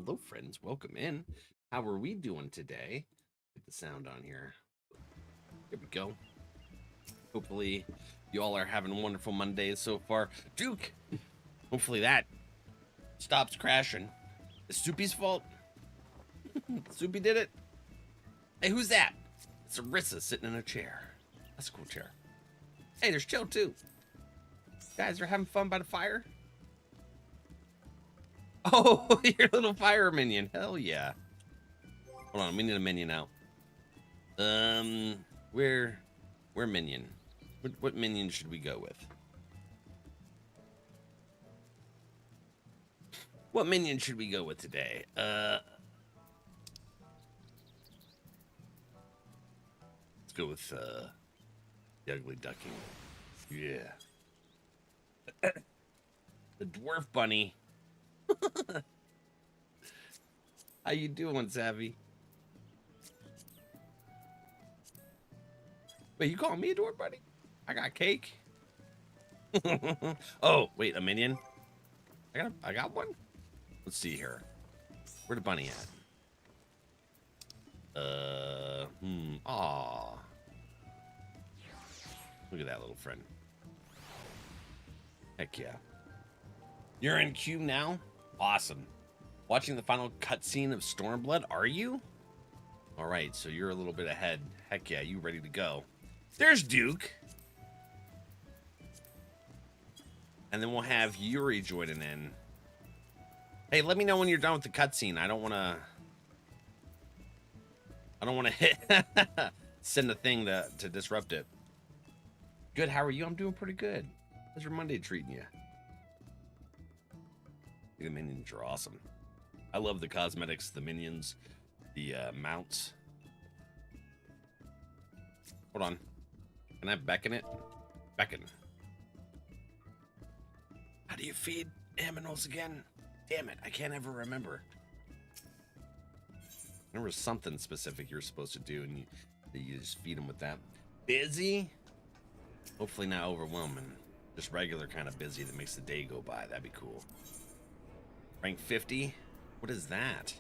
Hello, friends. Welcome in. How are we doing today? Get the sound on here. Here we go. Hopefully, you all are having wonderful Mondays so far. Duke! Hopefully that stops crashing. It's Soupy's fault. Soupy did it. Hey, who's that? It's Arissa sitting in a chair. That's a cool chair. Hey, there's Chill too. Guys are having fun by the fire? Oh, your little fire minion. Hell yeah. Hold on, we need a minion out. Where minion? What minion should we go with? What minion should we go with today? Let's go with the ugly ducking. Yeah. The dwarf bunny. How you doing, Savvy? Wait, you calling me a dwarf bunny? I got cake. Oh, wait, a minion? I got one? Let's see here. Where the bunny at? Aw. Look at that little friend. Heck yeah. You're in queue now? Awesome. Watching the final cutscene of Stormblood, are you? All right, so you're a little bit ahead. Heck yeah, you ready to go. There's Duke. And then we'll have Yuri joining in. Hey, let me know when you're done with the cutscene. I don't want to hit send a thing to disrupt it. Good, how are you? I'm doing pretty good. How's your Monday treating you? The minions are awesome. I love the cosmetics, the minions, the mounts. Hold on. Can I beckon it? Beckon. How do you feed aminals again? Damn it, I can't ever remember. There was something specific you're supposed to do, and you just feed them with that. Busy? Hopefully not overwhelming. Just regular kind of busy that makes the day go by. That'd be cool. Rank 50? What is that?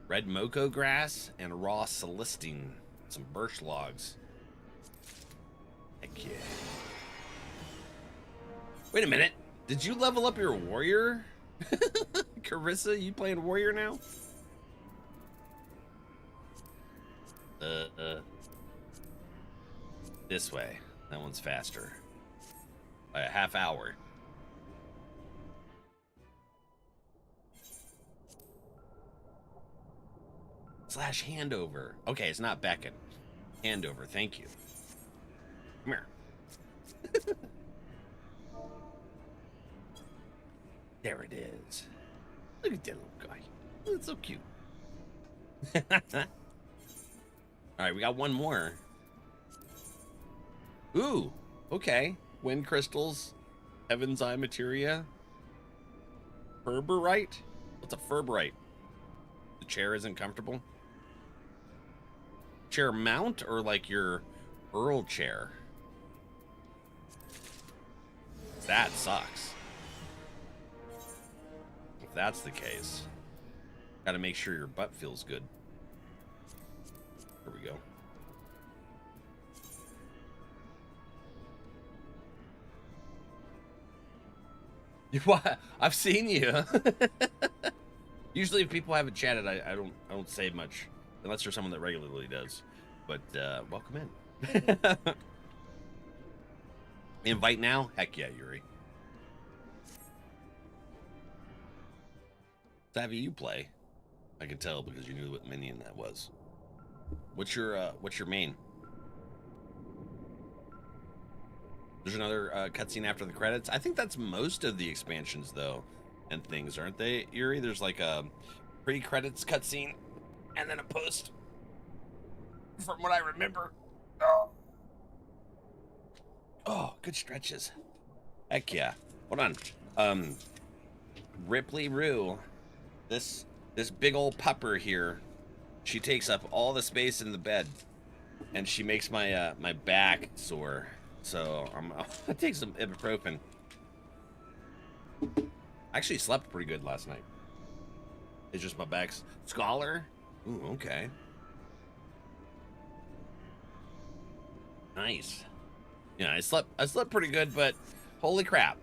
Red Moko grass and raw celestine. Some birch logs. Heck yeah. Wait a minute. Did you level up your warrior? Carissa, you playing warrior now? This way. That one's faster. By a half hour. / handover. Okay, it's not beckon. Handover, thank you. Come here. There it is. Look at that little guy. Oh, it's so cute. Alright, we got one more. Ooh, okay. Wind crystals. Heavensward materia. Ferberite? What's a ferberite? The chair isn't comfortable? Chair mount or like your Earl chair? That sucks. If that's the case, gotta make sure your butt feels good. Here we go. What? I've seen you. Usually if people haven't chatted, I don't say much. Unless there's someone that regularly does. But welcome in. Invite now? Heck yeah, Yuri. Savvy, you play. I can tell because you knew what minion that was. What's your main? There's another cutscene after the credits. I think that's most of the expansions though, and things, aren't they, Yuri? There's like a pre-credits cutscene and then a post. From what I remember. Oh, good stretches. Heck yeah. Hold on. Ripley Roo. This big old pupper here. She takes up all the space in the bed, and she makes my my back sore. So I'll take some ibuprofen. I actually slept pretty good last night. It's just my Bex. Scholar? Ooh, okay. Nice. Yeah, I slept pretty good, but holy crap.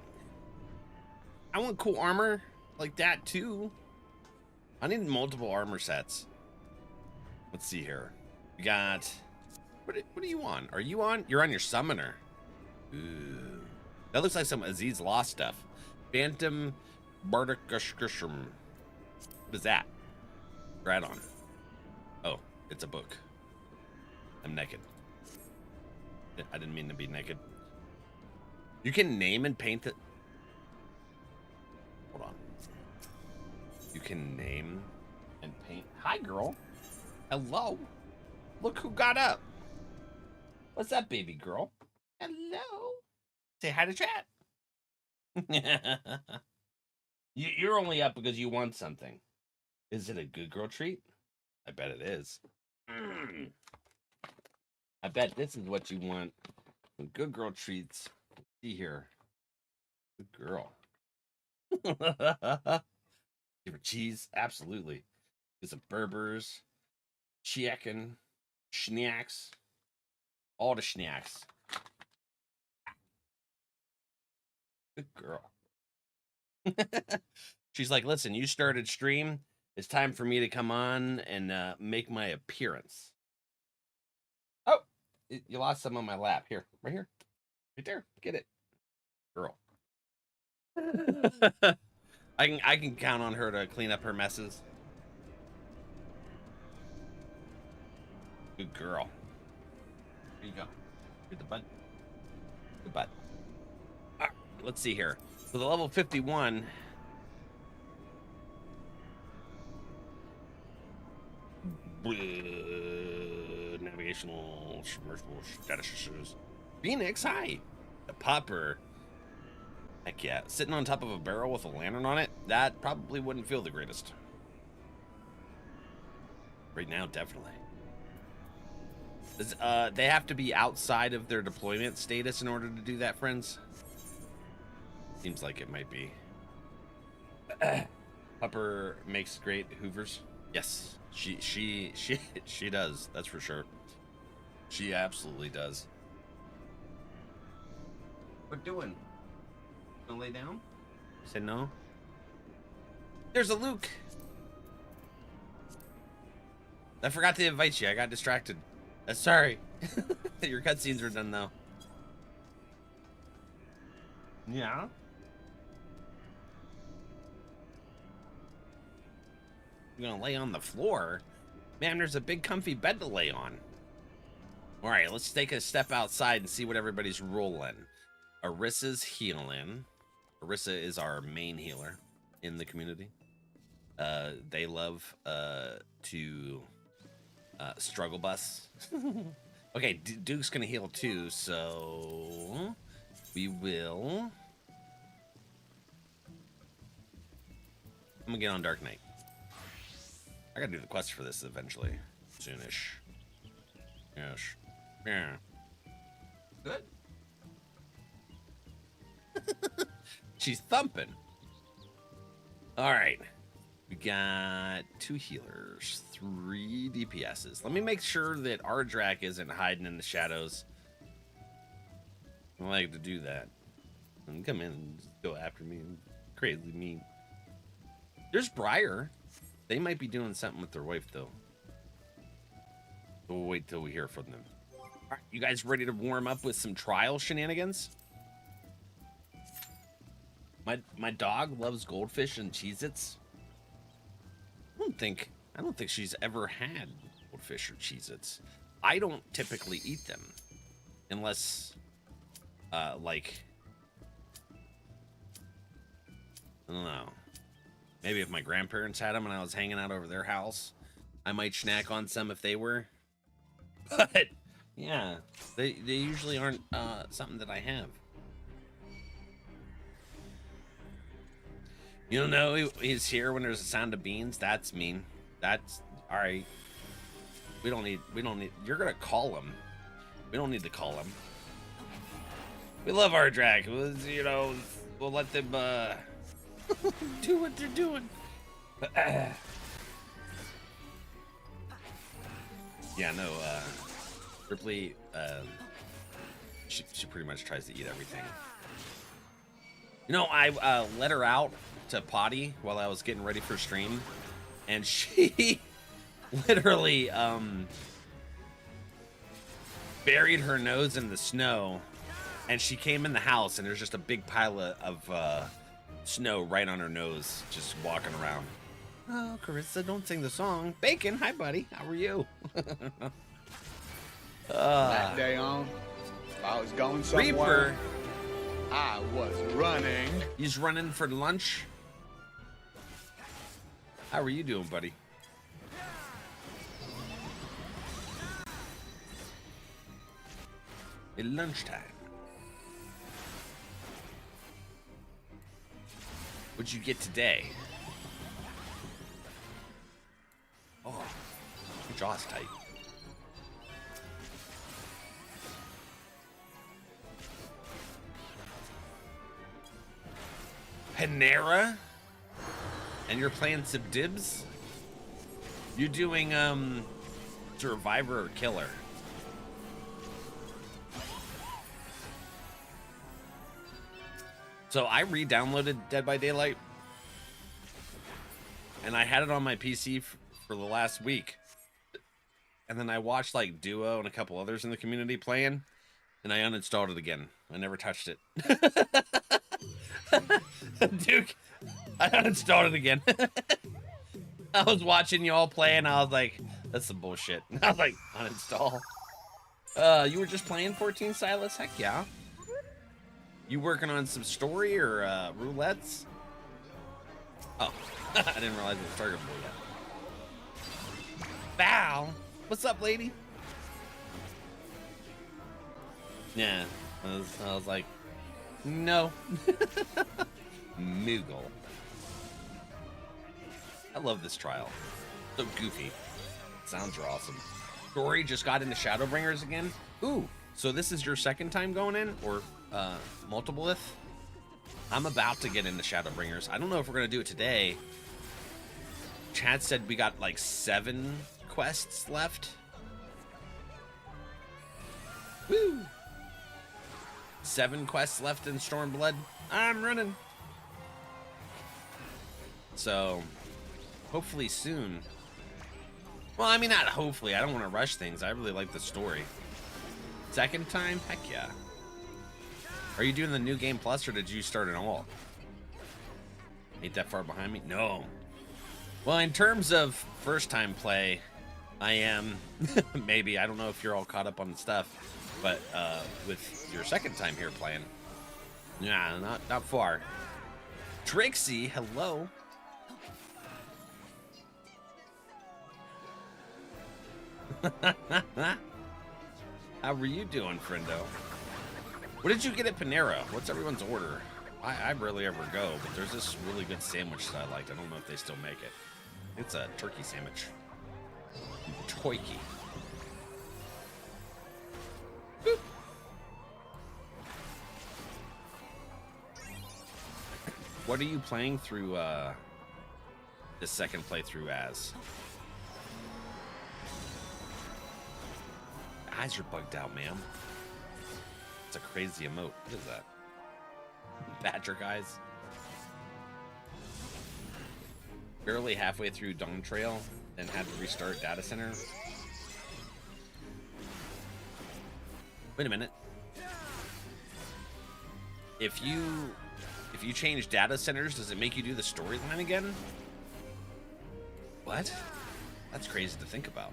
I want cool armor like that too. I need multiple armor sets. Let's see here. We got what are you on? Are you on? You're on your summoner. Ooh. That looks like some Aziz Law stuff. Phantom Bardicushkushum. What is that? Right on. Oh, it's a book. I'm naked. I didn't mean to be naked. You can name and paint it. Hold on. You can name and paint. Hi, girl. Hello. Look who got up. What's up, baby girl? Hello. Say hi to chat. You're only up because you want something. Is it a good girl treat? I bet it is. I bet this is what you want. Good girl treats. Let's see here. Good girl. Give her cheese? Absolutely. Get some Berbers, chicken, schnacks, all the schnacks. Good girl. She's like, listen, you started stream. It's time for me to come on and make my appearance. Oh, you lost some on my lap. Here, right here. Right there. Get it. Girl. I can count on her to clean up her messes. Good girl. Here you go. Here's the butt. Good butt. All right, let's see here. So the level 51. Navigational submersible statuses. Phoenix, hi. The popper. Heck yeah. Sitting on top of a barrel with a lantern on it, that probably wouldn't feel the greatest. Right now, definitely. They have to be outside of their deployment status in order to do that, friends. Seems like it might be. Pupper makes great hoovers. Yes, she does. That's for sure. She absolutely does. What doing? Gonna lay down? Say no. There's a Luke. I forgot to invite you. I got distracted. Sorry. Your cutscenes are done though. Yeah. You're gonna lay on the floor? Man, there's a big comfy bed to lay on. All right, let's take a step outside and see what everybody's rolling. Arissa's healing. Arissa is our main healer in the community. They love to struggle bus. Okay, Duke's gonna heal too, so we will. I'm gonna get on Dark Knight. I gotta do the quest for this eventually, soonish. Yes. Yeah. Good. She's thumping. All right. We got 2 healers, 3 DPSs. Let me make sure that Ardrak isn't hiding in the shadows. I like to do that. And come in and just go after me. Crazy mean. There's Briar. They might be doing something with their wife, though. We'll wait till we hear from them. All right, you guys ready to warm up with some trial shenanigans? My dog loves goldfish and Cheez-Its. I don't think she's ever had goldfish or Cheez-Its. I don't typically eat them unless like I don't know. Maybe if my grandparents had them and I was hanging out over their house, I might snack on some if they were. But yeah, they usually aren't something that I have. You don't know he's here when there's a sound of beans? That's mean. That's all right. We don't need. You're gonna call him. We don't need to call him. We love our drag. You know, we'll let them do what they're doing. Yeah, no, Ripley, she pretty much tries to eat everything. You know, I let her out to potty while I was getting ready for stream, and she literally buried her nose in the snow, and she came in the house, and there's just a big pile of snow right on her nose, just walking around. Oh, Carissa, don't sing the song. Bacon, hi, buddy. How are you? That day on, if I was going somewhere, Reaper. I was running. He's running for lunch. How are you doing, buddy? At lunchtime. What'd you get today? Oh, your jaw's tight. Panera? And you're playing some dibs? You doing Survivor or Killer? So I re-downloaded Dead by Daylight, and I had it on my PC for the last week, and then I watched like Duo and a couple others in the community playing, and I uninstalled it again. I never touched it. Duke, I uninstalled it again. I was watching you all play, and I was like, that's some bullshit. I was like, uninstall. You were just playing 14 Silas? Heck yeah. You working on some story or roulettes? Oh, I didn't realize it was targetable yet. Val, what's up, lady? Yeah, I was like, no. Moogle. I love this trial. So goofy. Sounds are awesome. Story just got into Shadowbringers again. Ooh, so this is your second time going in, or multipleth? I'm about to get into Shadowbringers. I don't know if we're gonna do it today. Chad said we got like 7 quests left. Woo! 7 quests left in Stormblood. I'm running. So, hopefully soon. Well, I mean, not hopefully. I don't want to rush things. I really like the story. Second time? Heck yeah. Are you doing the new game plus, or did you start an all? Ain't that far behind me? No. Well, in terms of first time play, I am. Maybe. I don't know if you're all caught up on the stuff, but with your second time here playing, yeah, not far. Trixie, hello. How were you doing, friendo? What did you get at Panera? What's everyone's order? I rarely ever go, but there's this really good sandwich that I liked. I don't know if they still make it. It's a turkey sandwich. Toiki. Boop. What are you playing through the second playthrough as? Eyes are bugged out, ma'am. It's a crazy emote. What is that? Patrick eyes. Barely halfway through Dawn Trail and had to restart data center. Wait a minute. If you change data centers, does it make you do the storyline again? What? That's crazy to think about.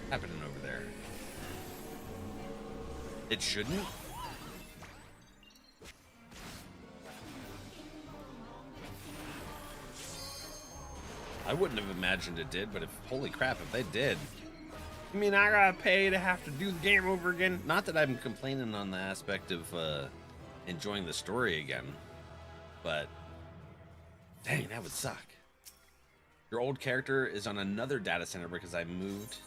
Happening over there. It shouldn't? I wouldn't have imagined it did, but if, holy crap, if they did. I mean, I gotta pay to have to do the game over again. Not that I'm complaining on the aspect of enjoying the story again, but dang, that would suck. Your old character is on another data center because I moved.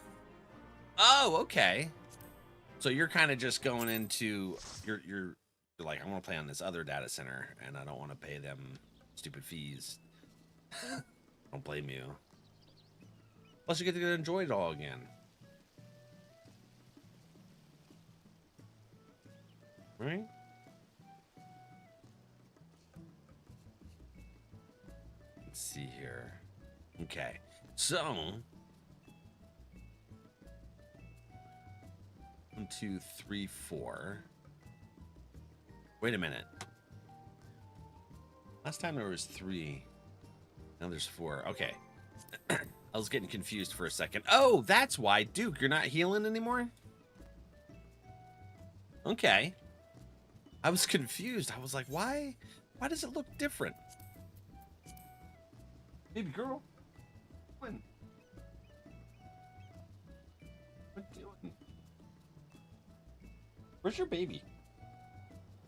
Oh, okay. So you're kind of just going into you're like, I want to play on this other data center, and I don't want to pay them Stupid fees. Don't blame you. Plus, you get to enjoy it all again. Right? Let's see here. Okay. So, 1, 2, 3, 4. Wait a minute. Last time there was 3. Now there's 4. Okay. I was getting confused for a second. Oh, that's why. Duke, you're not healing anymore? Okay. I was confused. I was like, why? Why does it look different? Baby girl. When? What you doing? Where's your baby?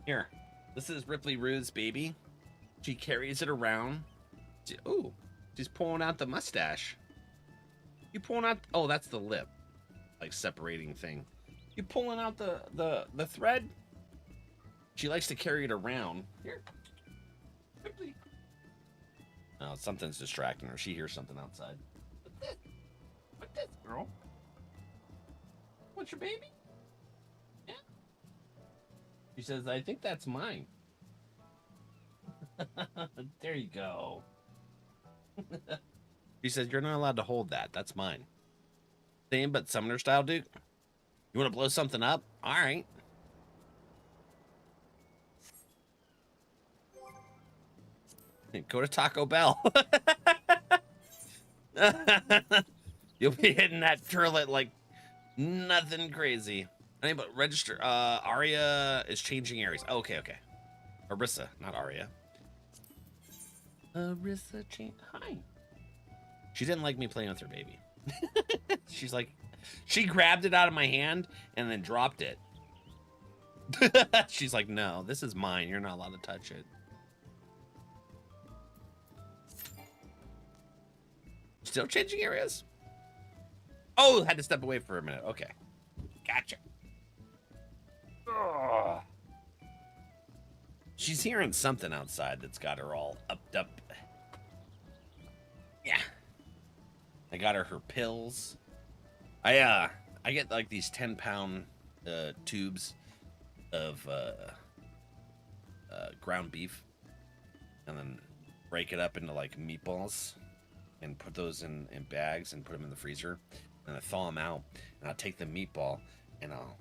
Here. This is Ripley Rue's baby. She carries it around. Oh, she's pulling out the mustache. You pulling out? Oh, that's the lip, like separating thing. You pulling out the thread? She likes to carry it around. Here, Ripley. Oh, something's distracting her. She hears something outside. What's this? What's this, girl? What's your baby? Yeah. She says, I think that's mine. There you go. She says, you're not allowed to hold that. That's mine. Same, but summoner style, Duke. You want to blow something up? All right. Go to Taco Bell. You'll be hitting that turlet like nothing crazy. I mean, but register. Arya is changing areas. Oh, okay, okay. Arissa, not Arya. Arissa, hi. She didn't like me playing with her baby. She's like, she grabbed it out of my hand and then dropped it. She's like, no, this is mine. You're not allowed to touch it. Still changing areas? Oh, had to step away for a minute. Okay. Gotcha. Ugh. She's hearing something outside that's got her all upped up. Yeah. I got her pills. I get like these 10-pound tubes of ground beef and then break it up into like meatballs and put those in bags and put them in the freezer, and I thaw them out, and I'll take the meatball and I'll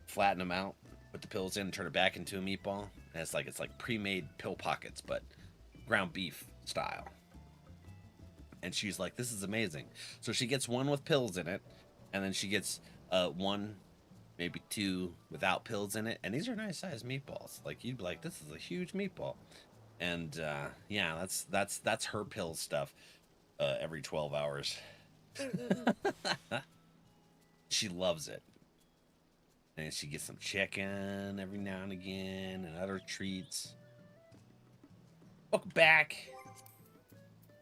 flatten them out, put the pills in, turn it back into a meatball, and it's like pre-made pill pockets but ground beef style. And she's like, this is amazing. So she gets one with pills in it, and then she gets one, maybe 2 without pills in it, and these are nice sized meatballs. Like, you'd be like, this is a huge meatball. And yeah, that's her pill stuff. Every 12 hours. She loves it. And she gets some chicken every now and again and other treats. Welcome back.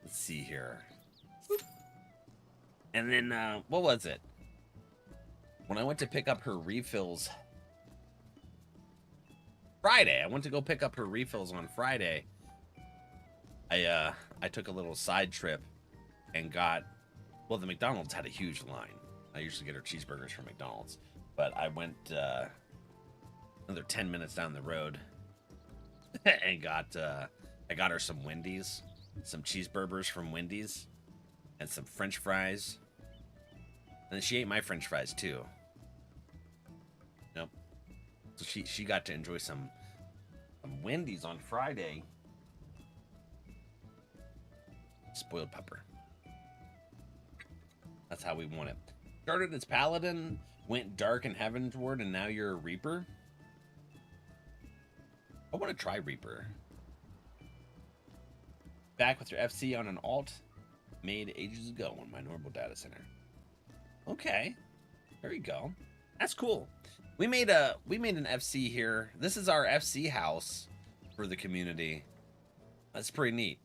Let's see here. And then, what was it? When I went to pick up her refills Friday, I went to go pick up her refills on Friday. I took a little side trip and got, well, the McDonald's had a huge line. I usually get her cheeseburgers from McDonald's, but I went another 10 minutes down the road and I got her some Wendy's, some cheeseburgers from Wendy's, and some French fries. And then she ate my French fries too. Nope. So she got to enjoy some Wendy's on Friday. Spoiled pupper. That's how we want it. Started as Paladin, went dark in Heavensward, and now you're a Reaper. I want to try Reaper. Back with your FC on an alt made ages ago on my normal data center. Okay, there you go. That's cool. We made an FC here. This is our FC house for the community. That's pretty neat.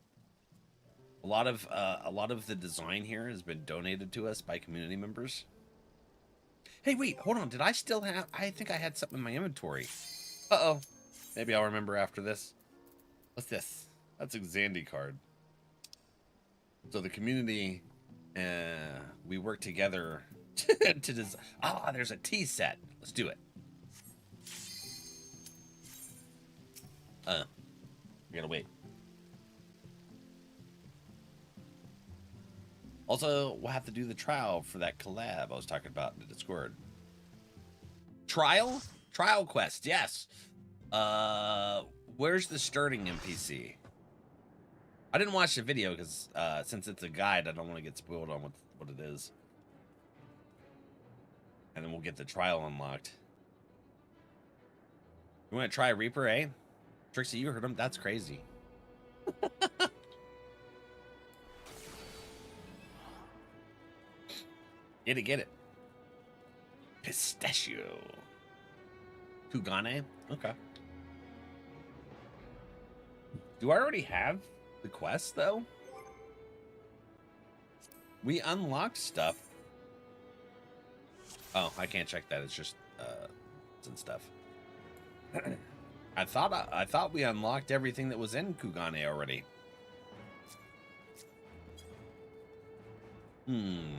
A lot of the design here has been donated to us by community members. Hey, wait, hold on. Did I still have? I think I had something in my inventory. Uh-oh. Maybe I'll remember after this. What's this? That's a Xandy card. So the community, we work together to design. Ah, there's a tea set. Let's do it. We gotta wait. Also, we'll have to do the trial for that collab I was talking about in the Discord. Trial? Trial quest, yes. Where's the starting NPC? I didn't watch the video because since it's a guide, I don't want to get spoiled on what it is. And then we'll get the trial unlocked. You want to try Reaper, eh? Trixie, you heard him? That's crazy. Get it. Pistachio. Kugane? Okay. Do I already have the quest, though? We unlocked stuff. Oh, I can't check that. It's just and stuff. I thought we unlocked everything that was in Kugane already. Boop.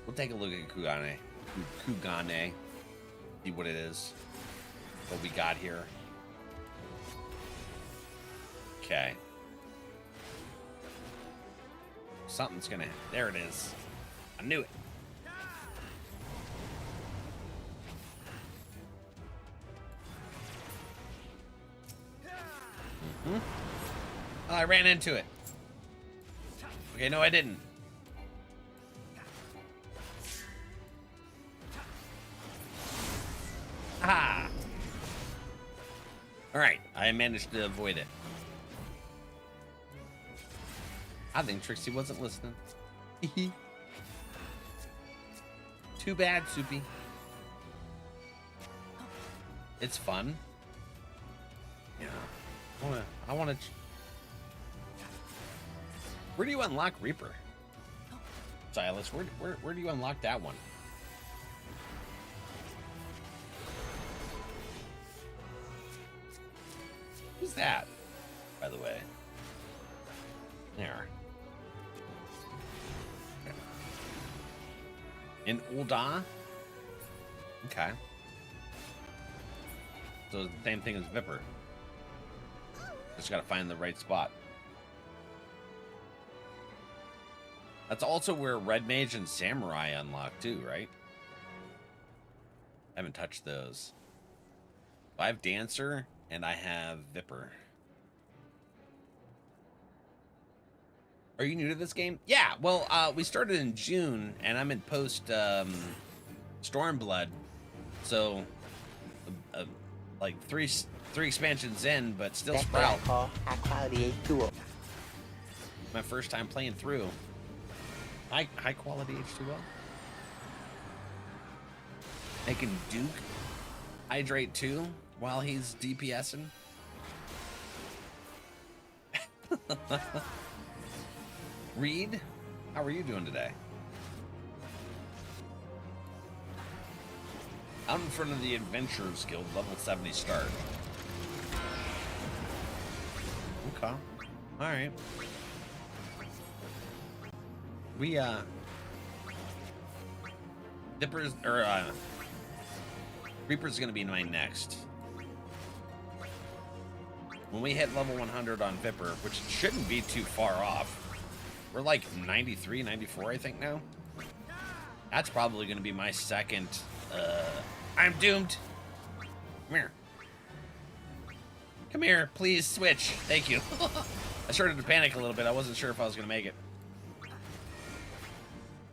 We'll take a look at Kugane. See what it is. What we got here. Okay. Something's gonna... There it is. I knew it. Oh, I ran into it. Okay, no, I didn't. Ah! Alright, I managed to avoid it. I think Trixie wasn't listening. Too bad, Soupy. It's fun. Yeah. I wanna... Where do you unlock Reaper? Silas, where do you unlock that one? Who's that, by the way? There. In Ul'dah? Okay. So it's the same thing as Viper. Just gotta find the right spot. That's also where Red Mage and Samurai unlock too, right? I haven't touched those. I have Dancer and I have Viper. Are you new to this game? Yeah, well, we started in June, and I'm in post Stormblood, so like three expansions in, but still Sprout. My first time playing through. High quality H2O. Making Duke hydrate too while he's DPSing. Reed, how are you doing today? I'm in front of the Adventurers Guild, level 70 start. Okay. Alright. We, Dipper's, or, Reaper's gonna be my next. When we hit level 100 on Viper, which shouldn't be too far off. We're like 93, 94, I think now. That's probably going to be my second. I'm doomed. Come here. Come here, please switch. Thank you. I started to panic a little bit. I wasn't sure if I was going to make it.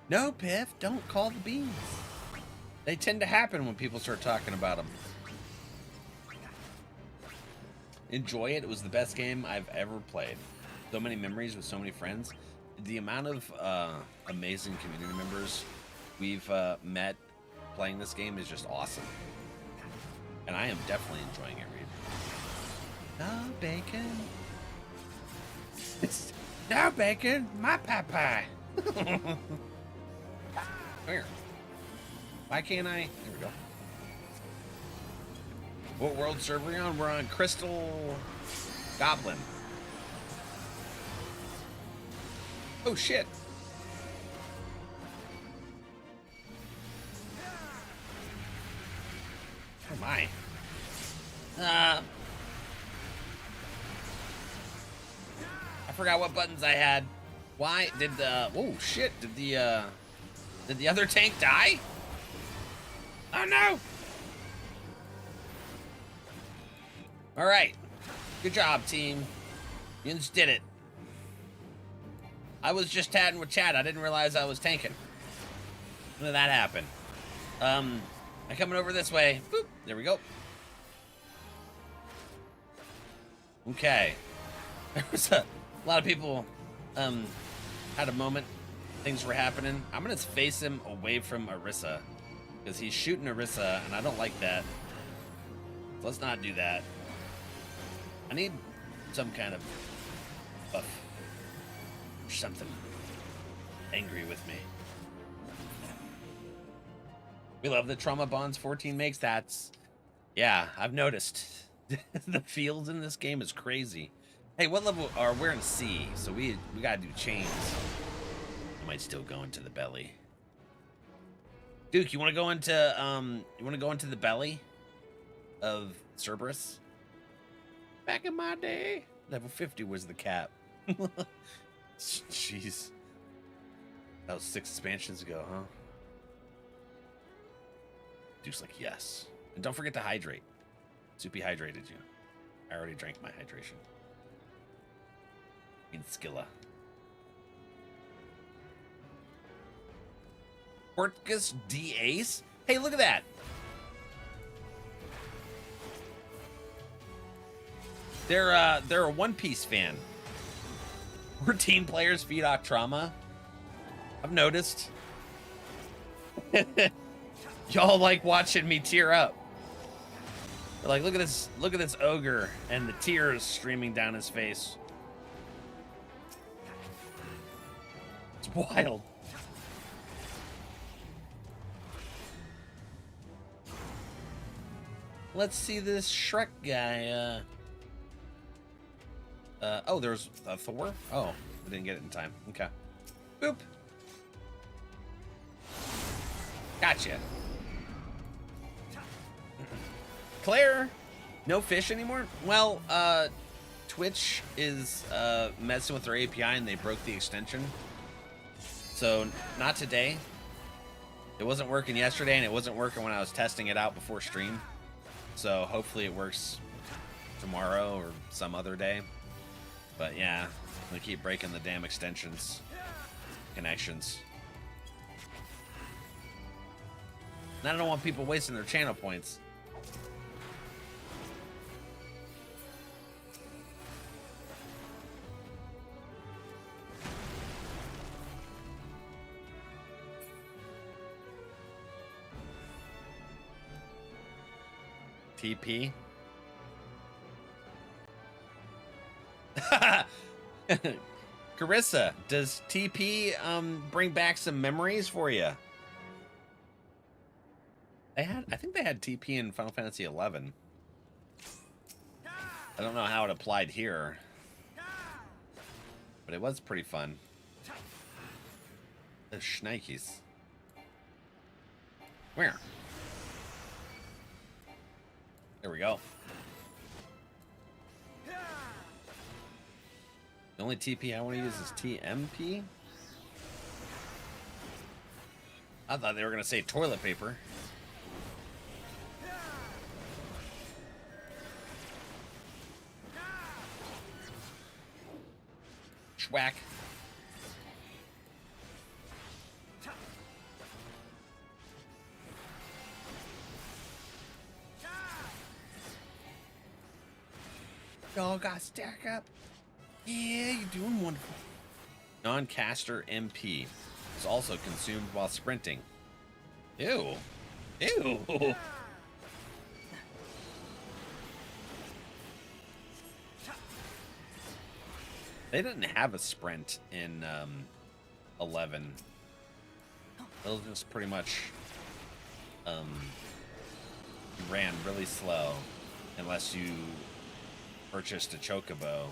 No, Piff, don't call the beans. They tend to happen when people start talking about them. Enjoy it. It was the best game I've ever played. So many memories with so many friends. The amount of amazing community members we've met playing this game is just awesome. And I am definitely enjoying it, Reed. No bacon. No bacon, my pie. Here. Why can't I? There we go. What world server are we on? We're on Crystal Goblin. Oh shit. Oh my. I forgot what buttons I had. Why did the oh shit, did the other tank die? Oh no. All right. Good job, team. You just did it. I was just chatting with chat. I didn't realize I was tanking. When did that happen? I'm coming over this way. Boop. There we go. Okay. There was a lot of people had a moment. Things were happening. I'm gonna face him away from Orisa because he's shooting Orisa, and I don't like that. So let's not do that. I need some kind of buff or something angry with me. We love the trauma bonds 14 makes. That's, yeah, I've noticed. The fields in this game is crazy. Hey, what level are we're in C, so we gotta do chains. I might still go into the belly. Duke, you wanna go into the belly of Cerberus? Back in my day, level 50 was the cap. Jeez. That was 6 expansions ago, huh? Duke's like, yes. And don't forget to hydrate. Soupy hydrated you. I already drank my hydration. In Skilla. Portgus D Ace? Hey, look at that. They're a One Piece fan. 14 players feed off trauma. I've noticed. Y'all like watching me tear up. They're like, look at this ogre, and the tears streaming down his face. It's wild. Let's see this Shrek guy. Oh, there's a Thor? Oh, I didn't get it in time. Okay. Boop. Gotcha. Claire, no fish anymore? Well, Twitch is messing with their API and they broke the extension. So, not today. It wasn't working yesterday and it wasn't working when I was testing it out before stream. So, hopefully it works tomorrow or some other day. But yeah, they keep breaking the damn extensions connections. And I don't want people wasting their channel points. TP. Carissa, does TP bring back some memories for you? I think they had TP in Final Fantasy XI. I don't know how it applied here, but it was pretty fun. The Schnikes. Where? There we go. The only TP I want to use is TMP. I thought they were going to say toilet paper. Schwack. Y'all got stack up. Yeah, you're doing wonderful. Non-caster MP is also consumed while sprinting. Ew. Ew. They didn't have a sprint in 11. It was just pretty much ran really slow. unless you purchased a chocobo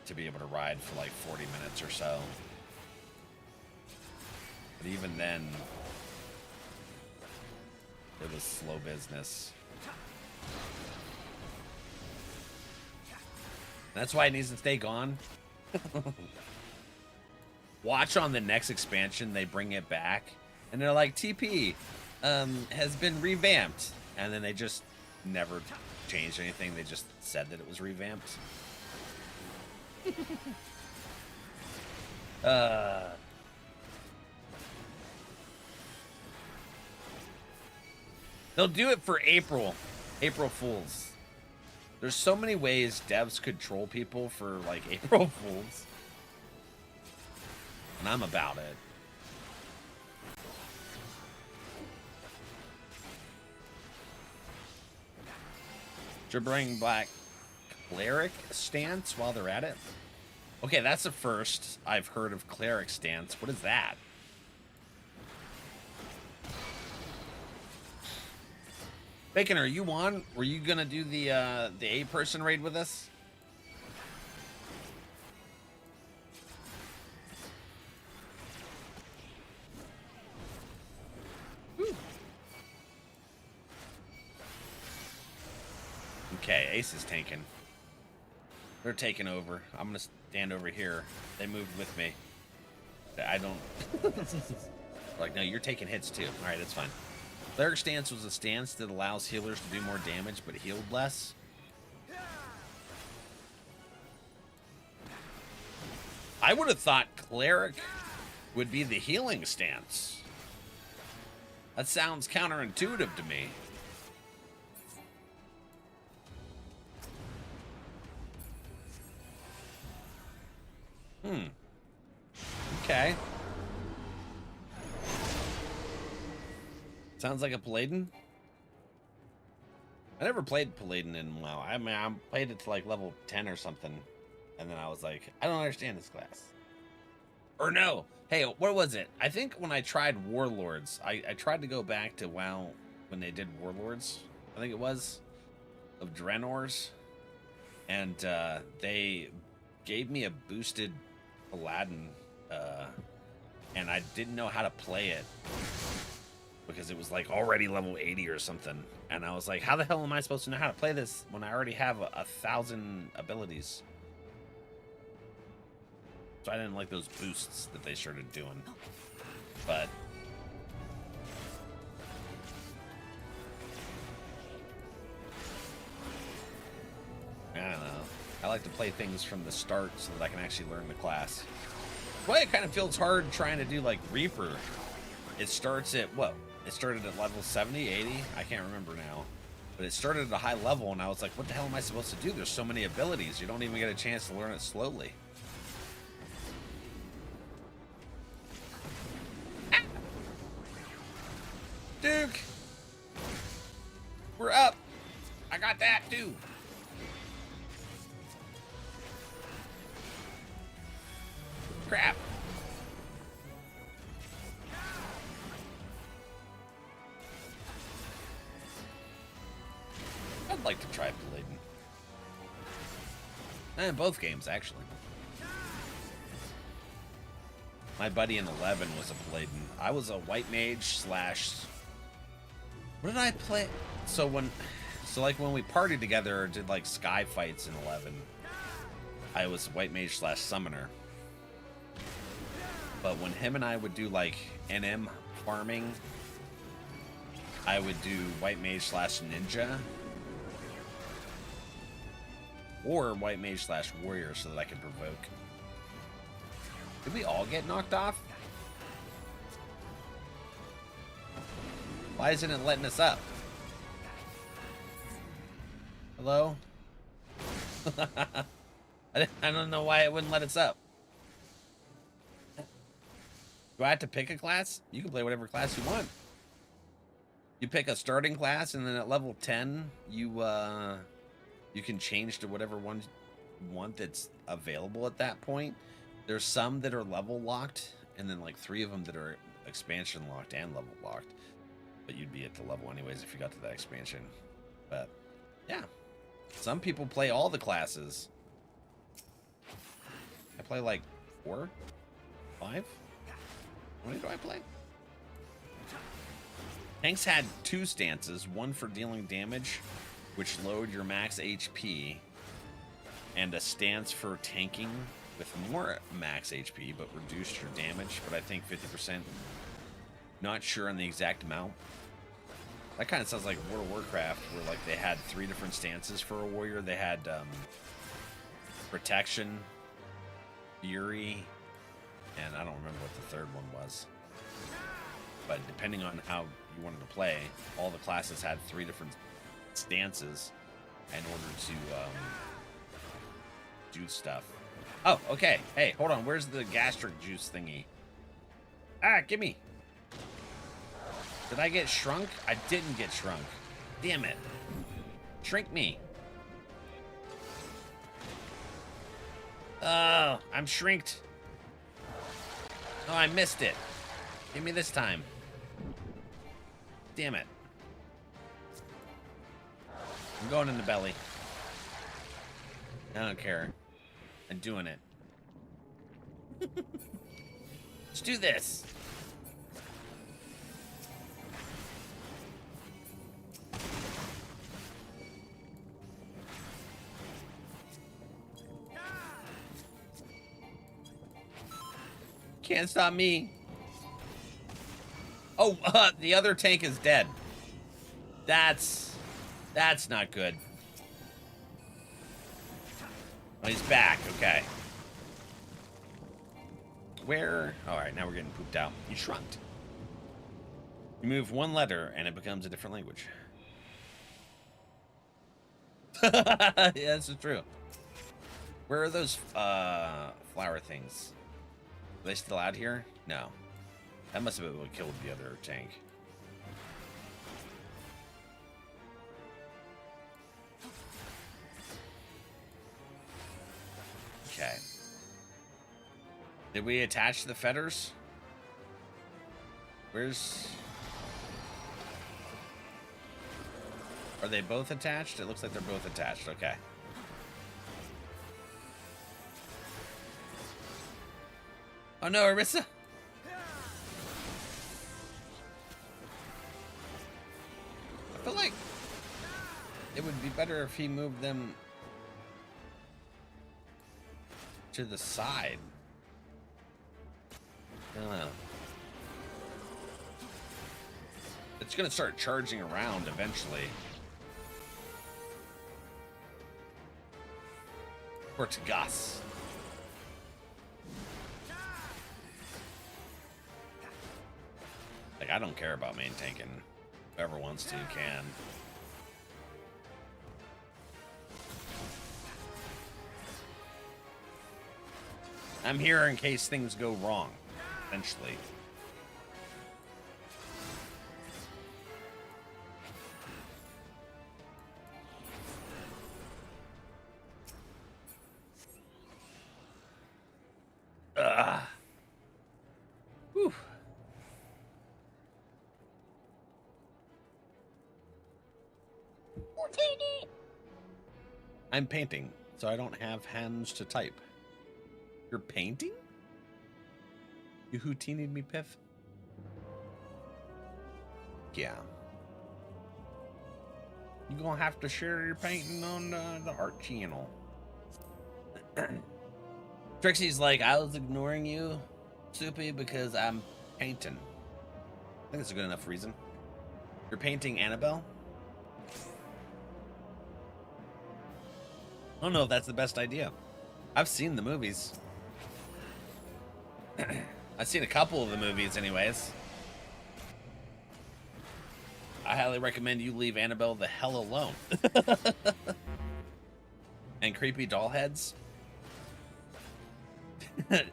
to be able to ride for like 40 minutes or so. But even then, it was slow business. That's why it needs to stay gone. Watch on the next expansion, they bring it back, and they're like, TP has been revamped. And then they just never changed anything. They just said that it was revamped. They'll do it for April Fools. There's so many ways devs could troll people for like April Fools. And I'm about it. To bring back cleric stance while they're at it. Okay, that's the first I've heard of cleric stance. What is that? Bacon, are you on? Were you gonna do the 8-person raid with us? Whew. Okay, Ace is tanking. They're taking over. I'm gonna stand over here. They moved with me. I don't. Like, no, you're taking hits too. All right, that's fine. Cleric stance was a stance that allows healers to do more damage but healed less. I would have thought cleric would be the healing stance. That sounds counterintuitive to me. Okay. Sounds like a Paladin. I never played Paladin in WoW. I mean, I played it to like level 10 or something. And then I was like, I don't understand this class. Or no. Hey, what was it? I think when I tried Warlords, I tried to go back to WoW when they did Warlords. I think it was. Of Draenors. And they gave me a boosted Paladin. And I didn't know how to play it. Because it was like already level 80 or something. And I was like, how the hell am I supposed to know how to play this when I already have 1,000 abilities? So I didn't like those boosts that they started doing. But I don't know. I like to play things from the start so that I can actually learn the class. Well, it kind of feels hard trying to do like Reaper. It starts at what? It started at level 70, 80? I can't remember now. But it started at a high level, and I was like, what the hell am I supposed to do? There's so many abilities. You don't even get a chance to learn it slowly. Ah! Duke! We're up! I got that, too! Crap! I'd like to try Paladin. In both games, actually. My buddy in 11 was a Paladin. I was a white mage slash... What did I play? So like when we partied together or did like sky fights in 11, I was white mage slash summoner. But when him and I would do like NM farming, I would do white mage slash ninja. Or white mage slash warrior so that I could provoke. Did we all get knocked off? Why isn't it letting us up? Hello? I don't know why it wouldn't let us up. Do I have to pick a class? You can play whatever class you want. You pick a starting class, and then at level 10, you can change to whatever one you want that's available at that point. There's some that are level locked, and then like 3 of them that are expansion locked and level locked. But you'd be at the level anyways if you got to that expansion. But yeah, some people play all the classes. I play like 4, 5. How many do I play? Tanks had 2 stances, one for dealing damage, which lowered your max HP, and a stance for tanking with more max HP, but reduced your damage, but I think 50%. Not sure on the exact amount. That kind of sounds like World of Warcraft, where like they had 3 different stances for a warrior. They had Protection, Fury, and I don't remember what the third one was. But depending on how you wanted to play, all the classes had 3 different stances in order to do stuff. Oh, okay. Hey, hold on. Where's the gastric juice thingy? Ah, gimme. Did I get shrunk? I didn't get shrunk. Damn it. Shrink me. Oh, I'm shrinked. Oh, I missed it. Give me this time. Damn it. I'm going in the belly. I don't care. I'm doing it. Let's do this. Can't stop me. Oh, the other tank is dead. That's not good. Oh, he's back. Okay. Where? All right, now we're getting pooped out. He shrunked. You move 1 letter, and it becomes a different language. Yeah, that's true. Where are those flower things? Are they still out here? No. That must have been what killed the other tank. Okay. Did we attach the fetters? Where's... Are they both attached? It looks like they're both attached. Okay. Oh no, Arissa! I feel like it would be better if he moved them to the side. I don't know. It's gonna start charging around eventually. Or to Gus. Like, I don't care about main tanking. Whoever wants to can. I'm here in case things go wrong, eventually. Whew. I'm painting, so I don't have hands to type. You're painting? You houtinied me, Piff? Yeah. You're gonna have to share your painting on the art channel. Trixie's like, I was ignoring you, Soupy, because I'm painting. I think that's a good enough reason. You're painting Annabelle? I don't know if that's the best idea. I've seen the movies. I've seen a couple of the movies anyways. I highly recommend you leave Annabelle the hell alone. And creepy doll heads. The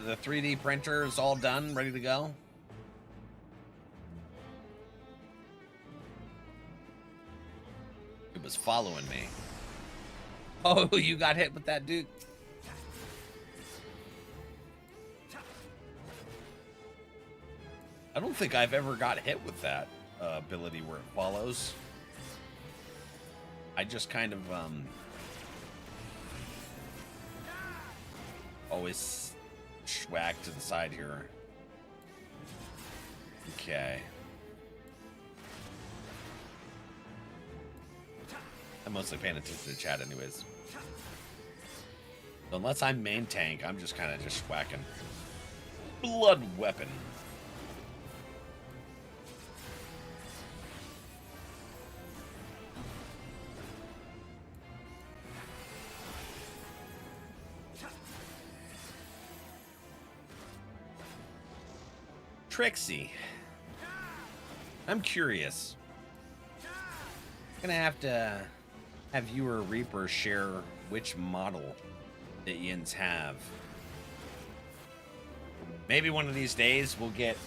3D printer is all done, ready to go. It was following me. Oh, you got hit with that, Duke? I don't think I've ever got hit with that ability where it follows. I just kind of always swag to the side here. Okay. I'm mostly paying attention to the chat anyways. So unless I'm main tank, I'm just kind of just whacking. Blood weapon. Trixie. I'm curious. I'm gonna have to have you or Reaper share which model the Yins have. Maybe one of these days we'll get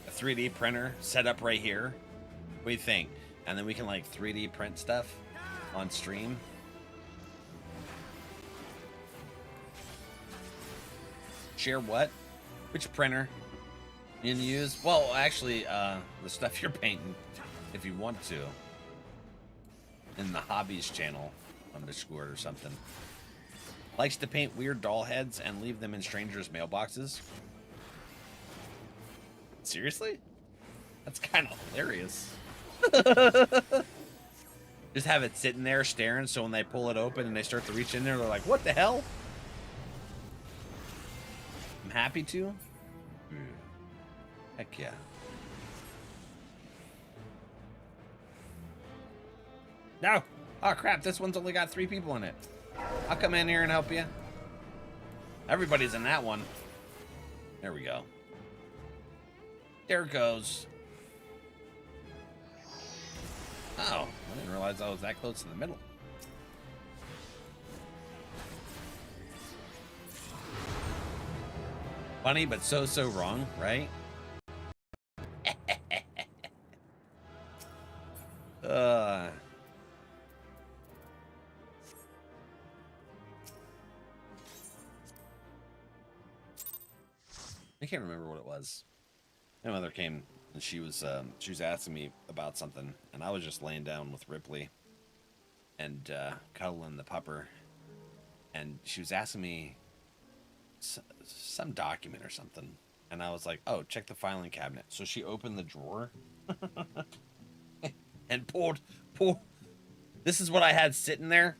a 3D printer set up right here. What do you think? And then we can like 3D print stuff on stream. Share what? Which printer you can use? Well, actually, the stuff you're painting, if you want to. In the hobbies channel on Discord or something. Likes to paint weird doll heads and leave them in strangers' mailboxes. Seriously? That's kind of hilarious. Just have it sitting there staring, so when they pull it open and they start to reach in there, they're like, what the hell? I'm happy to. Heck yeah. No! Oh crap, this one's only got 3 people in it. I'll come in here and help you. Everybody's in that one. There we go. There it goes. Oh, I didn't realize I was that close to the middle. Funny, but so wrong, right? I can't remember what it was. My mother came and she was asking me about something, and I was just laying down with Ripley and cuddling the pupper, and she was asking me some document or something, and I was like, oh, check the filing cabinet. So she opened the drawer and pulled this is what I had sitting there,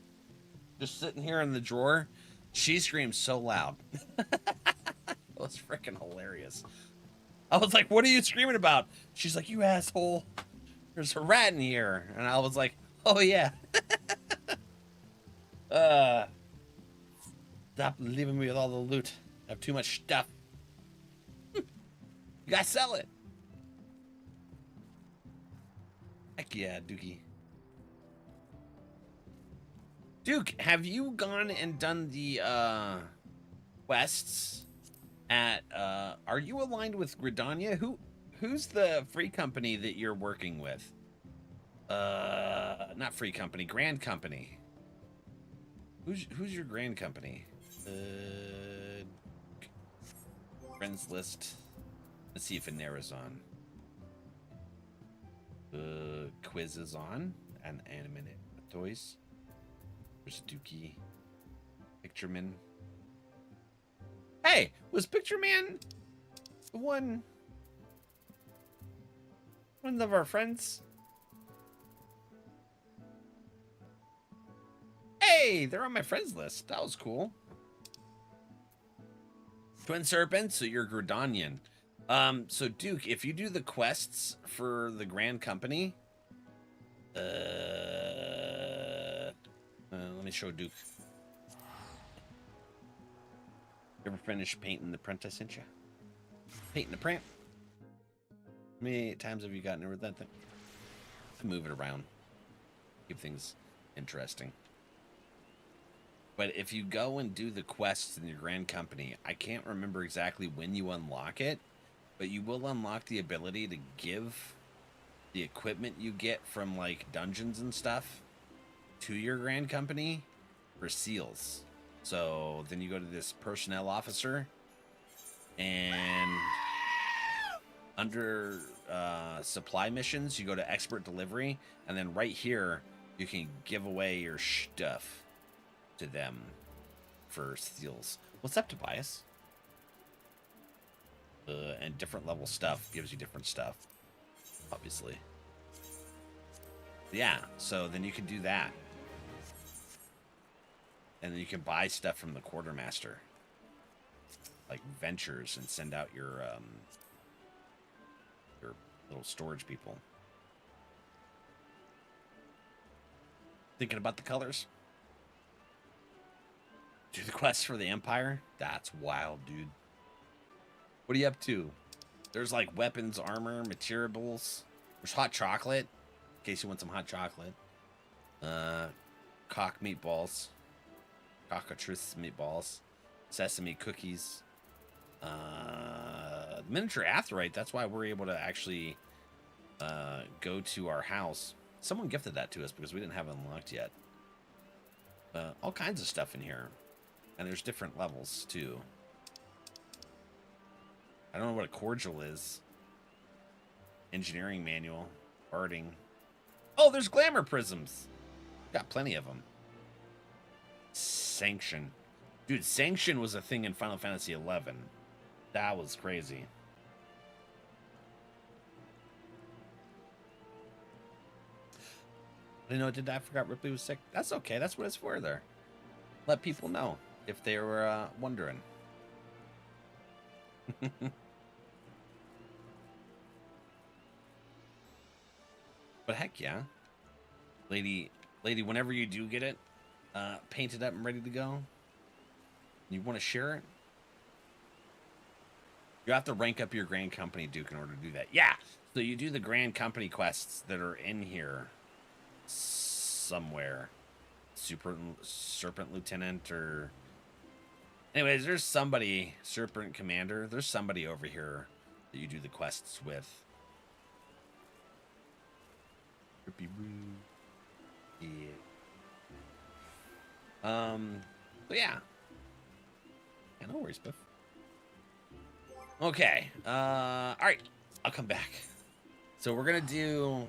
just sitting here in the drawer. She screamed so loud. It was freaking hilarious. I was like, what are you screaming about? She's like, you asshole, there's a rat in here. And I was like, oh yeah. Stop leaving me with all the loot. I have too much stuff. You gotta sell it. Heck yeah, Dookie. Duke, have you gone and done the quests at are you aligned with Gridania? Who's the free company that you're working with? Not free company, Grand Company. Who's your Grand Company? Friends list. Let's see if it narrows on. Quiz is on. And animate toys. There's Dookie. Pictureman. Hey, was Pictureman one of our friends? Hey, they're on my friends list. That was cool. Twin Serpent, so you're Gridanian. So Duke, if you do the quests for the Grand Company, let me show Duke. You ever finish painting the print I sent you? Painting the print? How many times have you gotten over that thing? I move it around. Keep things interesting. But if you go and do the quests in your Grand Company, I can't remember exactly when you unlock it, but you will unlock the ability to give the equipment you get from like dungeons and stuff to your Grand Company for seals. So then you go to this personnel officer, and under supply missions, you go to expert delivery, and then right here you can give away your stuff to them for steals. What's up, Tobias? And different level stuff gives you different stuff, obviously. Yeah, so then you can do that. And then you can buy stuff from the quartermaster. Like ventures, and send out your little storage people. Thinking about the colors? Do the quest for the Empire? That's wild, dude. What are you up to? There's like weapons, armor, materials. There's hot chocolate, in case you want some hot chocolate. Cock meatballs. Cockatrice meatballs. Sesame cookies. The miniature Aetheryte, that's why we're able to actually go to our house. Someone gifted that to us because we didn't have it unlocked yet. All kinds of stuff in here. And there's different levels, too. I don't know what a cordial is. Engineering manual. Barding. Oh, there's glamour prisms. Got plenty of them. Sanction. Dude, Sanction was a thing in Final Fantasy XI. That was crazy. I didn't know it did that. I forgot Ripley was sick. That's okay. That's what it's for there. Let people know if they were wondering. But heck yeah. Lady, whenever you do get it painted up and ready to go, you want to share it? You have to rank up your Grand Company Duke in order to do that. Yeah, so you do the Grand Company quests that are in here somewhere. Serpent Lieutenant or... Anyways, there's somebody, Serpent Commander. There's somebody over here that you do the quests with. Yeah. But yeah. Yeah, no worries, Biff. Okay. Alright. I'll come back. So we're gonna do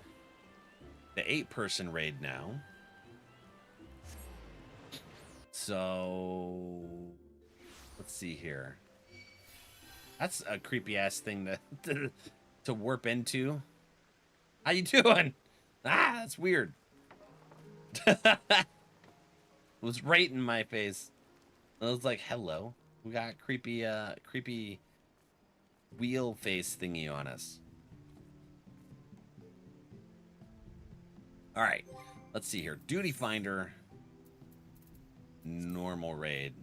the 8-person raid now. So let's see here. That's a creepy ass thing to warp into. How you doing? Ah, that's weird. It was right in my face. I was like, hello. We got creepy wheel face thingy on us. All right, let's see here. Duty Finder, normal raid.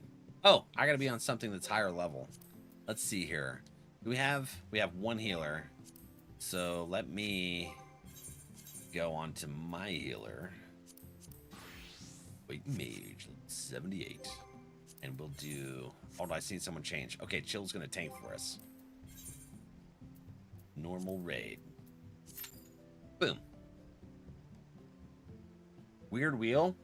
Oh, I gotta be on something that's higher level. Let's see here. We have one healer. So let me go on to my healer. Wait, mage 78. And we'll do... Oh, I seen someone change. Okay, Chill's gonna tank for us. Normal raid. Boom. Weird wheel.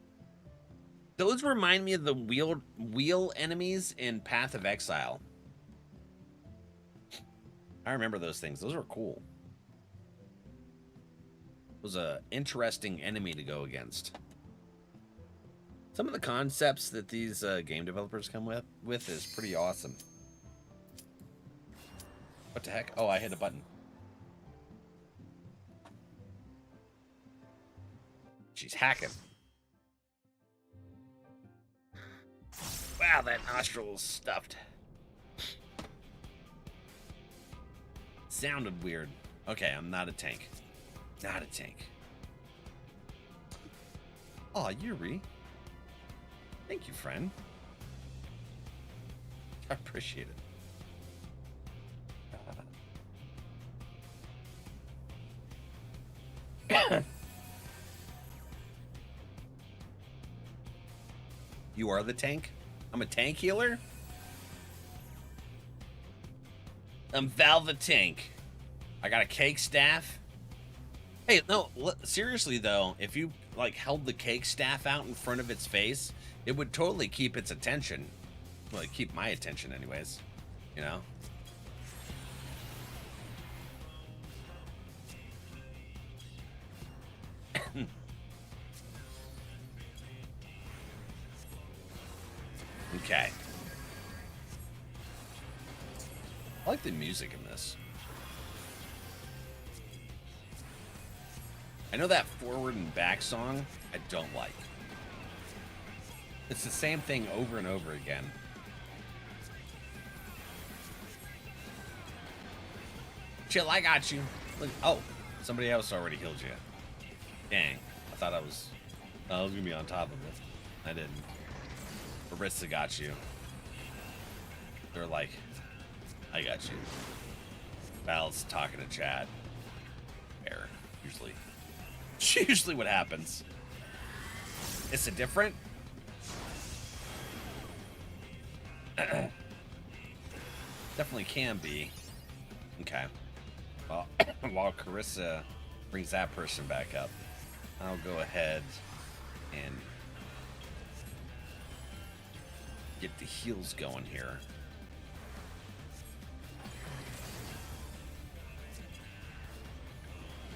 Those remind me of the wheel enemies in Path of Exile. I remember those things. Those were cool. It was an interesting enemy to go against. Some of the concepts that these game developers come with is pretty awesome. What the heck? Oh, I hit a button. She's hacking. Wow, that nostril's stuffed. Sounded weird. Okay, I'm not a tank. Not a tank. Aw, Yuri. Thank you, friend. I appreciate it. You are the tank? I'm a tank healer? I'm Val the Tank. I got a cake staff. Hey, no, seriously though, if you like held the cake staff out in front of its face, it would totally keep its attention. Well, it'd keep my attention anyways, you know? Okay. I like the music in this. I know that forward and back song I don't like. It's the same thing over and over again. Chill, I got you. Look, oh, somebody else already healed you. Dang, I thought I was gonna be on top of it. I didn't. Barista got you. They're like, I got you. Val's talking to Chad. Fair, usually. It's usually what happens. Is it different? Definitely can be. Okay. Well, while Carissa brings that person back up, I'll go ahead and get the heals going here.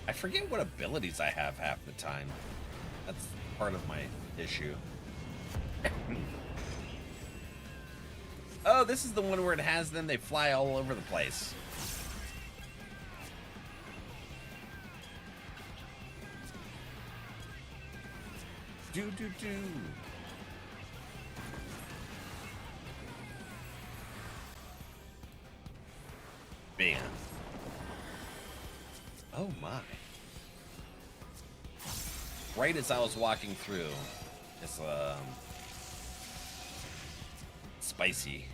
I forget what abilities I have half the time. That's part of my issue. Oh, this is the one where it has them. They fly all over the place. Do. Bam. Oh my. Right as I was walking through, it's spicy.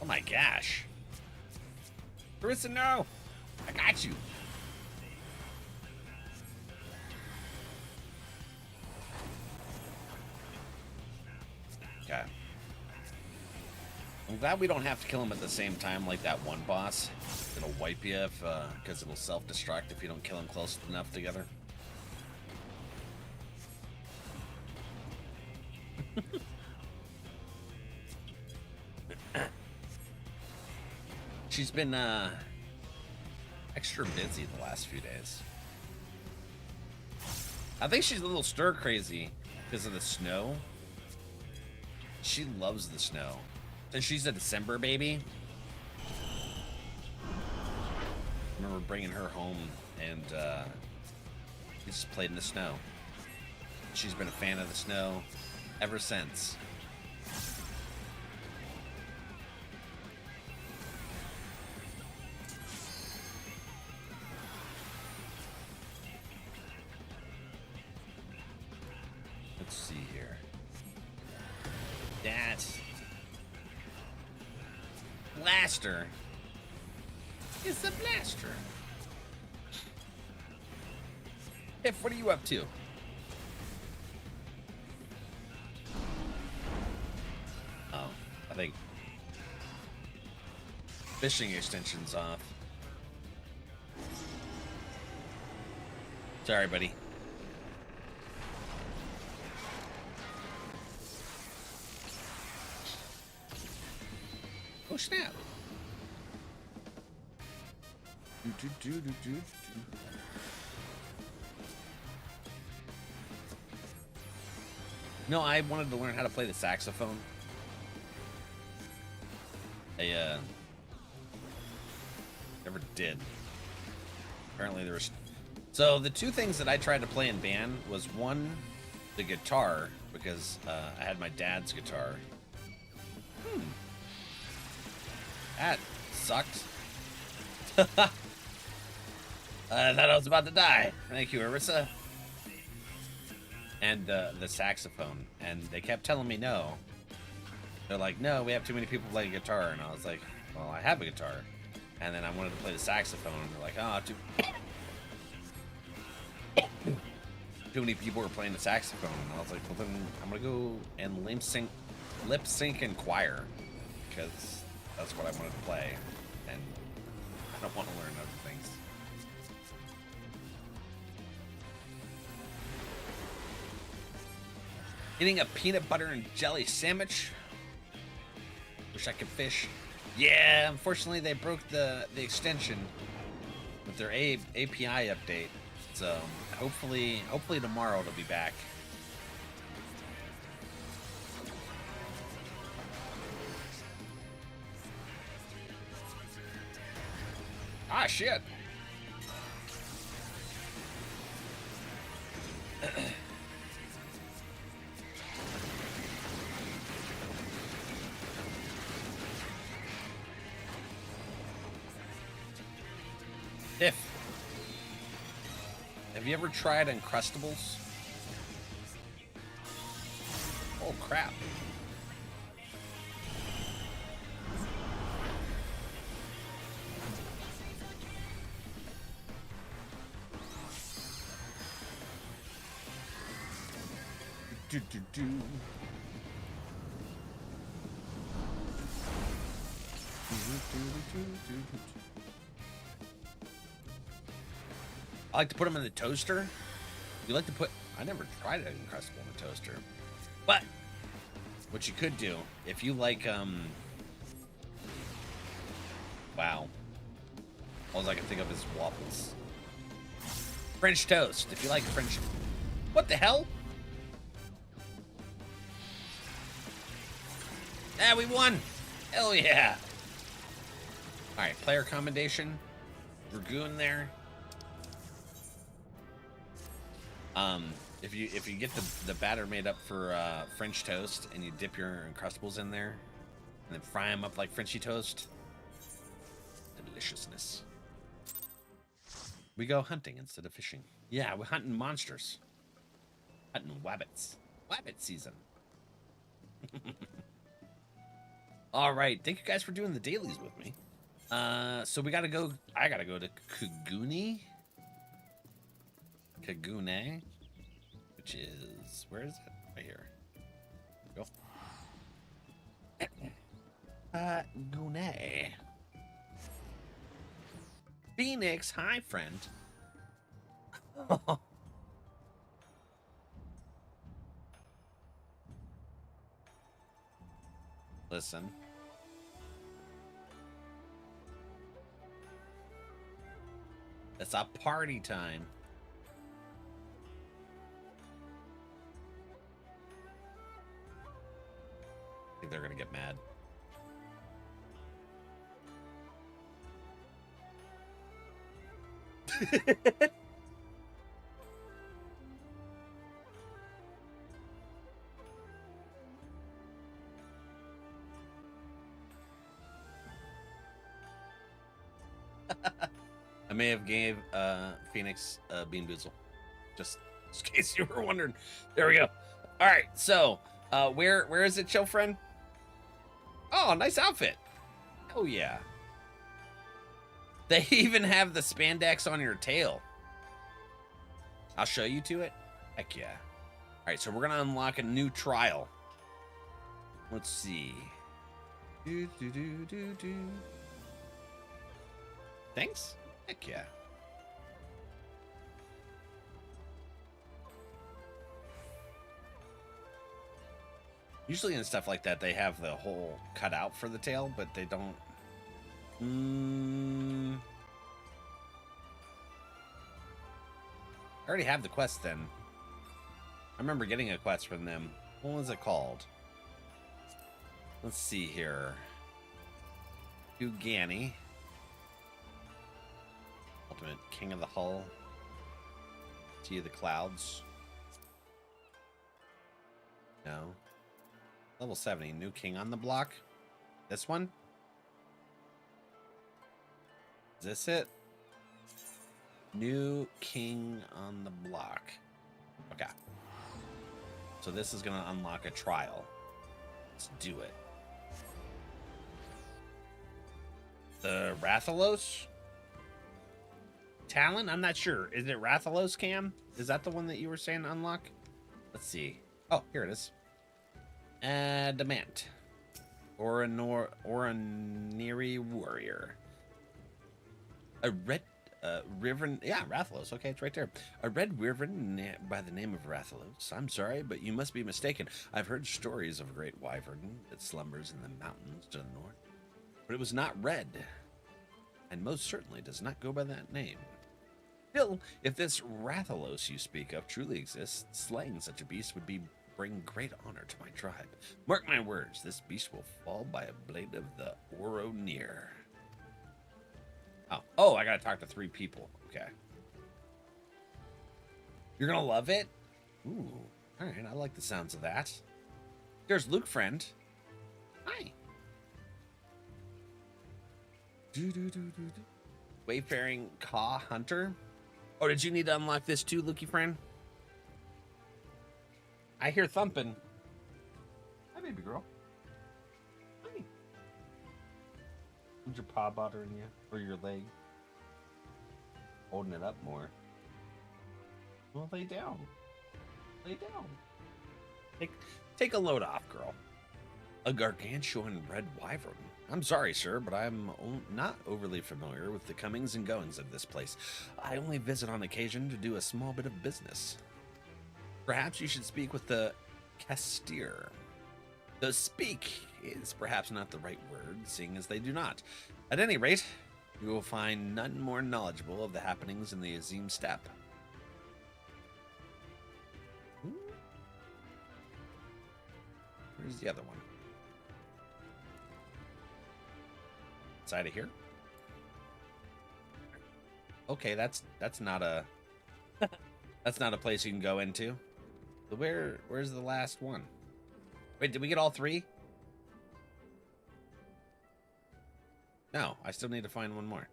Oh my gosh. Carissa, no! I got you. Okay. I'm glad we don't have to kill him at the same time like that one boss. It'll wipe you if, because it'll self-destruct if you don't kill him close enough together. She's been, extra busy the last few days. I think she's a little stir-crazy because of the snow. She loves the snow. So she's a December baby. I remember bringing her home and we just played in the snow. She's been a fan of the snow ever since. Let's see here. That's blaster. It's a blaster. If, what are you up to? Oh, I think fishing extension's off. Sorry, buddy. Oh, snap. Do. No, I wanted to learn how to play the saxophone. I never did. Apparently there was... So the two things that I tried to play in band was one, the guitar, because I had my dad's guitar. That sucked. I thought I was about to die. Thank you, Arissa. And the saxophone, and they kept telling me no. They're like, no, we have too many people playing guitar, and I was like, well, I have a guitar. And then I wanted to play the saxophone, and they're like, oh, too many people were playing the saxophone, and I was like, well, then I'm gonna go and lip sync and choir, because that's what I wanted to play, and I don't want to learn other things. Eating a peanut butter and jelly sandwich. Wish I could fish. Yeah, unfortunately they broke the extension with their API update. So hopefully tomorrow it'll be back. Ah, shit. Have you ever tried Uncrustables? Oh, crap. Do. I like to put them in the toaster. You like to put... I never tried an Uncrustable in the toaster. But what you could do, if you like, wow. All I can think of is waffles. French toast. If you like French... What the hell? Ah, we won! Hell yeah! Alright, player commendation. Dragoon there. If you get the batter made up for French toast and you dip your Uncrustables in there and then fry them up like Frenchy toast, deliciousness. We go hunting instead of fishing. Yeah, we're hunting monsters. Hunting wabbits. Wabbit season. All right, thank you guys for doing the dailies with me. So we gotta go. I gotta go to Kagune, which is, where is it? Right here. Go. Kagune. Phoenix, hi friend. Listen. It's a party time. I think they're gonna get mad. I may have gave Phoenix Bean Boozle, just in case you were wondering. There we go. All right, so where is it, chill friend? Oh, nice outfit. Oh yeah. They even have the spandex on your tail. I'll show you to it. Heck yeah. All right, so we're gonna unlock a new trial. Let's see. Thanks. Heck yeah. Usually in stuff like that, they have the hole cut out for the tail, but they don't. I already have the quest then. I remember getting a quest from them. What was it called? Let's see here. Ugani. Ultimate King of the Hull. Tea of the Clouds. No. Level 70. New King on the block. This one? Is this it? New King on the block. Okay. So this is going to unlock a trial. Let's do it. The Rathalos? Talon? I'm not sure. Is it Rathalos, Cam? Is that the one that you were saying to unlock? Let's see. Oh, here it is. Adamant. Oraniri Warrior. A red Wyvern. Yeah, Rathalos. Okay, it's right there. A red Wyvern by the name of Rathalos. I'm sorry, but you must be mistaken. I've heard stories of a great wyvern that slumbers in the mountains to the north. But it was not red. And most certainly does not go by that name. Still, if this Rathalos you speak of truly exists, slaying such a beast would bring great honor to my tribe. Mark my words, this beast will fall by a blade of the Oronir. Oh, I gotta talk to 3 people. Okay. You're gonna love it? Ooh. Alright, I like the sounds of that. There's Luke friend. Hi. Wayfaring Caw Hunter. Oh, did you need to unlock this too, Lukey friend? I hear thumping. Hi, baby girl. Hi. Who's your paw bothering you? Or your leg? Holding it up more. Well, lay down. Lay down. Take a load off, girl. A gargantuan red wyvern. I'm sorry, sir, but I'm not overly familiar with the comings and goings of this place. I only visit on occasion to do a small bit of business. Perhaps you should speak with the Castir. The speak is perhaps not the right word, seeing as they do not. At any rate, you will find none more knowledgeable of the happenings in the Azim Steppe. Where's the other one? Inside of here? Okay, that's not a that's not a place you can go into. So where's the last one? Wait, did we get all 3? No, I still need to find one more.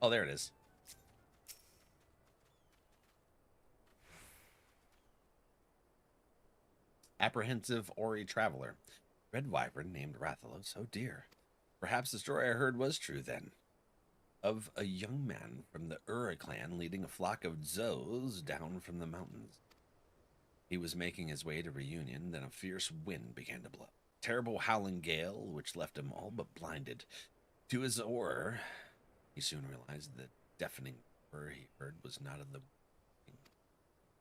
Oh, there it is. Apprehensive Ori traveler. Red wyvern named Rathalos. Oh dear. Perhaps the story I heard was true then. Of a young man from the Ura clan leading a flock of Zos down from the mountains. He was making his way to Reunion, then a fierce wind began to blow. Terrible howling gale, which left him all but blinded. To his horror, he soon realized the deafening roar he heard was not of the wind.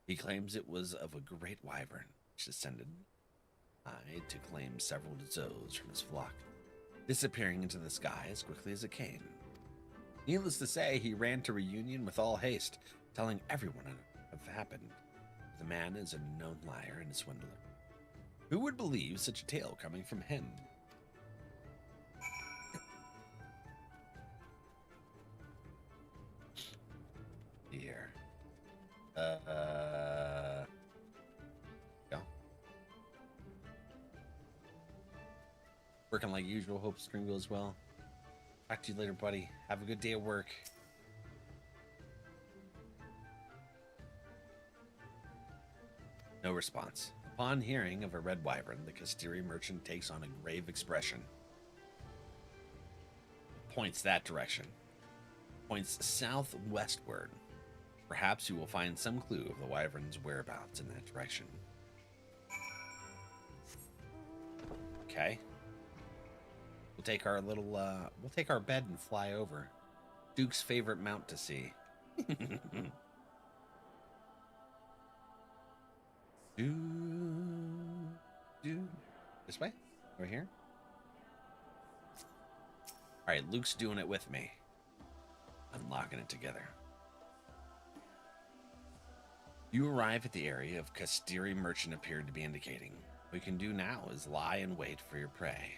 He claims it was of a great wyvern, which descended high to claim several Zos from his flock, disappearing into the sky as quickly as it came. Needless to say, he ran to Reunion with all haste, telling everyone what had happened. The man is a known liar and a swindler. Who would believe such a tale coming from him? Here. Yeah. Working like usual. Hope stream goes well. Talk to you later, buddy. Have a good day at work. No response. Upon hearing of a red wyvern, the Castiri merchant takes on a grave expression. Points that direction. Points southwestward. Perhaps you will find some clue of the wyvern's whereabouts in that direction. Okay. We'll take our little, we'll take our bed and fly over. Duke's favorite mount to see. This way? Over here? Alright, Luke's doing it with me. Unlocking it together. You arrive at the area of Castiri merchant appeared to be indicating. What you can do now is lie in wait for your prey.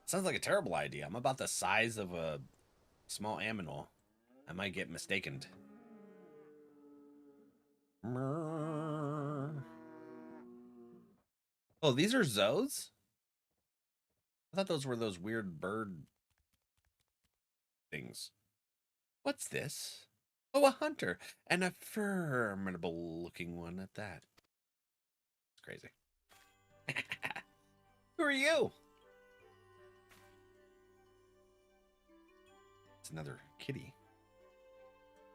Sounds like a terrible idea. I'm about the size of a small aminal. I might get mistaken. Oh, these are Zos? I thought those were those weird bird things. What's this? Oh, a hunter. And a formidable looking one at that. It's crazy. Who are you? It's another kitty.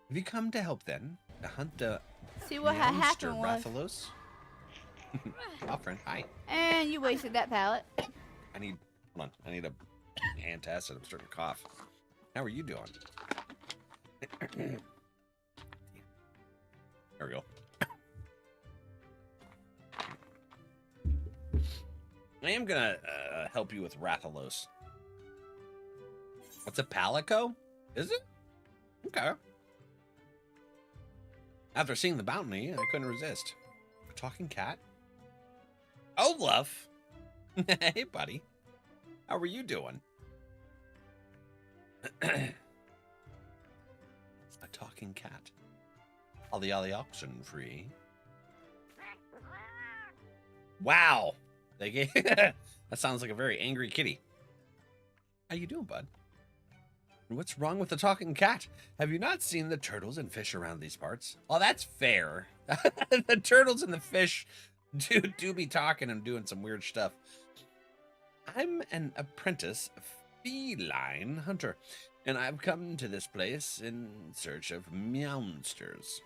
Have you come to help then? To hunt the See what had happened was. Rathalos? Oh, friend, hi. And you wasted that pallet. I need, hold on, I need a antacid. I'm starting to cough. How are you doing? There we go. I am gonna help you with Rathalos. What's a palico? Is it? Okay. After seeing the bounty, I couldn't resist. A talking cat? Olaf! Hey, buddy. How are you doing? A talking cat. Ollie Ollie oxen free. Wow. They gave that sounds like a very angry kitty. How you doing, bud? What's wrong with the talking cat? Have you not seen the turtles and fish around these parts? Oh, that's fair. The turtles and the fish do be talking and doing some weird stuff. I'm an apprentice feline hunter, and I've come to this place in search of meowsters.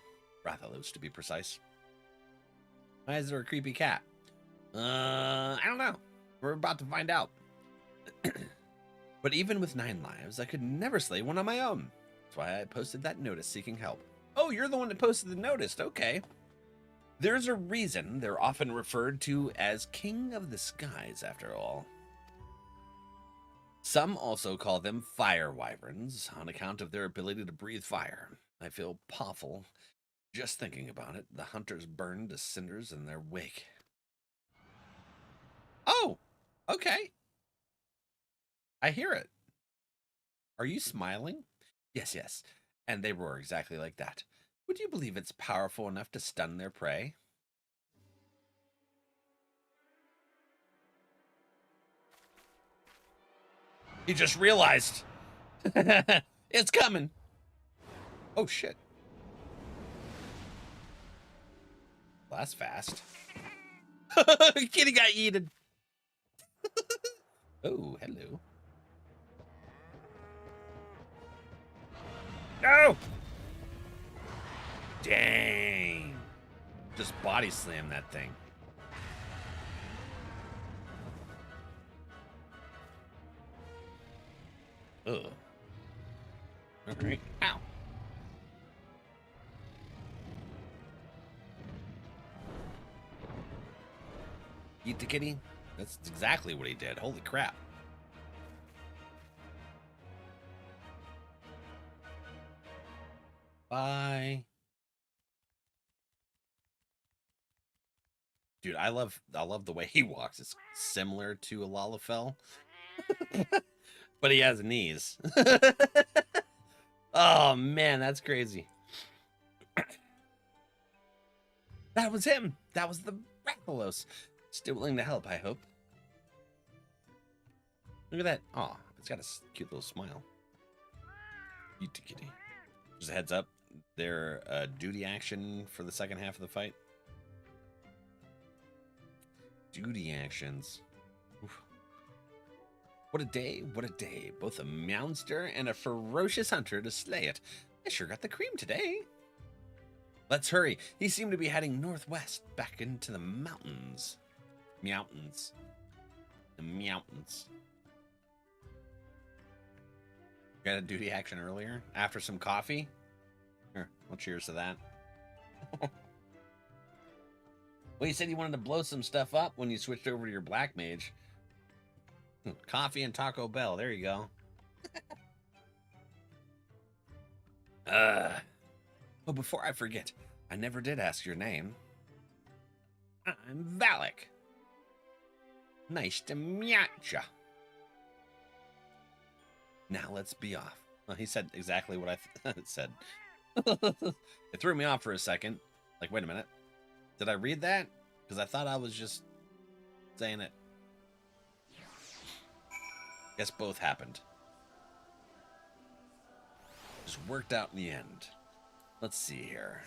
Rathalos, to be precise. Why is there a creepy cat? I don't know. We're about to find out. But even with 9 lives, I could never slay one on my own. That's why I posted that notice seeking help. Oh, you're the one that posted the notice. Okay. There's a reason they're often referred to as King of the Skies, after all. Some also call them fire wyverns on account of their ability to breathe fire. I feel awful just thinking about it. The hunters burned to cinders in their wake. Oh, okay. I hear it. Are you smiling? Yes, yes. And they roar exactly like that. Would you believe it's powerful enough to stun their prey? He just realized. It's coming. Oh, shit. Well, that's fast. Kitty got yeeted. Oh, hello. No! Dang. Just body slam that thing. Ugh. Alright. Ow. Eat the kitty? That's exactly what he did. Holy crap. Bye. Dude, I love the way he walks. It's similar to a Lalafell. But he has knees. Oh man, that's crazy. That was him. That was the Rathalos. Still willing to help, I hope. Look at that. Oh, it's got a cute little smile. Eat the kitty. Just a heads up. Their duty action for the second half of the fight. Duty actions. Oof. What a day, what a day. Both a meowster and a ferocious hunter to slay it. I sure got the cream today. Let's hurry. He seemed to be heading northwest, back into the mountains. Mountains. The mountains. Got a duty action earlier? After some coffee? Here, well, cheers to that. Well, you said you wanted to blow some stuff up when you switched over to your Black Mage. Coffee and Taco Bell. There you go. Oh, before I forget, I never did ask your name. I'm Valak. Nice to meet ya. Now let's be off. Well, he said exactly what I said. It threw me off for a second. Like, wait a minute. Did I read that? Because I thought I was just saying it. Guess both happened. Just worked out in the end. Let's see here.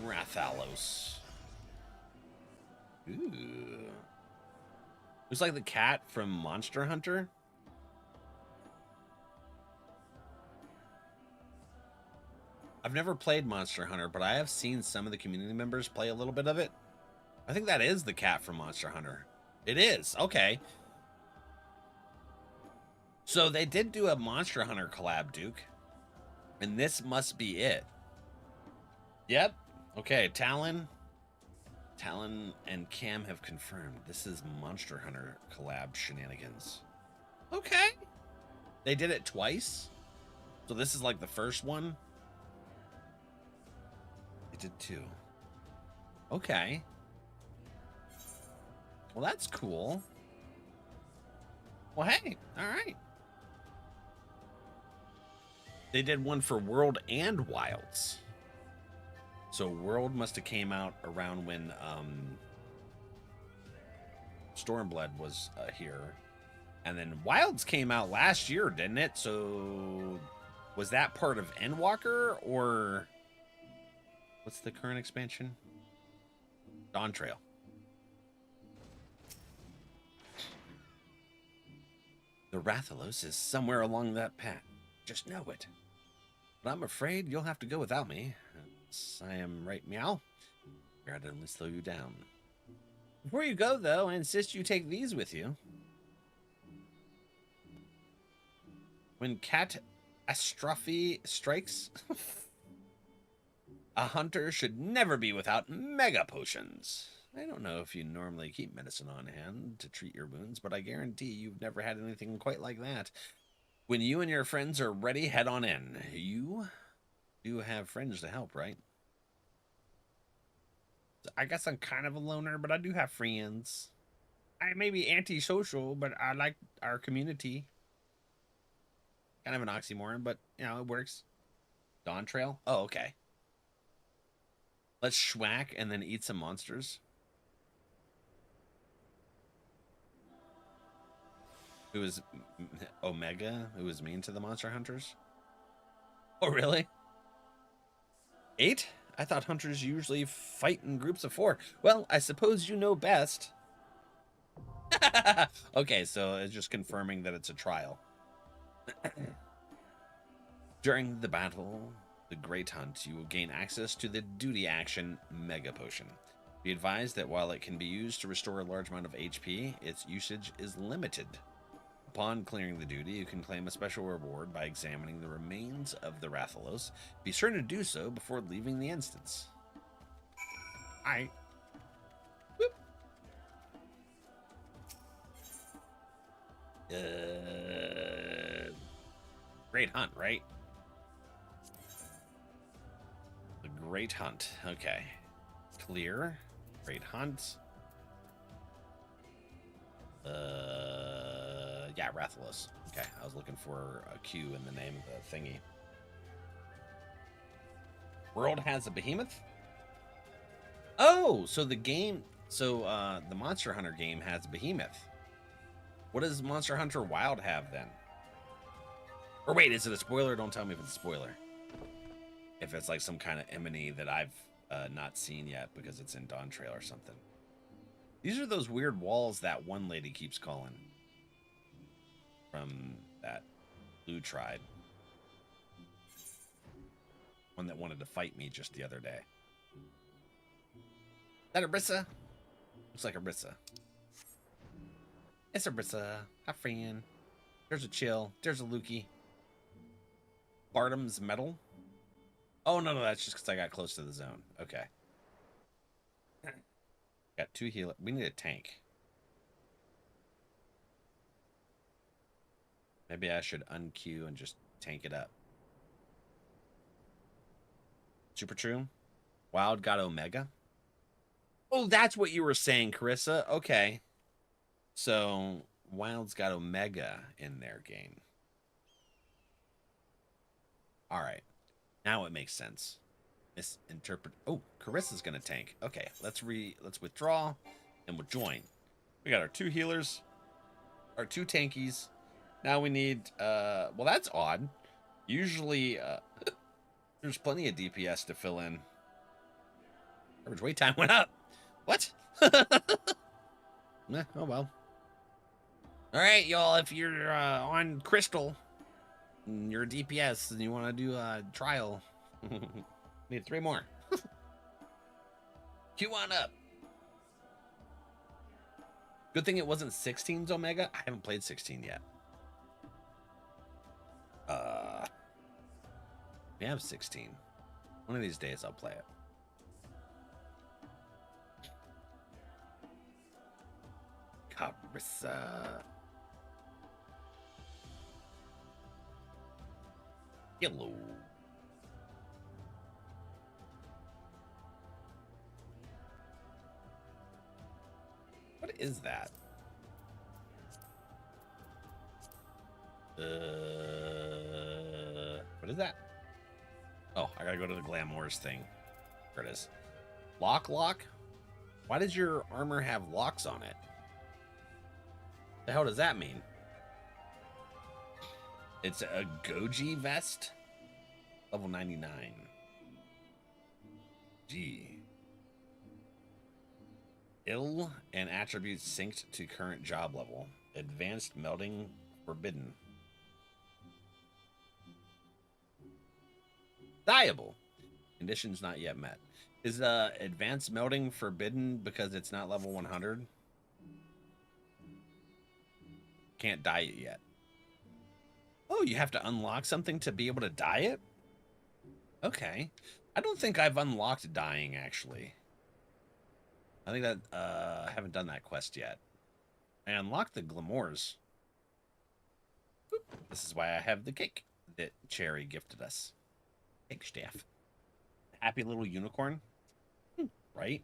Rathalos. Ooh. Looks like the cat from Monster Hunter. I've never played Monster Hunter, but I have seen some of the community members play a little bit of it. I think that is the cat from Monster Hunter. It is. Okay. So they did do a Monster Hunter collab, Duke. And this must be it. Yep. Okay, Talon and Cam have confirmed this is Monster Hunter collab shenanigans. Okay. They did it twice. So this is like the first one. They did two. Okay. Well, that's cool. Well, hey, all right. They did one for World and Wilds. So World must have came out around when Stormblood was here. And then Wilds came out last year, didn't it? So was that part of Endwalker, or what's the current expansion? Dawn Trail. The Rathalos is somewhere along that path. Just know it. But I'm afraid you'll have to go without me. I am right, meow. I'd only slow you down. Before you go, though, I insist you take these with you. When catastrophe strikes, a hunter should never be without mega potions. I don't know if you normally keep medicine on hand to treat your wounds, but I guarantee you've never had anything quite like that. When you and your friends are ready, head on in. You do have friends to help, right? I guess I'm kind of a loner, but I do have friends. I may be antisocial, but I like our community. Kind of an oxymoron, but, you know, it works. Dawn Trail? Oh, okay. Let's schwack and then eat some monsters. Who was Omega, who was mean to the monster hunters? Oh, really? 8? I thought hunters usually fight in groups of 4. Well, I suppose you know best. Okay, so it's just confirming that it's a trial. During the battle, the Great Hunt, you will gain access to the duty action Mega Potion. Be advised that while it can be used to restore a large amount of HP, its usage is limited. Upon clearing the duty, you can claim a special reward by examining the remains of the Rathalos. Be certain to do so before leaving the instance. Alright. Great Hunt, right? The Great Hunt. Okay. Clear. Great Hunt. Yeah, Rathalos. Okay, I was looking for a Q in the name of the thingy. World has a behemoth? Oh, so the game... So, the Monster Hunter game has a behemoth. What does Monster Hunter Wild have, then? Or wait, is it a spoiler? Don't tell me if it's a spoiler. If it's like some kind of enemy that I've not seen yet because it's in Dawn Trail or something. These are those weird walls that one lady keeps calling. From that blue tribe. One that wanted to fight me just the other day. Is that Arissa? Looks like Arissa. It's Arissa. Hi, friend. There's a Chill. There's a Lukey. Bartum's Metal. Oh, no, that's just because I got close to the zone. Okay. Got 2 healers. We need a tank. Maybe I should unqueue and just tank it up. Super true. Wild got Omega. Oh, that's what you were saying, Carissa. Okay. So, Wild's got Omega in their game. Alright. Now it makes sense. Misinterpret. Oh, Carissa's gonna tank. Okay, let's withdraw and we'll join. We got our 2 healers. Our 2 tankies. Now we need, well, that's odd. Usually, there's plenty of DPS to fill in. Average wait time went up. What? Oh, well. All right, y'all, if you're on Crystal, and you're a DPS, and you want to do a trial, need 3 more. Queue on up. Good thing it wasn't 16's Omega. I haven't played 16 yet. We have 16. One of these days I'll play it. Carissa. Hello. What is that? What is that? Oh, I gotta go to the glamours thing. There it is. Lock? Why does your armor have locks on it? The hell does that mean? It's a Goji vest? Level 99. G. Ill and attributes synced to current job level. Advanced melting forbidden. Dyeable. Conditions not yet met. Is advanced melting forbidden because it's not level 100? Can't dye it yet. Oh, you have to unlock something to be able to dye it? Okay. I don't think I've unlocked dyeing, actually. I think that I haven't done that quest yet. I unlocked the glamours. This is why I have the cake that Cherry gifted us. Cake staff. Happy little unicorn. Right?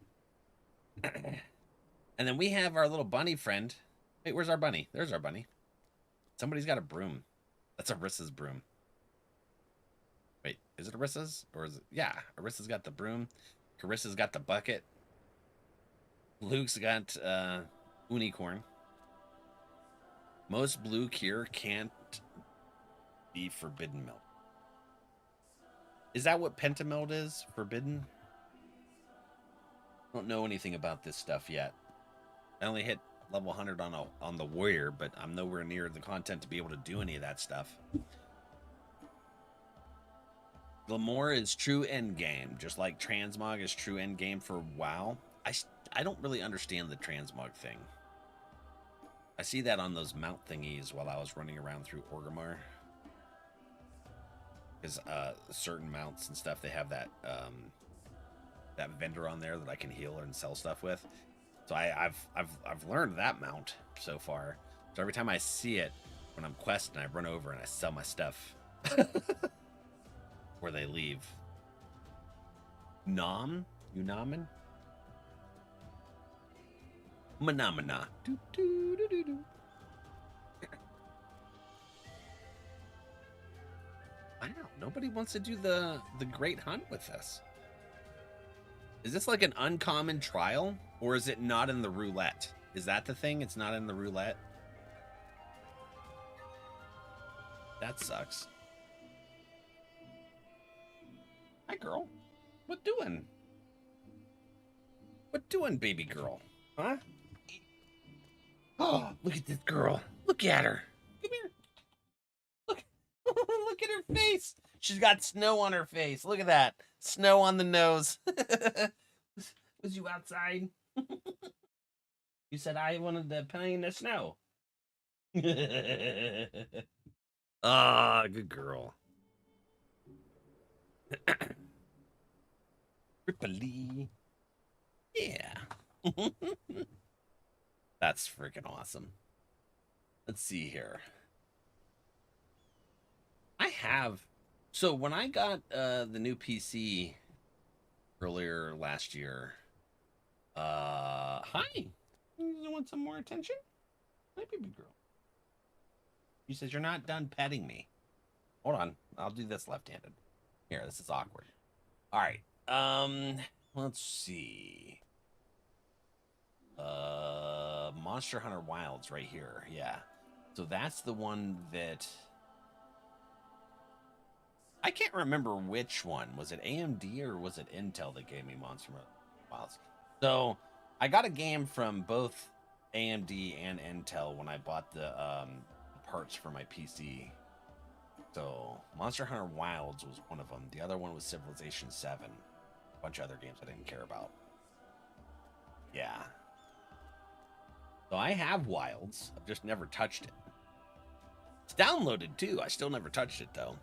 And then we have our little bunny friend. Wait, where's our bunny? There's our bunny. Somebody's got a broom. That's Arissa's broom. Wait, is it Arissa's? Or is it? Yeah, Arissa's got the broom. Carissa's got the bucket. Luke's got unicorn. Most blue cure can't be forbidden melt. Is that what pentameld is? Forbidden? I don't know anything about this stuff yet. I only hit level 100 on the warrior, but I'm nowhere near the content to be able to do any of that stuff. Glamour is true endgame, just like transmog is true endgame for WoW. I don't really understand the transmog thing. I see that on those mount thingies while I was running around through Orgrimmar. Because certain mounts and stuff, they have that that vendor on there that I can heal and sell stuff with. So I've learned that mount so far. So every time I see it when I'm questing, I run over and I sell my stuff. Where they leave. Unaman? Manamana. Wow, nobody wants to do the Great Hunt with us. Is this like an uncommon trial? Or is it not in the roulette? Is that the thing? It's not in the roulette? That sucks. Hi, girl. What doing? What doing, baby girl? Huh? Oh, look at this girl. Look at her. Come here. Look. Look at her face. She's got snow on her face. Look at that. Snow on the nose. Was you outside? You said I wanted to play in the snow. Ah, good girl. Tripoli. Yeah. That's freaking awesome. Let's see here. I have... So when I got the new PC earlier last year... Hi. You want some more attention? Hi, baby girl. She says you're not done petting me. Hold on. I'll do this left-handed. Here, this is awkward. All right. Let's see. Monster Hunter Wilds right here. Yeah. So that's the one that... I can't remember which one. Was it AMD or was it Intel that gave me Monster Hunter Wilds? So I got a game from both AMD and Intel when I bought the parts for my PC. So Monster Hunter Wilds was one of them. The other one was Civilization 7. A bunch of other games I didn't care about. Yeah. So I have Wilds. I've just never touched it. It's downloaded too. I still never touched it though.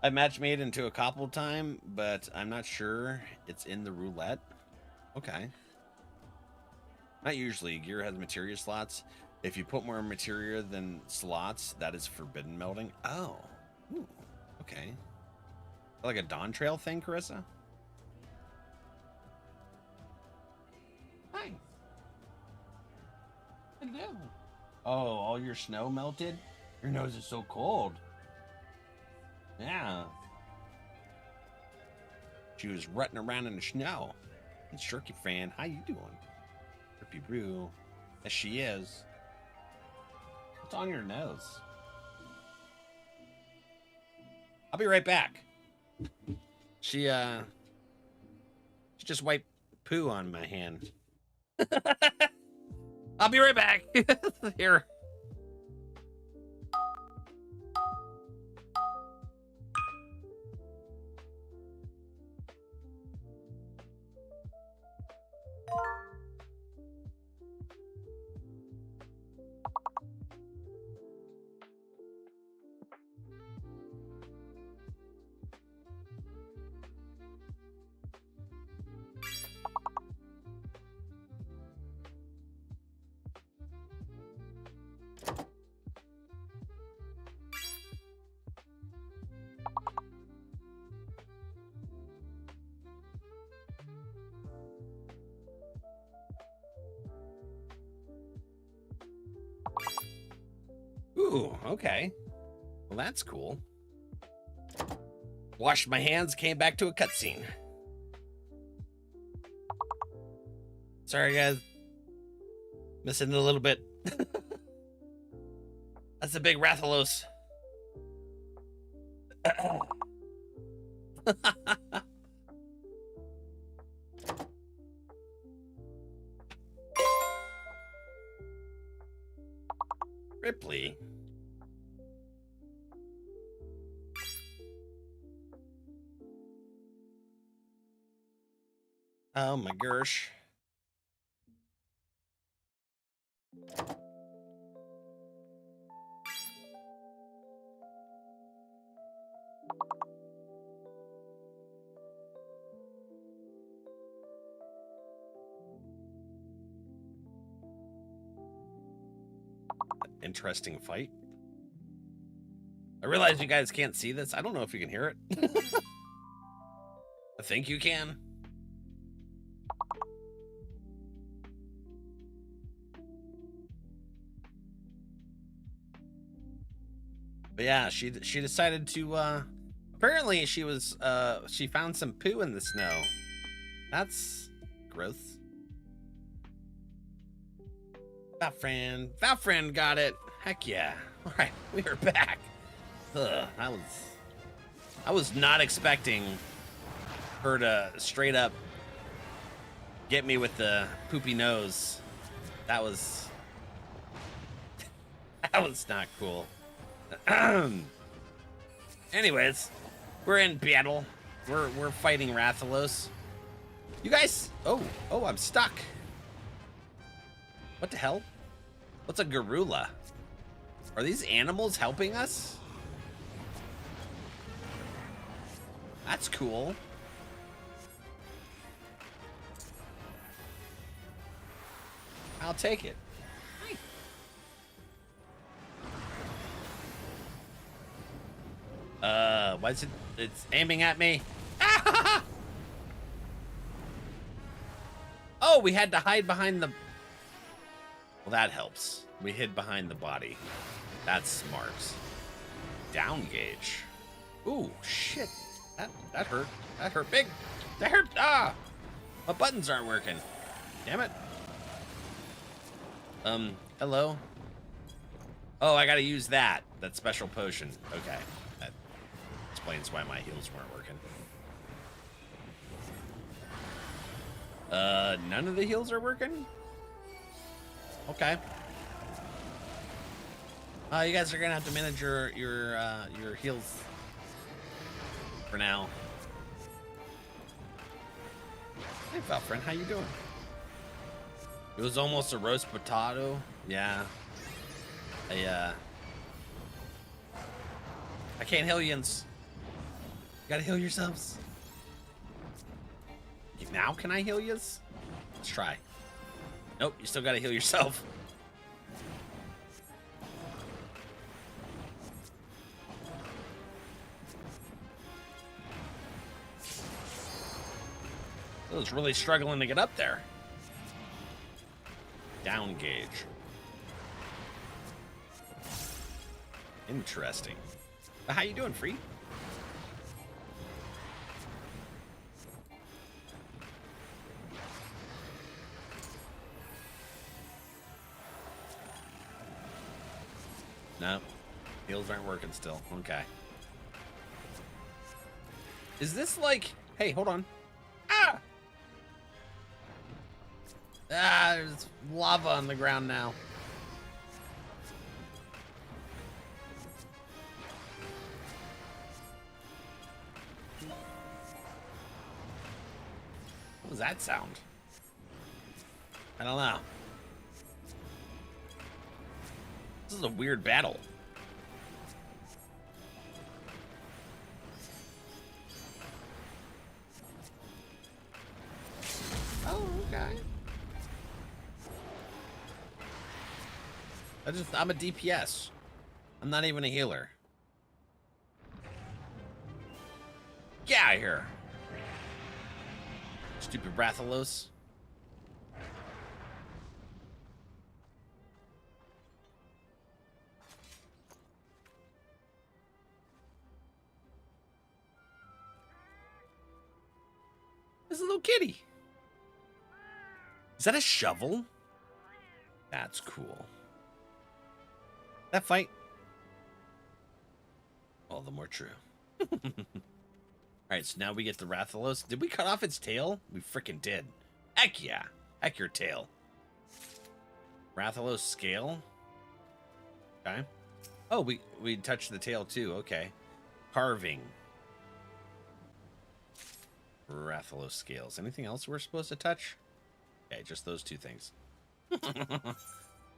I match made into a couple time, but I'm not sure it's in the roulette. Okay. Not usually. Gear has materia slots. If you put more materia than slots, that is forbidden melting. Oh. Ooh. Okay. Like a Dawn Trail thing, Carissa? Hi. Hello. Oh, all your snow melted? Your nose is so cold. Yeah. She was rutting around in the snow. It's Shirky fan. How you doing? Drippy brew. Yes, she is. What's on your nose? I'll be right back. She just wiped poo on my hand. I'll be right back. Here. Ooh, okay. Well, that's cool. Washed my hands, came back to a cutscene. Sorry, guys. Missing a little bit. That's a big Rathalos. Ripley. Oh my gosh. Interesting fight. I realize you guys can't see this. I don't know if you can hear it. I think you can. But yeah, she decided to apparently she found some poo in the snow. That's gross. Valfriend got it. Heck yeah. All right, we are back. Ugh, I was not expecting her to straight up get me with the poopy nose. That was not cool. Anyways, we're in battle. We're fighting Rathalos. You guys, oh, I'm stuck. What the hell? What's a garula? Are these animals helping us? That's cool. I'll take it. What's it? It's aiming at me. Oh, we had to hide behind the... Well, that helps. We hid behind the body. That's smart. Down gauge. Ooh, shit. That hurt. That hurt big. That hurt. Ah! My buttons aren't working. Damn it. Hello? Oh, I gotta use that special potion. Okay. That explains why my heals weren't working. None of the heals are working? Okay. You guys are gonna have to manage your heals for now. Hey, Valfriend, how you doing? It was almost a roast potato. Yeah. I can't heal yins. You gotta heal yourselves. Now can I heal yous? Let's try. Nope, you still gotta heal yourself. I was really struggling to get up there. Down gauge. Interesting. How you doing, Free? working still. Okay. Is this like... Hey, hold on. Ah! Ah, there's lava on the ground now. What was that sound? I don't know. This is a weird battle. Oh, okay. I'm a DPS. I'm not even a healer. Get out of here. Stupid Rathalos. There's a little kitty. Is that a shovel? That's cool. That fight, all the more true. All right, so now we get the Rathalos. Did we cut off its tail? We freaking did. Heck yeah. Heck your tail. Rathalos scale. Okay. Oh, we touched the tail too. Okay. Carving. Rathalos scales. Anything else we're supposed to touch? Okay, just those two things.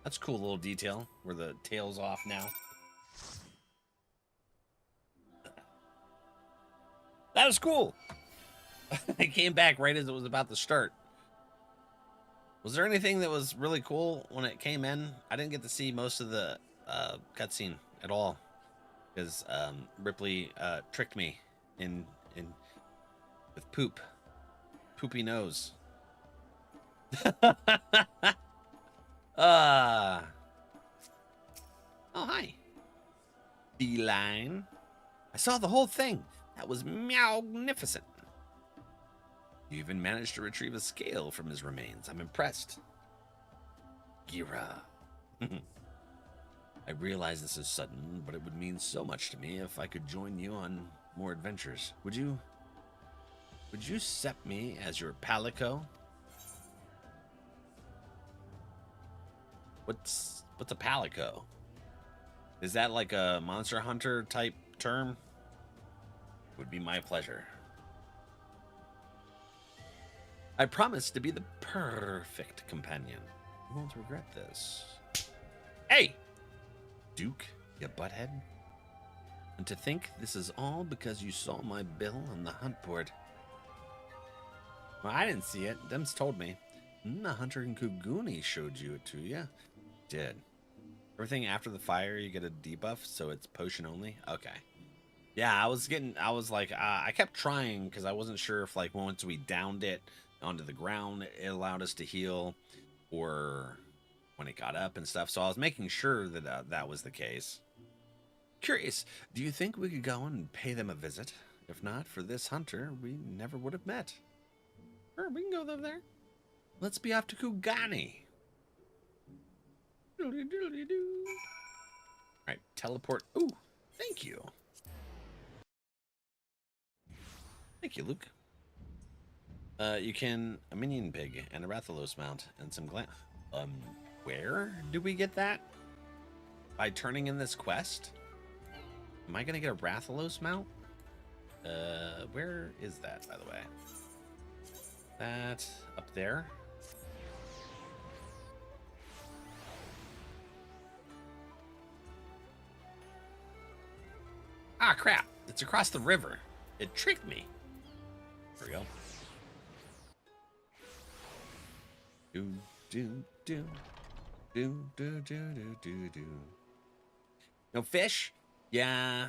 That's a cool little detail where the tail's off now. That was cool. It came back right as it was about to start. Was there anything that was really cool when it came in? I didn't get to see most of the cutscene at all because Ripley tricked me in with poop. Poopy nose. Oh, hi. Feline. I saw the whole thing. That was magnificent. You even managed to retrieve a scale from his remains. I'm impressed. Gira. I realize this is sudden, but it would mean so much to me if I could join you on more adventures. Would you accept me as your palico? What's a palico? Is that like a Monster Hunter type term? Would be my pleasure. I promise to be the perfect companion. You won't regret this. Hey! Duke, you butthead. And to think this is all because you saw my bill on the hunt board. Well, I didn't see it. Dems told me. The hunter in Kuguni showed you it to you. Did. Everything after the fire, you get a debuff, so it's potion only? Okay. Yeah, I was like, I kept trying because I wasn't sure if, like, once we downed it onto the ground, it allowed us to heal, or when it got up and stuff. So I was making sure that that was the case. Curious, do you think we could go and pay them a visit? If not for this hunter, we never would have met. Sure, we can go over there. Let's be off to Kugani. Alright, teleport. Ooh, thank you. Thank you, Luke. You can a minion pig and a Rathalos mount and some glam. Where do we get that? By turning in this quest? Am I gonna get a Rathalos mount? Where is that, by the way? That up there. Ah, crap. It's across the river. It tricked me. There we go. Do, do, do. Do, do, do, do, do, do. No fish? Yeah.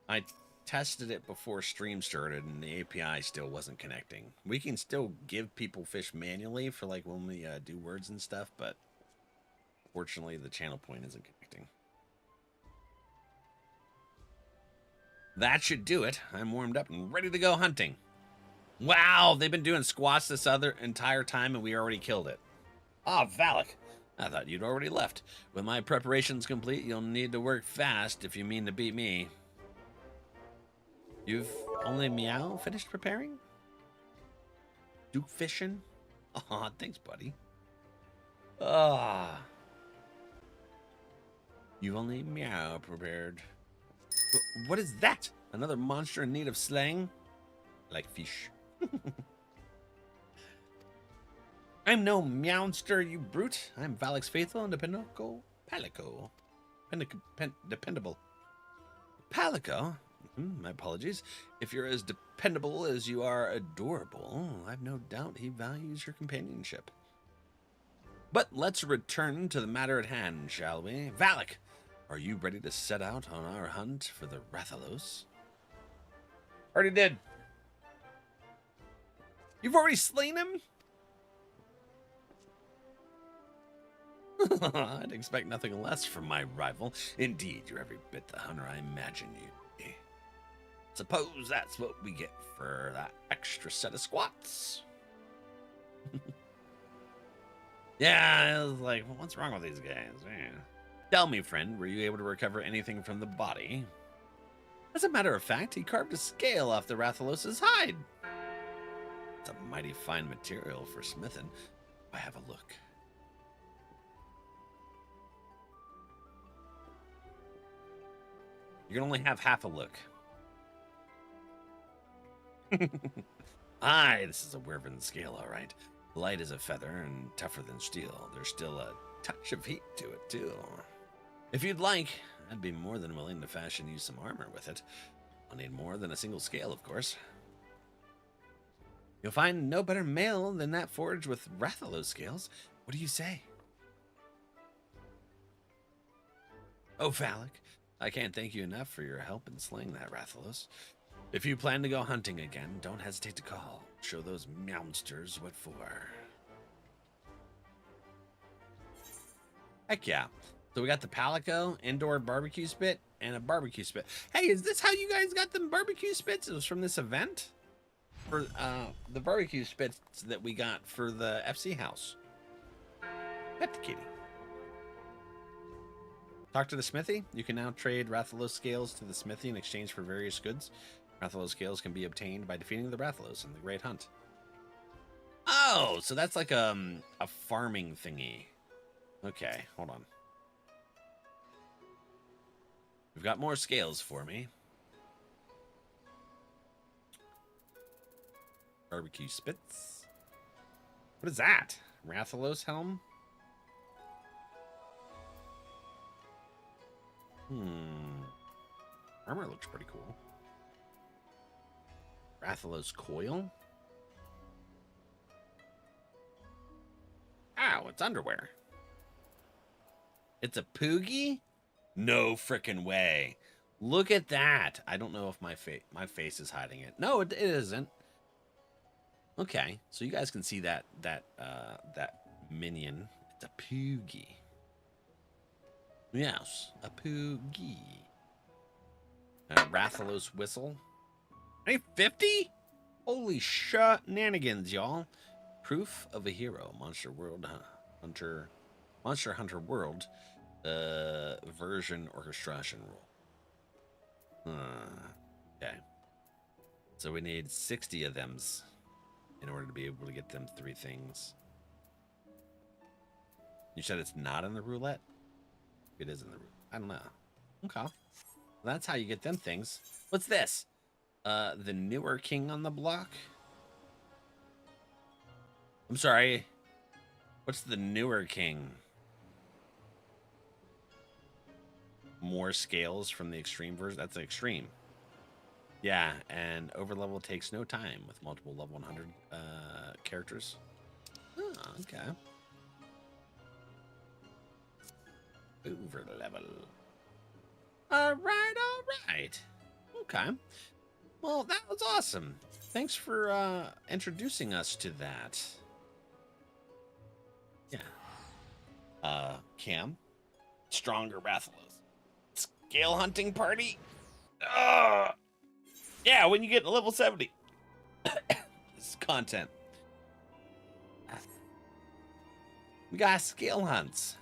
I tested it before stream started and the API still wasn't connecting. We can still give people fish manually for like when we do words and stuff, but fortunately the channel point isn't connecting. That should do it. I'm warmed up and ready to go hunting. Wow, they've been doing squats this entire time and we already killed it. Oh, Valak. I thought you'd already left. With my preparations complete, you'll need to work fast if you mean to beat me. You've only finished preparing? Duke fishing? Aw, thanks, buddy. Ah. You've only prepared. What is that? Another monster in need of slaying? Like fish. I'm no meowster, you brute. I'm Valak's faithful and dependable Palico. Dependable. Palico? My apologies. If you're as dependable as you are adorable, I've no doubt he values your companionship. But let's return to the matter at hand, shall we? Valak, are you ready to set out on our hunt for the Rathalos? Already did. You've already slain him? I'd expect nothing less from my rival. Indeed, you're every bit the hunter I imagine you to be. Suppose that's what we get for that extra set of squats. Yeah, I was like, what's wrong with these guys? Yeah. Tell me, friend, were you able to recover anything from the body? As a matter of fact, he carved a scale off the Rathalos' hide. It's a mighty fine material for smithing. I have a look. You can only have half a look. Aye, this is a Wyvern scale, all right. Light as a feather and tougher than steel. There's still a touch of heat to it, too. If you'd like, I'd be more than willing to fashion you some armor with it. I'll need more than a single scale, of course. You'll find no better mail than that forged with Rathalos scales. What do you say? Oh, Valak, I can't thank you enough for your help in slaying that Rathalos. If you plan to go hunting again, don't hesitate to call. Show those meowsters what for. Heck yeah. So we got the Palico, indoor barbecue spit, and a barbecue spit. Hey, is this how you guys got them barbecue spits? It was from this event? For the barbecue spits that we got for the FC house. Pet the kitty. Talk to the smithy. You can now trade Rathalos scales to the smithy in exchange for various goods. Rathalos scales can be obtained by defeating the Rathalos in the Great Hunt. Oh, so that's like a farming thingy. Okay, hold on. We've got more scales for me. Barbecue spits. What is that? Rathalos helm? Armor looks pretty cool. Rathalos coil? Ow, it's underwear. It's a poogie? No frickin' way. Look at that. I don't know if my face is hiding it. No, it isn't. Okay, so you guys can see that minion. It's a poogie. Yes, a poogie. Rathalos whistle. 50? Holy shenanigans, y'all. Proof of a hero. Monster Hunter World version orchestration rule. Okay. So we need 60 of thems in order to be able to get them 3 things. You said it's not in the roulette? It is in the roulette. I don't know. Okay. Well, that's how you get them things. What's this? The newer king on the block? I'm sorry. What's the newer king? More scales from the extreme version? That's the extreme. Yeah, and overlevel takes no time with multiple level 100 characters. Oh, okay. Overlevel. All right. Okay. Well, that was awesome. Thanks for introducing us to that. Yeah. Cam. Stronger Rathalos. Scale hunting party. Yeah, when you get to level 70. This is content. We got skill hunts.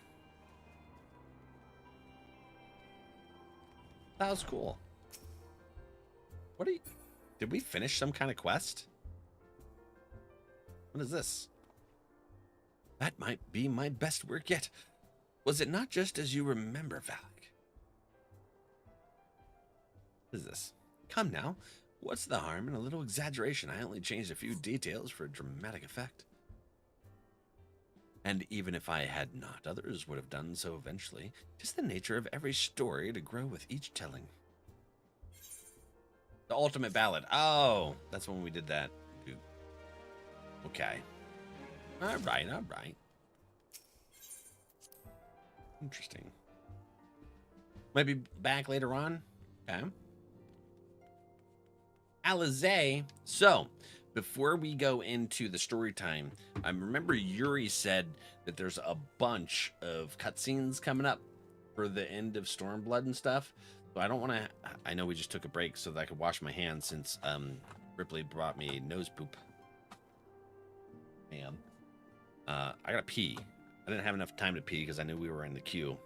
That was cool. What are you... Did we finish some kind of quest? What is this? That might be my best work yet. Was it not just as you remember, Valak? What is this? Come now. What's the harm in a little exaggeration? I only changed a few details for a dramatic effect. And even if I had not, others would have done so eventually. Just the nature of every story to grow with each telling. The ultimate ballad. Oh, that's when we did that. Okay. All right, all right. Interesting. Maybe back later on. Okay. Alizé. So, before we go into the story time, I remember Yuri said that there's a bunch of cutscenes coming up for the end of Stormblood and stuff. So I don't want to... I know we just took a break so that I could wash my hands since Ripley brought me nose poop. Man. I gotta pee. I didn't have enough time to pee because I knew we were in the queue.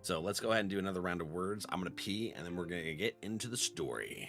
So let's go ahead and do another round of words. I'm gonna pee and then we're gonna get into the story.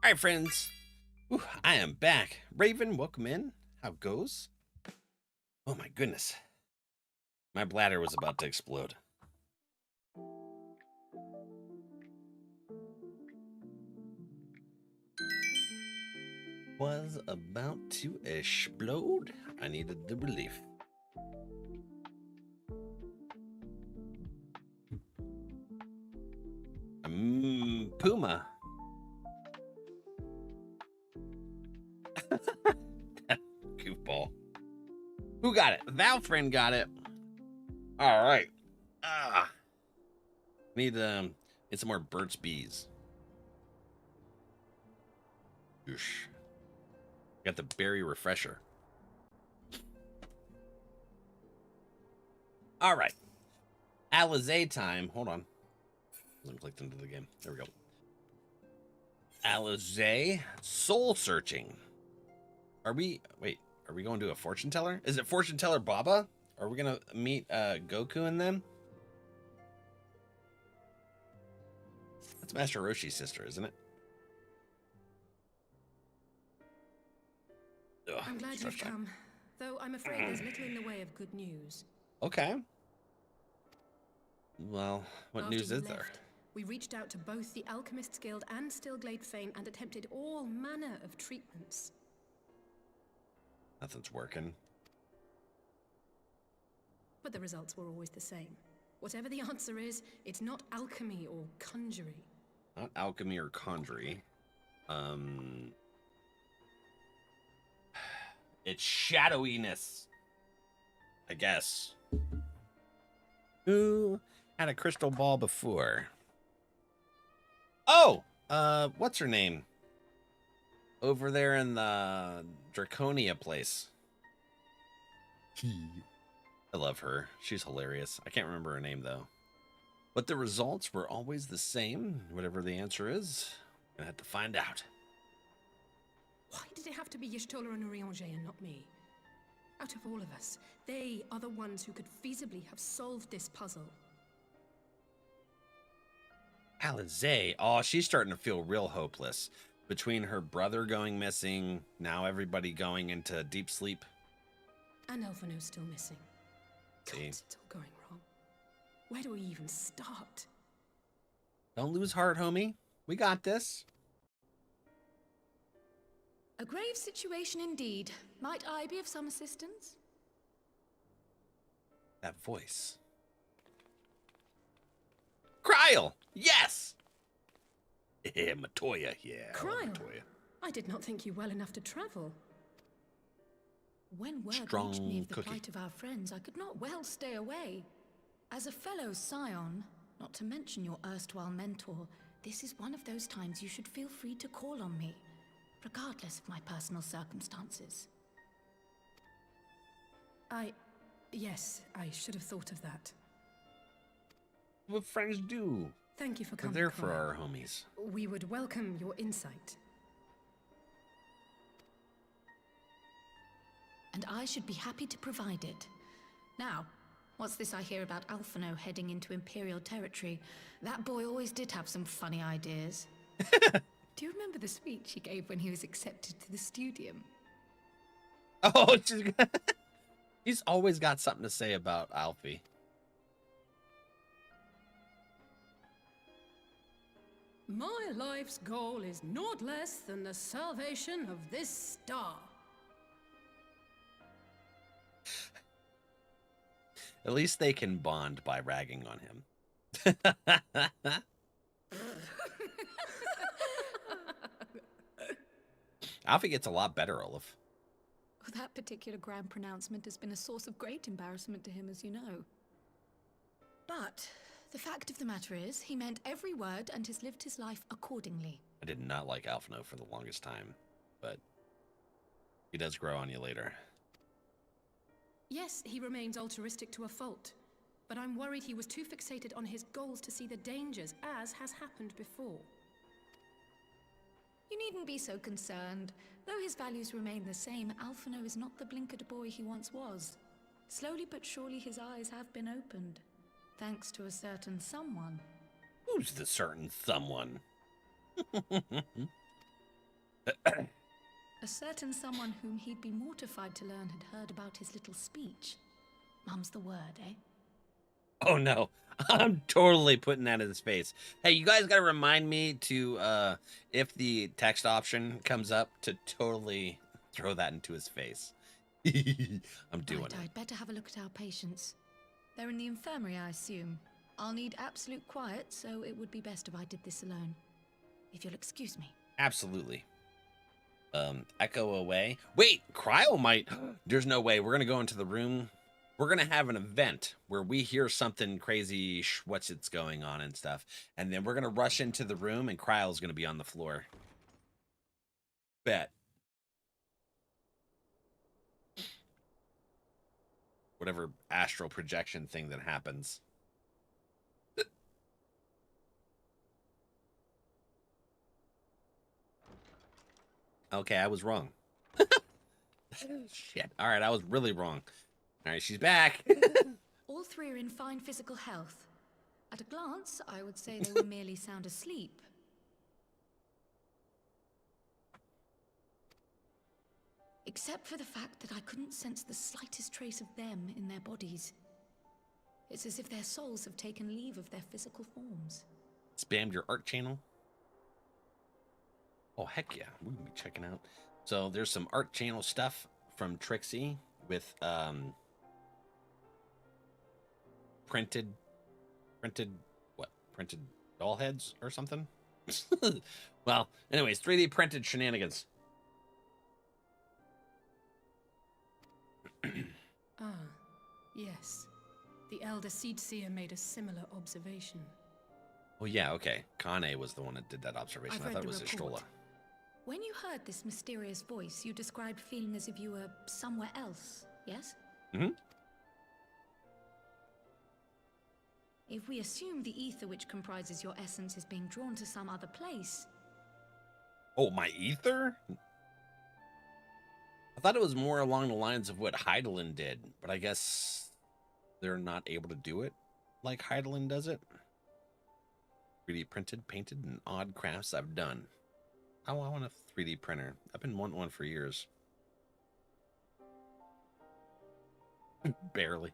All right, friends. Whew, I am back. Raven, welcome in. How goes? Oh my goodness. My bladder was about to explode. Was about to explode. I needed the relief. Puma. Goofball. Who got it? Valfriend got it. All right. Need some more Burt's Bees. Oosh. Got the berry refresher. All right. Alizé time. Hold on. I clicked into the game. There we go. Alizé soul searching. Are we going to a fortune teller? Is it fortune teller Baba? Are we gonna meet Goku and them? That's Master Roshi's sister, isn't it? Ugh, I'm glad you've come, though I'm afraid there's little in the way of good news. Okay. Well, what After news you is there? left, we reached out to both the Alchemists Guild and Stillglade Fane and attempted all manner of treatments. Nothing's working. But the results were always the same. Whatever the answer is, it's not alchemy or conjury. Not alchemy or conjury. It's shadowiness, I guess. Who had a crystal ball before? Oh, what's her name? Over there in the Draconia place. I love her. She's hilarious. I can't remember her name, though. But the results were always the same. Whatever the answer is, I'm going to have to find out. Why did it have to be Y'shtola and Urianger and not me? Out of all of us, they are the ones who could feasibly have solved this puzzle. Alizé. Oh, she's starting to feel real hopeless. Between her brother going missing, now everybody going into deep sleep. And Elfino's still missing. See? God, it's all going wrong. Where do we even start? Don't lose heart, homie. We got this. A grave situation indeed. Might I be of some assistance? That voice. Kryl! Yes! Yeah, Matoya, yeah. Kryl? Matoya. I did not think you well enough to travel. When word Strong reached me of the cookie. plight of our friends, I could not well stay away. As a fellow scion, not to mention your erstwhile mentor, this is one of those times you should feel free to call on me, regardless of my personal circumstances. Yes, I should have thought of that. What friends do. Thank you for We're coming. there for Kryl. our homies. We would welcome your insight. And I should be happy to provide it. Now, what's this I hear about Alphino heading into Imperial territory? That boy always did have some funny ideas. Do you remember the speech he gave when he was accepted to the studium? Oh, he's always got something to say about Alfie. My life's goal is naught less than the salvation of this star. At least they can bond by ragging on him. Alfie gets a lot better, Olaf. That particular grand pronouncement has been a source of great embarrassment to him, as you know. But the fact of the matter is, he meant every word and has lived his life accordingly. I did not like Alphino for the longest time, but he does grow on you later. Yes, he remains altruistic to a fault, but I'm worried he was too fixated on his goals to see the dangers, as has happened before. You needn't be so concerned. Though his values remain the same, Alphino is not the blinkered boy he once was. Slowly but surely his eyes have been opened, thanks to a certain someone. Who's the certain someone? A certain someone whom he'd be mortified to learn had heard about his little speech. Mum's the word, eh? Oh no, I'm totally putting that in his face. Hey, you guys gotta remind me to, if the text option comes up, to totally throw that into his face. I'm doing Right, it. I'd better have a look at our patients. They're in the infirmary, I assume. I'll need absolute quiet, so it would be best if I did this alone. If you'll excuse me. Absolutely. Echo away. Wait, Cryo might. There's no way. We're gonna go into the room. We're gonna have an event where we hear something crazy, what's it's going on and stuff, and then we're gonna rush into the room, and Cryo's gonna be on the floor. Bet. Whatever astral projection thing that happens. Okay, I was wrong. Shit. All right, I was really wrong. All right, she's back. All three are in fine physical health. At a glance, I would say they were merely sound asleep. Except for the fact that I couldn't sense the slightest trace of them in their bodies. It's as if their souls have taken leave of their physical forms. Spammed your art channel. Oh, heck yeah. We're going to be checking out. So there's some art channel stuff from Trixie with printed doll heads or something. What Well, anyways, 3D printed shenanigans. Ah, yes. The elder Seed Seer made a similar observation. Oh yeah, okay. Kane was the one that did that observation. I've I read thought it the was report. Ishtola. When you heard this mysterious voice, you described feeling as if you were somewhere else, yes? Mm-hmm. If we assume the ether which comprises your essence is being drawn to some other place, Oh, my ether? I thought it was more along the lines of what Heidelin did, but I guess they're not able to do it like Heidelin does it. 3D printed, painted, and odd crafts I've done. Oh, I want a 3D printer. I've been wanting one for years. Barely.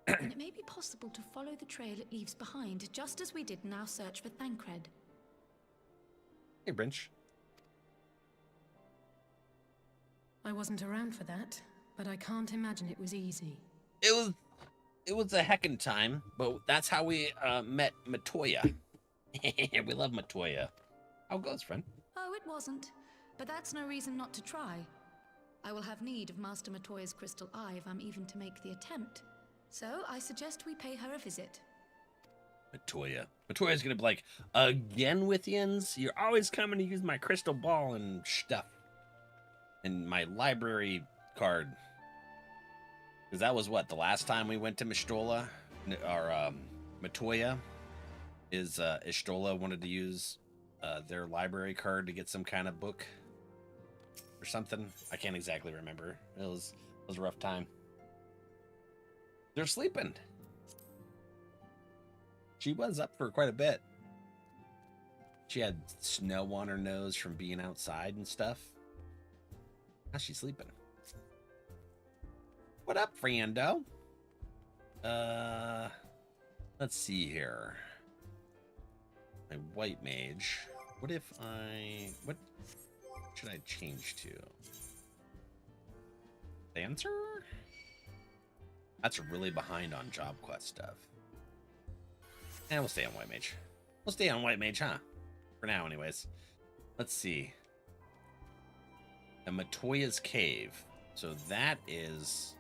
then it may be possible to follow the trail it leaves behind, just as we did in our search for Thancred. Hey, Brinch. I wasn't around for that, but I can't imagine it was easy. It was a heckin' time, but that's how we met Matoya. We love Matoya. How goes, friend? Oh, it wasn't. But that's no reason not to try. I will have need of Master Matoya's crystal eye if I'm even to make the attempt. So I suggest we pay her a visit. Matoya. Matoya's gonna be like, again with yins? You're always coming to use my crystal ball and stuff. And my library card. Because that was what, the last time we went to Mishtola? Or Matoya? Ishtola wanted to use their library card to get some kind of book or something. I can't exactly remember. It was a rough time. They're sleeping. She was up for quite a bit. She had snow on her nose from being outside and stuff. Now she's sleeping. What up, friendo? Let's see here. My white mage. What should I change to? Dancer? That's really behind on job quest stuff. And we'll stay on white mage. We'll stay on white mage, huh? For now, anyways. Let's see. The Matoya's Cave. So that is...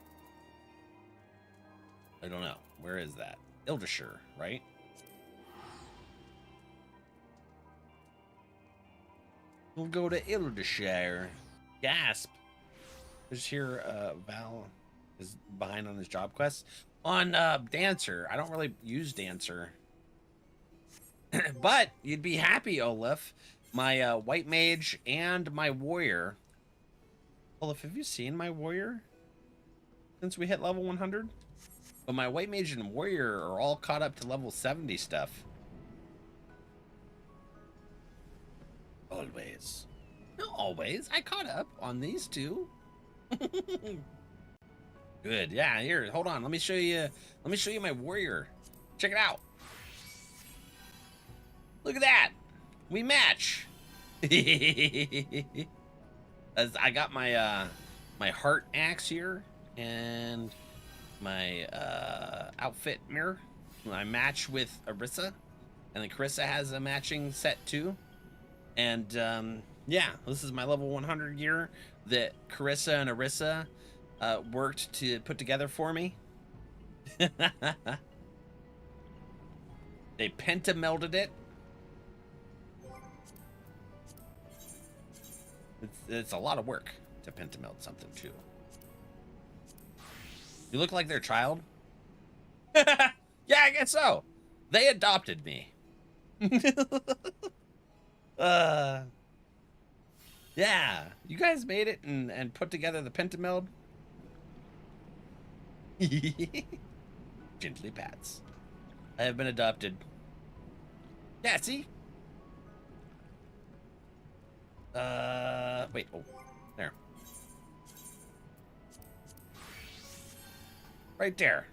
I don't know. Where is that? Ildashire, right? We'll go to Ildashire. Gasp. There's here, Val is behind on his job quest. On Dancer. I don't really use Dancer. But you'd be happy, Olaf. My white mage and my warrior. Olaf, have you seen my warrior since we hit level 100? But my white mage and warrior are all caught up to level 70 stuff. Always. Not always. I caught up on these two. Good. Yeah, here, hold on. Let me show you my warrior. Check it out. Look at that. We match. As I got my my heart axe here and my outfit mirror. I match with Arissa, and then Carissa has a matching set too. And yeah, this is my level 100 gear that Carissa and Arissa worked to put together for me. They pentamelded it. It's a lot of work to pentameld something too. You look like their child? Yeah, I guess so. They adopted me. Yeah, you guys made it and put together the pentameld. Gently pats. I have been adopted. Yeah, see? Wait, oh, there. Right there.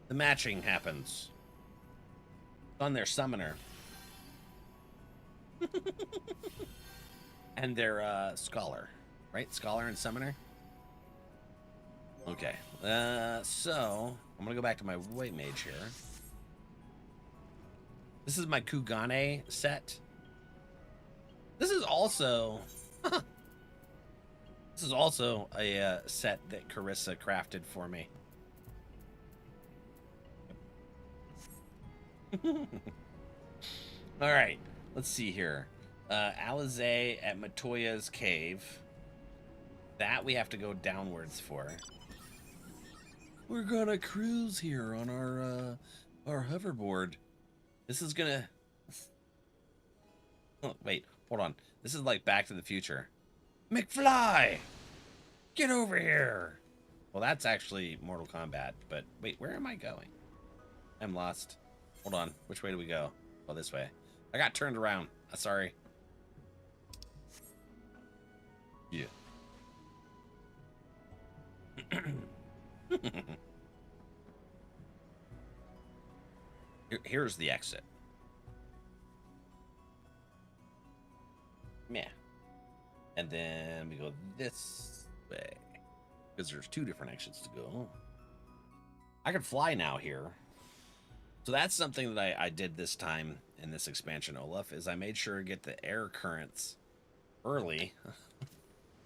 The matching happens. On their summoner. And their, scholar. Right? Scholar and summoner? Okay. So, I'm gonna go back to my white mage here. This is my Kugane set. This is also this is also a set that Carissa crafted for me. All right, let's see here. Alizé at Matoya's cave. That we have to go downwards for. We're gonna cruise here on our hoverboard. This is gonna. Oh, wait, hold on. This is like Back to the Future. McFly, get over here. Well, that's actually Mortal Kombat. But wait, where am I going? I'm lost. Hold on. Which way do we go? Oh, this way. I got turned around. Sorry. Yeah. Here's the exit. Yeah. And then we go this way. Because there's two different exits to go. I can fly now here. So that's something that I did this time in this expansion, Olaf, is I made sure to get the air currents early.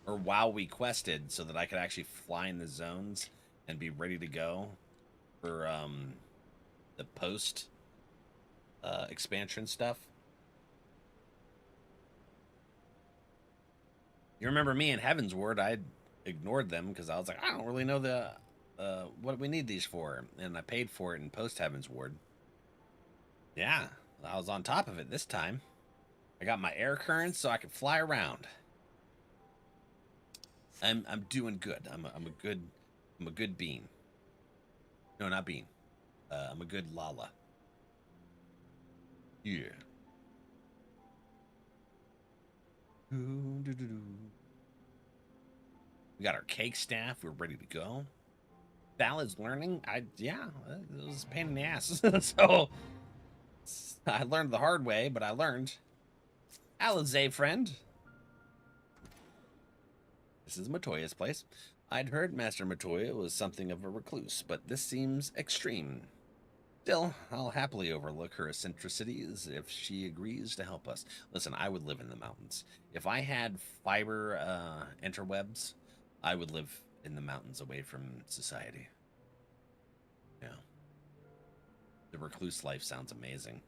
Or while we quested, so that I could actually fly in the zones and be ready to go for the post expansion stuff. You remember me in Heavensward, I ignored them because I was like, I don't really know the what we need these for, and I paid for it in post Heavensward. Yeah, I was on top of it this time. I got my air currents so I could fly around. I'm doing good. I'm a good bean. No, not bean. I'm a good Lala. Yeah. We got our cake staff. We're ready to go. Valid's learning. Yeah, it was a pain in the ass. So I learned the hard way, but I learned. Alizé, friend. This is Matoya's place. I'd heard Master Matoya was something of a recluse, but this seems extreme. Still, I'll happily overlook her eccentricities if she agrees to help us. Listen, I would live in the mountains. If I had fiber interwebs, I would live in the mountains away from society. Yeah. The recluse life sounds amazing.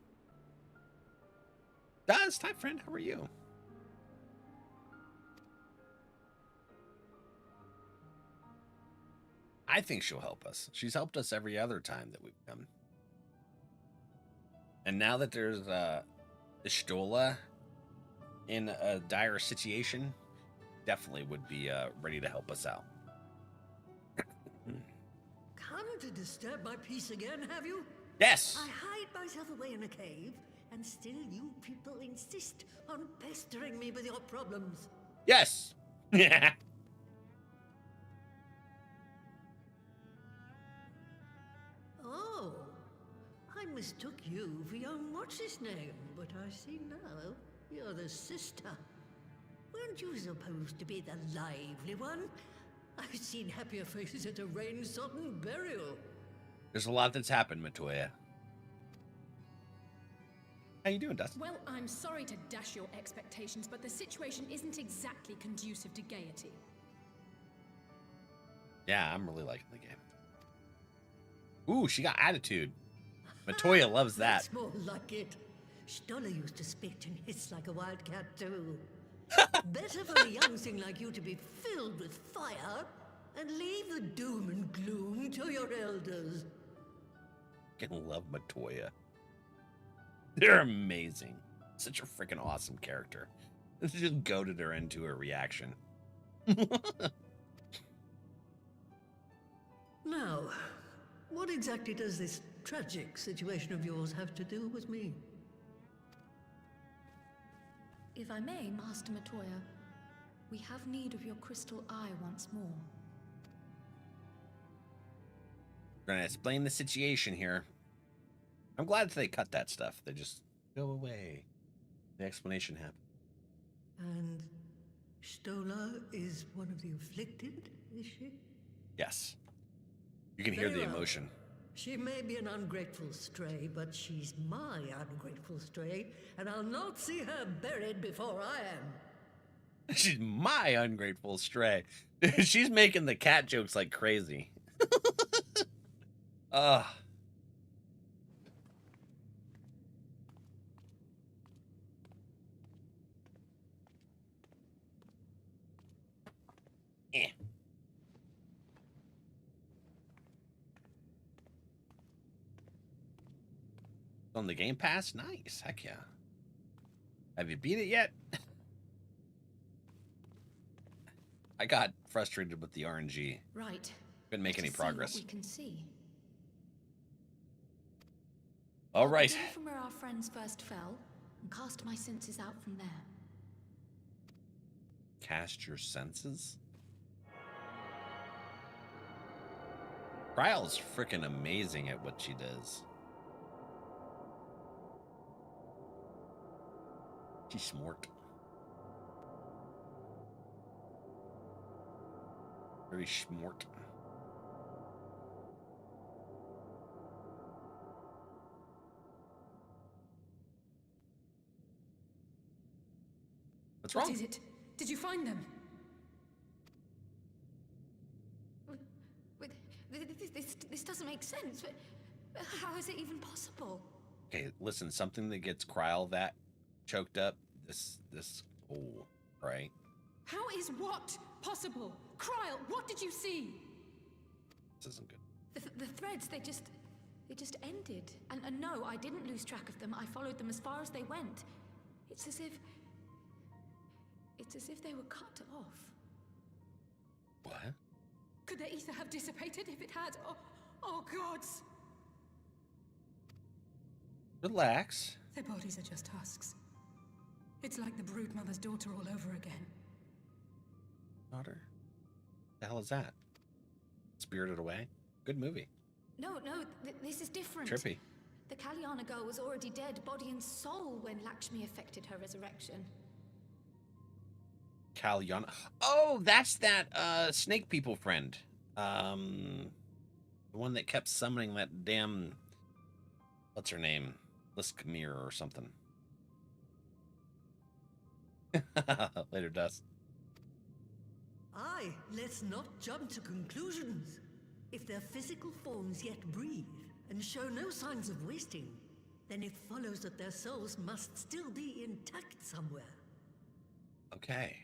Does, time friend, how are you? I think she'll help us. She's helped us every other time that we've come. And now that there's Ishtola in a dire situation, definitely would be ready to help us out. Come to disturb my peace again, have you? Yes! I hide myself away in a cave, and still you people insist on pestering me with your problems. Yes! Yeah. Oh, I mistook you for young what's-his-name, but I see now you're the sister. Weren't you supposed to be the lively one? I've seen happier faces at a rain-sodden burial. There's a lot that's happened, Matoya. How you doing, Dustin? Well, I'm sorry to dash your expectations, but the situation isn't exactly conducive to gaiety. Yeah, I'm really liking the game. Ooh, she got attitude. Matoya loves that. That's more like it. Stoller used to spit and hiss like a wildcat too. Better for a young thing like you to be filled with fire and leave the doom and gloom to your elders. Fucking love Matoya. They're amazing. Such a freaking awesome character. This just goaded her into a reaction. Now, what exactly does this tragic situation of yours have to do with me? If I may, Master Matoya, we have need of your crystal eye once more. We're gonna explain the situation here. I'm glad that they cut that stuff. They just go away. The explanation happened. And Stoller is one of the afflicted, is she? Yes. You can hear the Very well. emotion. She may be an ungrateful stray, but she's my ungrateful stray, and I'll not see her buried before I am. She's my ungrateful stray. She's making the cat jokes like crazy. Ugh. Eh. On the Game Pass? Nice. Heck yeah. Have you beat it yet? I got frustrated with the RNG. Right. Couldn't make any progress. We can see. All right. I'll begin from where our friends first fell and cast my senses out from there. Cast your senses? Kryle's freaking amazing at what she does. She's smart. Very smart. What's wrong? What is it? Did you find them? This doesn't make sense. How is it even possible? Okay, listen, something that gets Kryle that choked up, this, oh, right? How is what possible? Kryle, what did you see? This isn't good. The threads, they just ended. And no, I didn't lose track of them. I followed them as far as they went. It's as if they were cut off. What? Could their ether have dissipated if it had? Oh gods! Relax. Their bodies are just husks. It's like the broodmother's daughter all over again. Daughter? The hell is that? Spirited Away? Good movie. No, this is different. Trippy. The Kalyana girl was already dead, body and soul, when Lakshmi effected her resurrection. Kalyana. Oh, that's that snake people friend. The one that kept summoning that damn, what's her name? Liskmir or something. Later, Dust. Aye, let's not jump to conclusions. If their physical forms yet breathe and show no signs of wasting, then it follows that their souls must still be intact somewhere. Okay.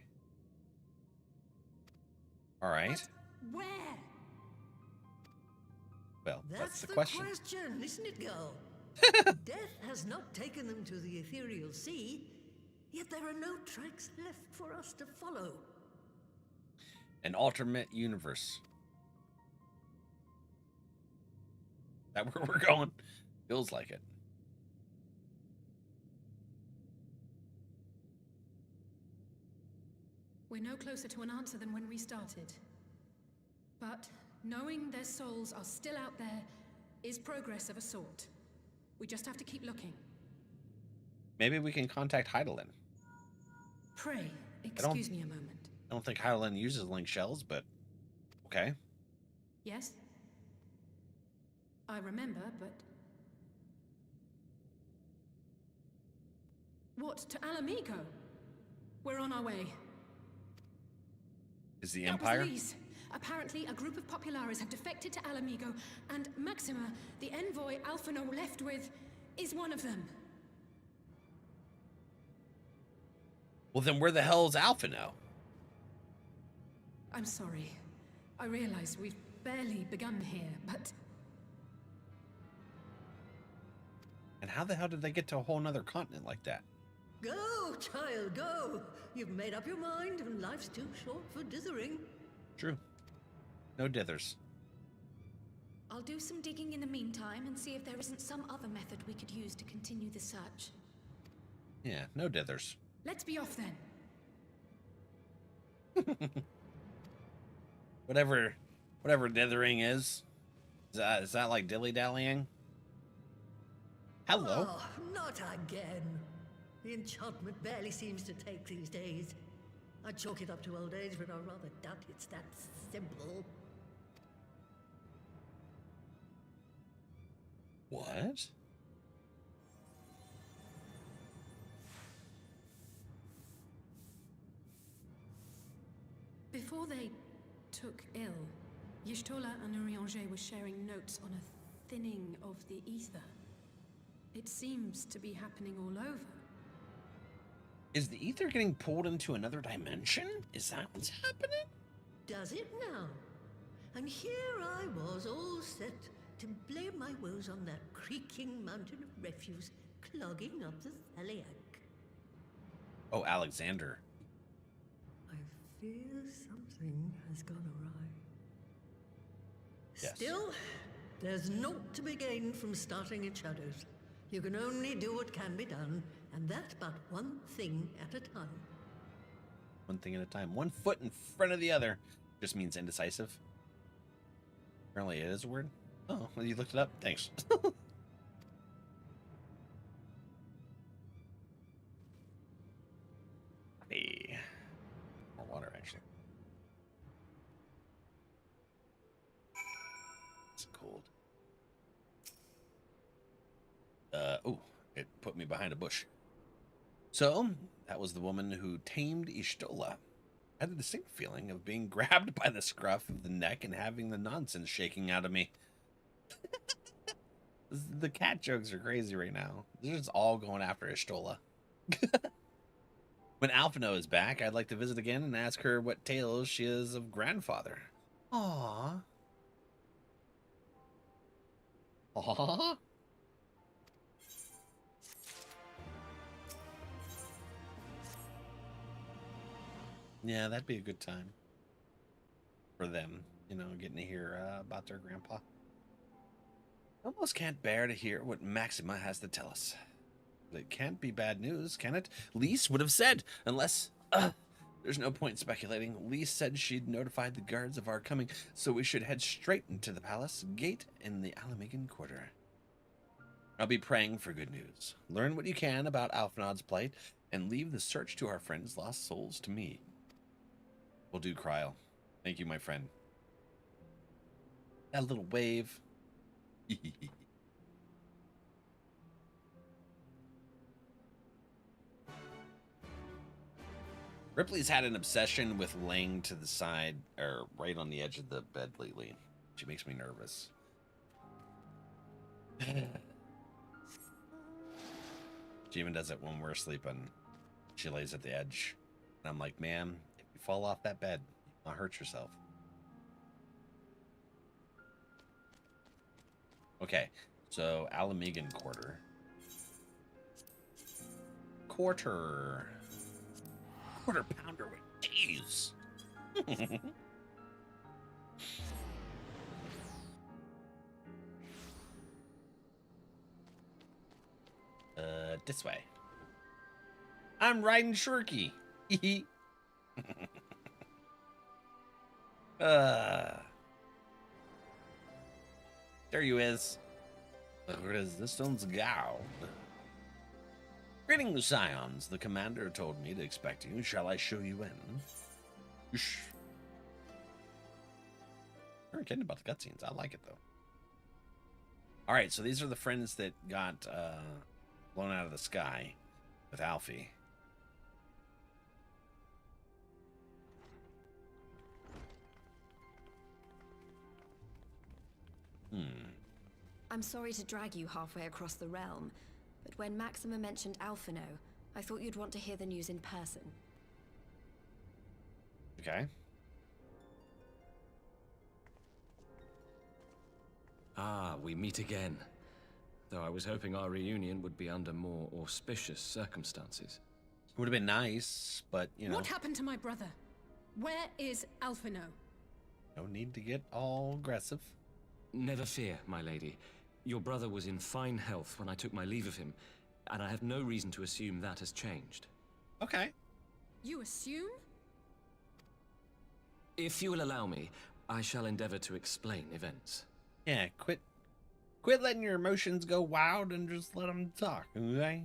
All right. But where? Well, that's the question, question. isn't it, girl? Death has not taken them to the ethereal sea, yet there are no tracks left for us to follow. An alternate universe. That where we're going? Feels like it. We're no closer to an answer than when we started. But knowing their souls are still out there is progress of a sort. We just have to keep looking. Maybe we can contact Heidelin. Pray, excuse me a moment. I don't think Heidelin uses link shells, but okay. Yes? I remember, but... What, to Ala Mhigo? We're on our way. Is the That Empire? was Lise. Apparently, a group of Populares have defected to Ala Mhigo, and Maxima, the envoy Alphinaud left with, is one of them. Well, then where the hell is Alphinaud? I'm sorry. I realize we've barely begun here, but... And how the hell did they get to a whole nother continent like that? Go, child, go! You've made up your mind, and life's too short for dithering. True. No dithers. I'll do some digging in the meantime and see if there isn't some other method we could use to continue the search. Yeah, no dithers. Let's be off then. Whatever dithering is that like dilly-dallying? Hello. Oh, not again. The enchantment barely seems to take these days. I chalk it up to old age, but I rather doubt it's that simple. What? Before they took ill, Y'shtola and Urianger were sharing notes on a thinning of the ether. It seems to be happening all over. Is the ether getting pulled into another dimension? Is that what's happening? Does it now? And here I was, all set to blame my woes on that creaking mountain of refuse clogging up the Thaliak. Oh, Alexander. I fear something has gone awry. Yes. Still, there's naught to be gained from starting in shadows. You can only do what can be done, and that but one thing at a time. One thing at a time. 1 foot in front of the other. Just means indecisive. Apparently it is a word. Oh, well, you looked it up? Thanks. Hey. More water, actually. It's cold. Oh, it put me behind a bush. So, that was the woman who tamed Y'shtola. I had a distinct feeling of being grabbed by the scruff of the neck and having the nonsense shaking out of me. The cat jokes are crazy right now. They're just all going after Y'shtola. When Alphino is back, I'd like to visit again and ask her what tales she is of grandfather. Aww. Aww. Yeah, that'd be a good time for them, you know, getting to hear about their grandpa. Almost can't bear to hear what Maxima has to tell us. But it can't be bad news, can it? Lise would have said, unless... there's no point speculating. Lise said she'd notified the guards of our coming, so we should head straight into the palace gate in the Ala Mhigo quarter. I'll be praying for good news. Learn what you can about Alphanod's plight, and leave the search to our friends' lost souls to me. Will do, Kryl. Thank you, my friend. That little wave. Ripley's had an obsession with laying to the side, or right on the edge of the bed lately. She makes me nervous. She even does it when we're sleeping. She lays at the edge. And I'm like, ma'am, if you fall off that bed, you'll hurt yourself. Okay, so Ala Mhigo quarter. Quarter pounder with cheese. This way. I'm riding Shurky. There you is. The resistance guard. Greetings, Scions. The commander told me to expect you. Shall I show you in? Shh. Very kidding about the cutscenes. I like it, though. Alright, so these are the friends that got blown out of the sky with Alfie. I'm sorry to drag you halfway across the realm, but when Maxima mentioned Alphino, I thought you'd want to hear the news in person. Okay. Ah, we meet again. Though I was hoping our reunion would be under more auspicious circumstances. Would have been nice, but, you know. What happened to my brother? Where is Alphino? No need to get all aggressive. Never fear, my lady. Your brother was in fine health when I took my leave of him, and I have no reason to assume that has changed. Okay. You assume? If you will allow me, I shall endeavor to explain events. Yeah, quit letting your emotions go wild and just let them talk, okay?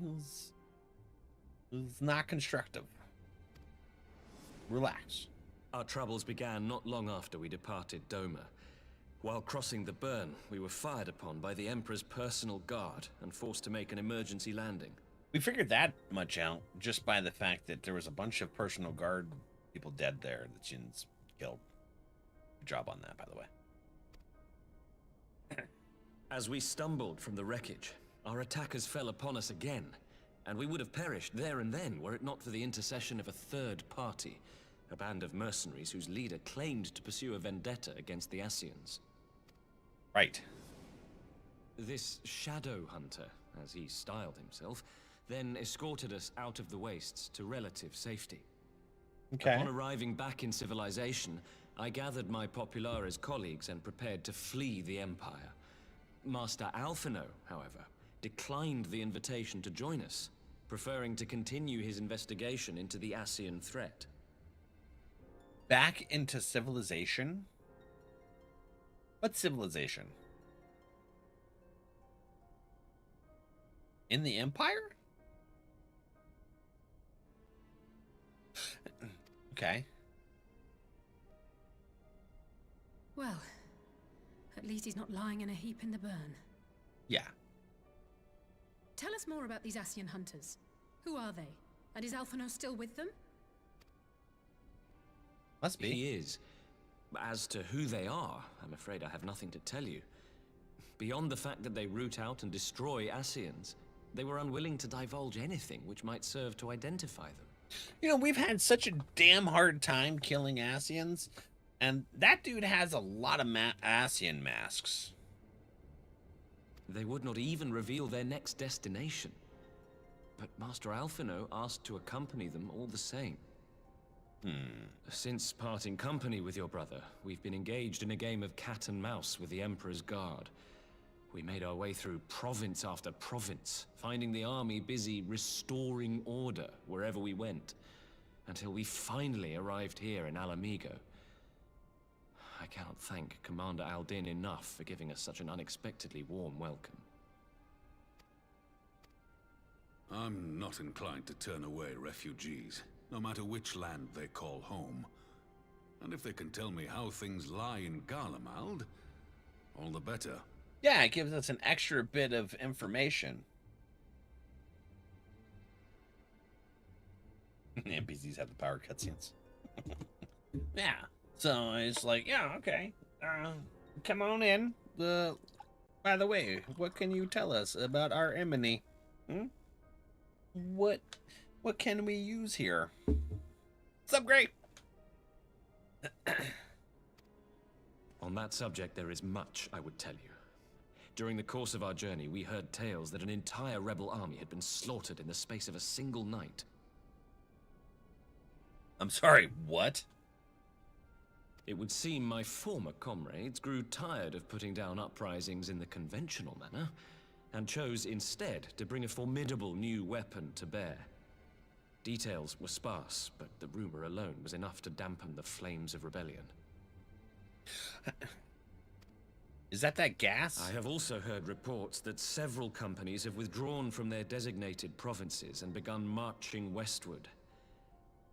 It's not constructive. Relax. Our troubles began not long after we departed Doma. While crossing the burn, we were fired upon by the Emperor's personal guard and forced to make an emergency landing. We figured that much out just by the fact that there was a bunch of personal guard people dead there that Jin's killed. Good job on that, by the way. As we stumbled from the wreckage, our attackers fell upon us again, and we would have perished there and then were it not for the intercession of a third party, a band of mercenaries whose leader claimed to pursue a vendetta against the Ascians. Right. This shadow hunter, as he styled himself, then escorted us out of the wastes to relative safety. Okay. Upon arriving back in civilization, I gathered my Populares colleagues and prepared to flee the Empire. Master Alphino, however, declined the invitation to join us, preferring to continue his investigation into the Ascian threat. Back into civilization? What civilization? In the Empire? Okay. Well, at least he's not lying in a heap in the burn. Yeah. Tell us more about these Ascian hunters. Who are they? And is Alphino still with them? Must be. He is. As to who they are, I'm afraid I have nothing to tell you. Beyond the fact that they root out and destroy Ascians, they were unwilling to divulge anything which might serve to identify them. You know, we've had such a damn hard time killing Ascians, and that dude has a lot of Ascian masks. They would not even reveal their next destination. But Master Alphino asked to accompany them all the same. Since parting company with your brother, we've been engaged in a game of cat and mouse with the Emperor's guard. We made our way through province after province, finding the army busy restoring order wherever we went, until we finally arrived here in Ala Mhigo. I cannot thank Commander Aldin enough for giving us such an unexpectedly warm welcome. I'm not inclined to turn away refugees, no matter which land they call home. And if they can tell me how things lie in Garlemald, all the better. Yeah, it gives us an extra bit of information. NPCs have the power cutscenes. Yeah, so it's like, yeah, okay. Come on in. By the way, what can you tell us about our enemy? What can we use here? What's up, great? On that subject, there is much I would tell you. During the course of our journey, we heard tales that an entire rebel army had been slaughtered in the space of a single night. I'm sorry, what? It would seem my former comrades grew tired of putting down uprisings in the conventional manner, and chose instead to bring a formidable new weapon to bear. Details were sparse, but the rumor alone was enough to dampen the flames of rebellion. Is that gas? I have also heard reports that several companies have withdrawn from their designated provinces and begun marching westward.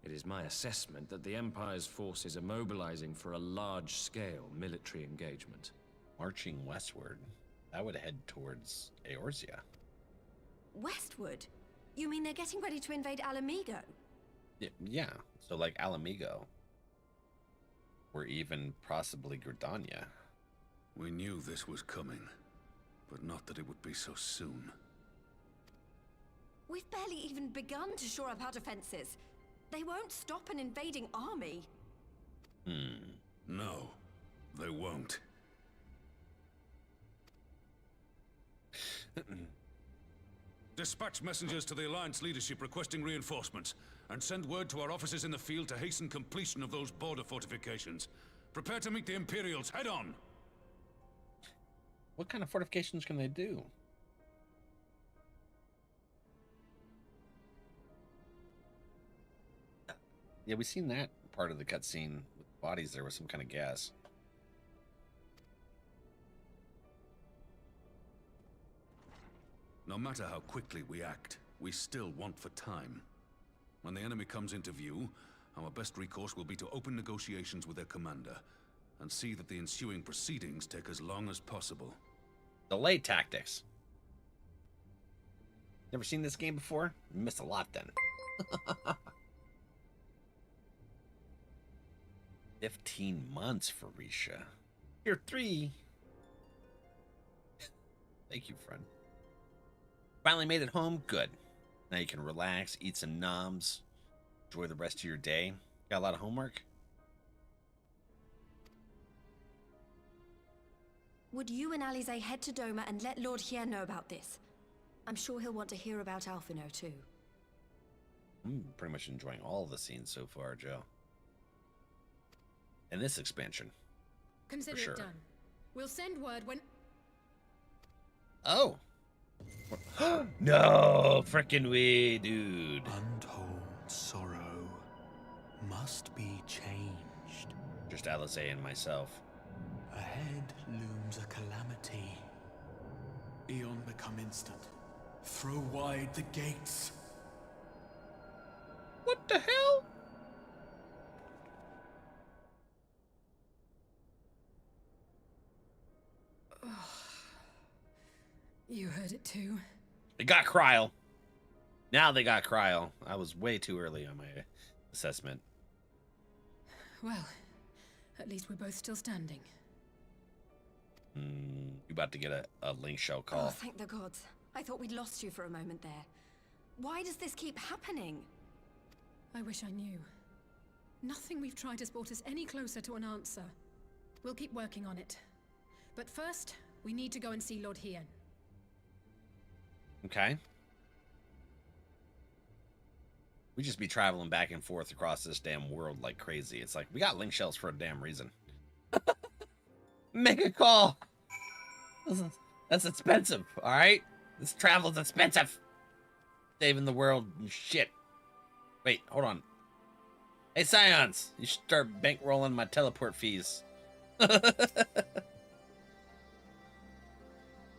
It is my assessment that the Empire's forces are mobilizing for a large-scale military engagement. Marching westward? I would head towards Eorzea. Westward? You mean they're getting ready to invade Ala Mhigo? Yeah, so like Ala Mhigo. Or even possibly Gridania. We knew this was coming, but not that it would be so soon. We've barely even begun to shore up our defenses. They won't stop an invading army. No, they won't. Dispatch messengers to the Alliance leadership requesting reinforcements, and send word to our officers in the field to hasten completion of those border fortifications. Prepare to meet the Imperials head on! What kind of fortifications can they do? Yeah, we've seen that part of the cutscene with bodies there with some kind of gas. No matter how quickly we act, we still want for time. When the enemy comes into view, our best recourse will be to open negotiations with their commander. and see that the ensuing proceedings take as long as possible. Delay tactics. Never seen this game before? You missed a lot then. 15 months for Risha. Tier 3. Thank you, friend. Finally made it home? Good. Now you can relax, eat some noms, enjoy the rest of your day. Got a lot of homework? Would you and Alize head to Doma and let Lord Hien know about this? I'm sure he'll want to hear about Alphino too. I'm pretty much enjoying all of the scenes so far, Joe. And this expansion. Consider sure. it done. We'll send word when... Oh! No! Frickin' way, dude. Untold sorrow must be changed. Just Alize and myself. Ahead looms a calamity. Eon become instant. Throw wide the gates. What the hell? You heard it too. They got Cryle. Now they got Cryle. I was way too early on my assessment. Well, at least we're both still standing. You about to get a link shell Oh, call. thank the gods. I thought we'd lost you for a moment there. Why does this keep happening? I wish I knew. Nothing we've tried has brought us any closer to an answer. We'll keep working on it. But first, we need to go and see Lord Hien. Okay. We just be traveling back and forth across this damn world like crazy. It's like, we got link shells for a damn reason. Make a call. That's expensive, all right? This travel's expensive. Saving the world and shit. Wait, hold on. Hey, Scions, you should start bankrolling my teleport fees.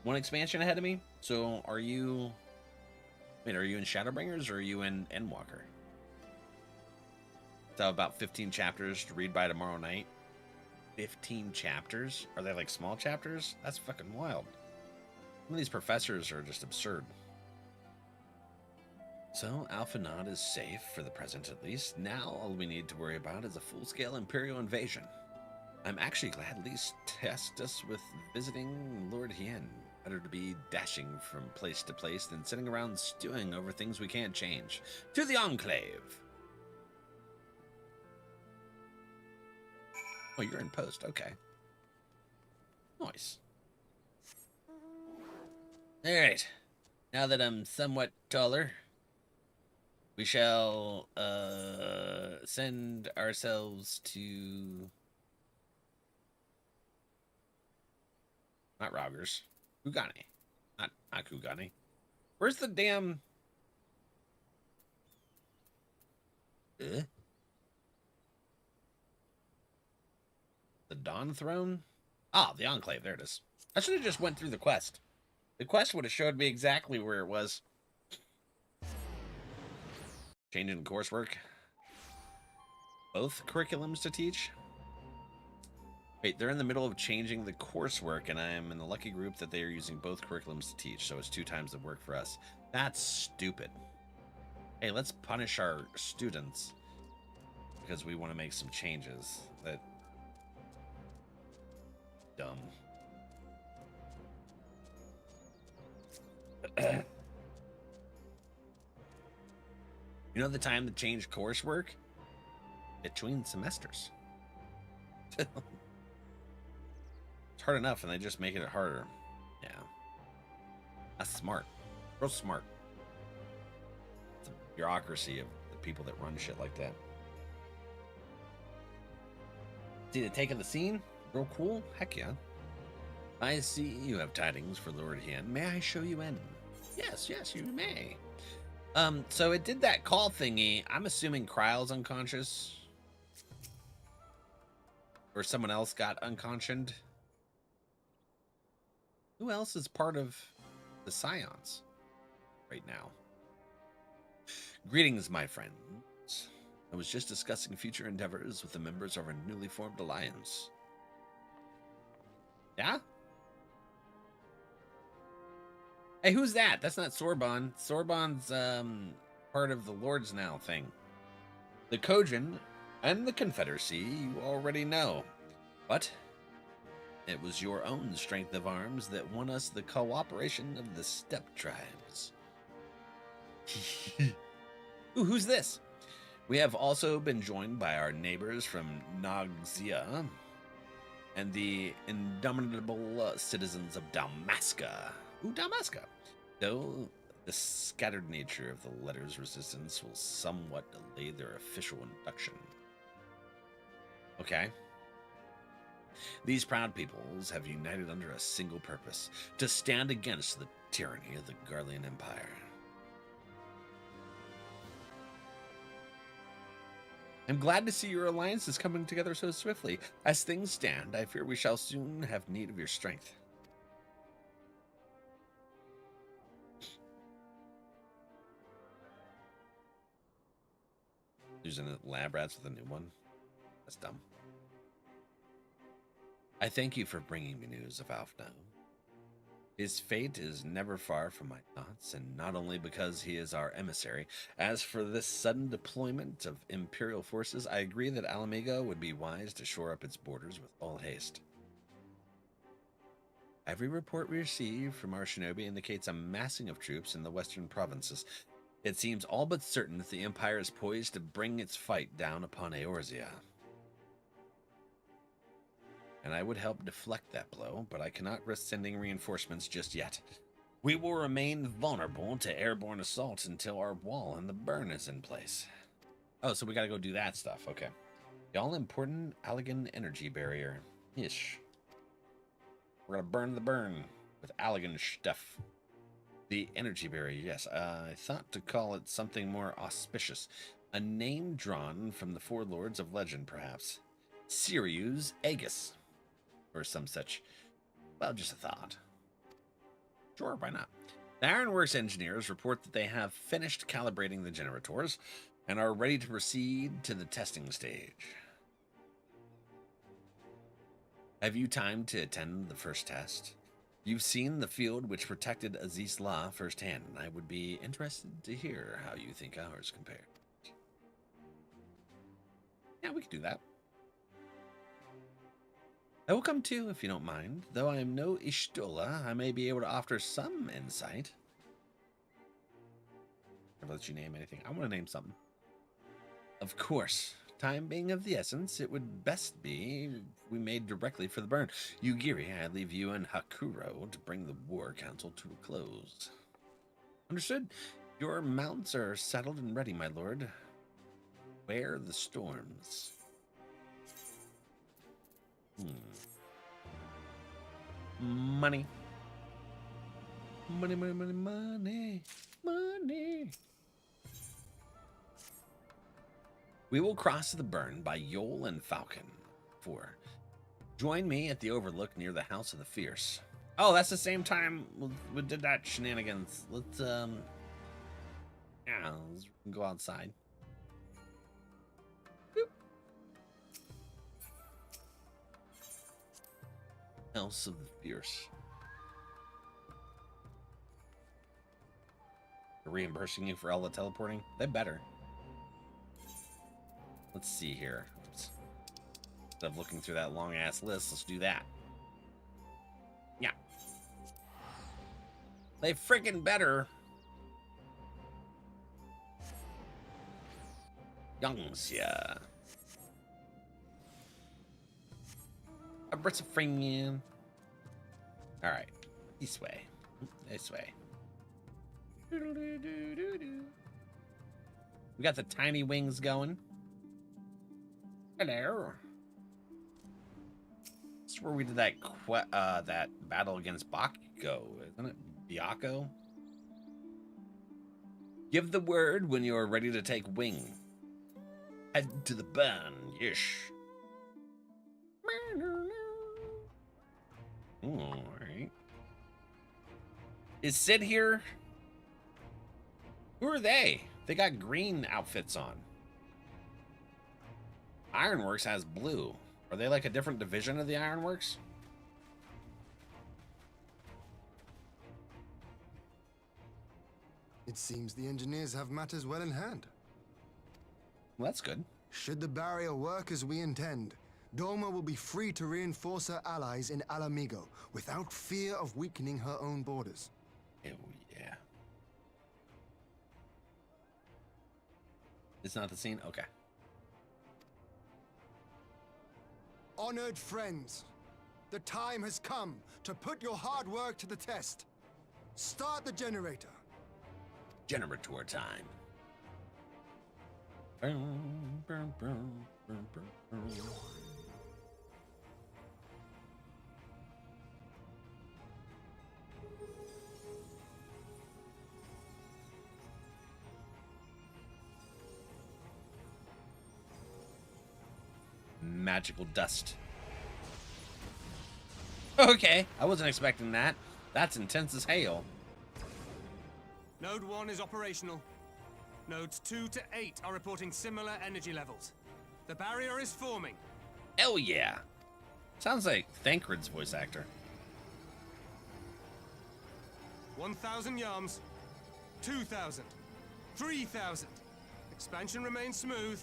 One expansion ahead of me. So are you... Wait, are you in Shadowbringers or are you in Endwalker? So about 15 chapters to read by tomorrow night. 15 chapters? Are they like small chapters? That's fucking wild. Some of these professors are just absurd. So Alphanod is safe for the present at least. Now all we need to worry about is a full-scale Imperial invasion. I'm actually glad Lise tasked us with visiting Lord Hien. Better to be dashing from place to place than sitting around stewing over things we can't change. To the Enclave! Oh, you're in post. Okay. Nice. Alright. Now that I'm somewhat taller, we shall send ourselves to... Not Rogers. Kugane. Not Kugane. Where's the damn... The Dawn Throne? Ah, the Enclave. There it is. I should have just went through the quest. The quest would have showed me exactly where it was. Changing coursework. Both curriculums to teach? Wait, they're in the middle of changing the coursework, and I am in the lucky group that they are using both curriculums to teach, so it's 2 times the work for us. That's stupid. Hey, let's punish our students because we want to make some changes. That dumb. You know the time to change coursework? Between semesters. It's hard enough, and they just making it harder. Yeah. That's smart. Real smart. It's a bureaucracy of the people that run shit like that. See the take of the scene? Real cool? Heck yeah. I see you have tidings for Lord Hien. May I show you in? Yes, yes, you may. So it did that call thingy. I'm assuming Kryle's unconscious. Or someone else got unconscioned. Who else is part of the Scions right now? Greetings, my friends. I was just discussing future endeavors with the members of our newly formed alliance. Yeah? Hey, who's that? That's not Sorbonne. Sorbonne's part of the Lords Now thing. The Kojin and the Confederacy you already know. But it was your own strength of arms that won us the cooperation of the steppe tribes. Ooh, who's this? We have also been joined by our neighbors from Nagzia and the indomitable citizens of Dalmasca. Ooh, Dalmasca. Though the scattered nature of the letter's resistance will somewhat delay their official induction. Okay. These proud peoples have united under a single purpose, to stand against the tyranny of the Garlean Empire. I'm glad to see your alliance is coming together so swiftly. As things stand, I fear we shall soon have need of your strength. Using lab rats with a new one? That's dumb. I thank you for bringing me news of Alfno. His fate is never far from my thoughts, and not only because he is our emissary. As for this sudden deployment of Imperial forces, I agree that Ala Mhigo would be wise to shore up its borders with all haste. Every report we receive from our shinobi indicates a massing of troops in the western provinces. It seems all but certain that the Empire is poised to bring its fight down upon Eorzea. And I would help deflect that blow, but I cannot risk sending reinforcements just yet. We will remain vulnerable to airborne assaults until our wall and the burn is in place. Oh, so we gotta go do that stuff. Okay. The all-important Allagan energy barrier. Ish. We're gonna burn the burn with Allagan stuff. The energy barrier, yes. I thought to call it something more auspicious. A name drawn from the four lords of legend, perhaps. Sirius Aegis. Or some such, well, just a thought. Sure, why not? The Ironworks engineers report that they have finished calibrating the generators and are ready to proceed to the testing stage. Have you time to attend the first test? You've seen the field which protected Aziz La firsthand, and I would be interested to hear how you think ours compare. Yeah, we could do that. I will come too, if you don't mind. Though I am no Ishtola, I may be able to offer some insight. Never let you name anything. I want to name something. Of course. Time being of the essence, it would best be we made directly for the burn. Yugiri, I leave you and Hakuro to bring the war council to a close. Understood. Your mounts are settled and ready, my lord. Where the storms? Money. Money, money, money, money, money. We will cross the burn by Yol and Falcon. 4. Join me at the overlook near the House of the Fierce. Oh, that's the same time we did that shenanigans. Let's let's go outside. House of the Fierce. They're reimbursing you for all the teleporting? They better. Let's see here. Oops. Instead of looking through that long ass list, let's do that. Yeah. They freaking better. Youngsia. A Brits of Freemian. Alright. This way. This way. We got the tiny wings going. Hello. This is where we did that that battle against Bakugo, isn't it? Byakko? Give the word when you are ready to take wing. Head to the burn, yish. Alright. Is Sid here? Who are they? They got green outfits on. Ironworks has blue. Are they like a different division of the Ironworks? It seems the engineers have matters well in hand. Well, that's good. Should the barrier work as we intend, Doma will be free to reinforce her allies in Ala Mhigo without fear of weakening her own borders. Oh, yeah. It's not the scene? Okay. Honored friends, the time has come to put your hard work to the test. Start the generator. Generator time. Magical dust. Okay, I wasn't expecting that. That's intense as hail. Node 1 is operational. Nodes 2 to 8 are reporting similar energy levels. The barrier is forming. Hell yeah. Sounds like Thancred's voice actor. 1,000 yards. 2,000. 3,000. Expansion remains smooth.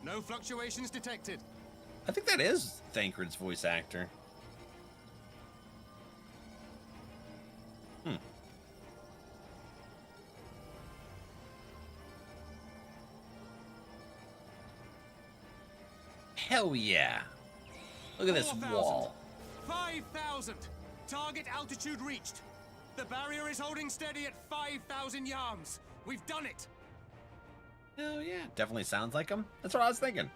No fluctuations detected. I think that is Thancred's voice actor. Hell yeah. Look at this 4,000. wall. 5,000. Target altitude reached. The barrier is holding steady at 5,000 yards. We've done it. Hell yeah. Definitely sounds like him. That's what I was thinking.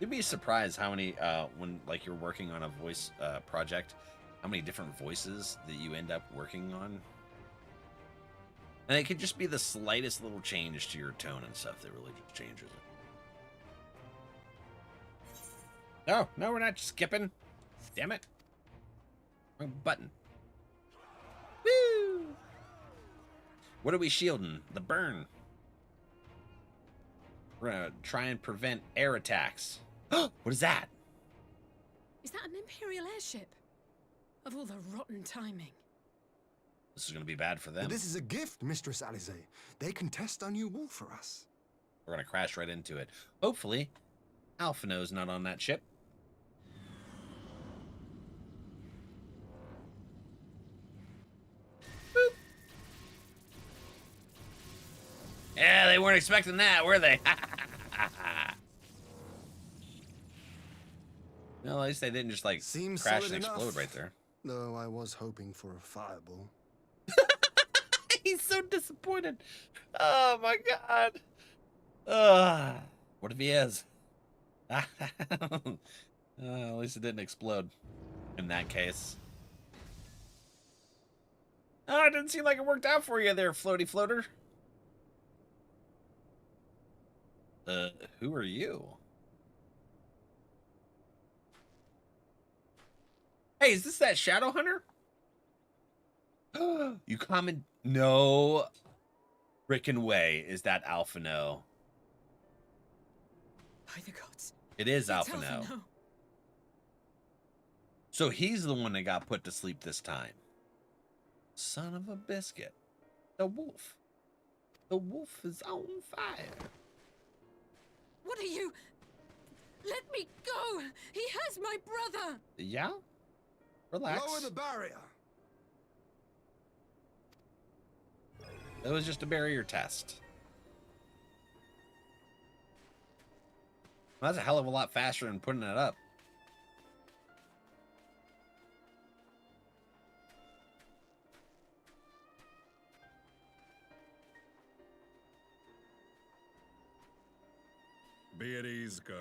You'd be surprised how many, when like you're working on a voice project, how many different voices that you end up working on. And it could just be the slightest little change to your tone and stuff that really just changes it. No, no, we're not skipping. Damn it. Wrong button. Woo! What are we shielding? The burn. We're gonna try and prevent air attacks. What is that? Is that an Imperial airship? Of all the rotten timing. This is gonna be bad for them. This is a gift, Mistress Alize. They can test our new wall for us. We're gonna crash right into it. Hopefully, Alphino's not on that ship. Boop. Yeah, they weren't expecting that, were they? No, at least they didn't just like Seems crash solid and explode enough, right there. Though I was hoping for a fireball. He's so disappointed. Oh my god. What if he is? At least it didn't explode in that case. Oh, it didn't seem like it worked out for you there, floaty floater. Who are you? Hey, is this that Shadow Hunter? You comment? No frickin' way is that Alphino. By the gods. It is It's Alphino. So he's the one that got put to sleep this time. Son of a biscuit. The wolf. The wolf is on fire. What are you? Let me go! He has my brother! Yeah? Relax. Lower the barrier. That was just a barrier test. Well, that's a hell of a lot faster than putting it up. Be at ease, girl.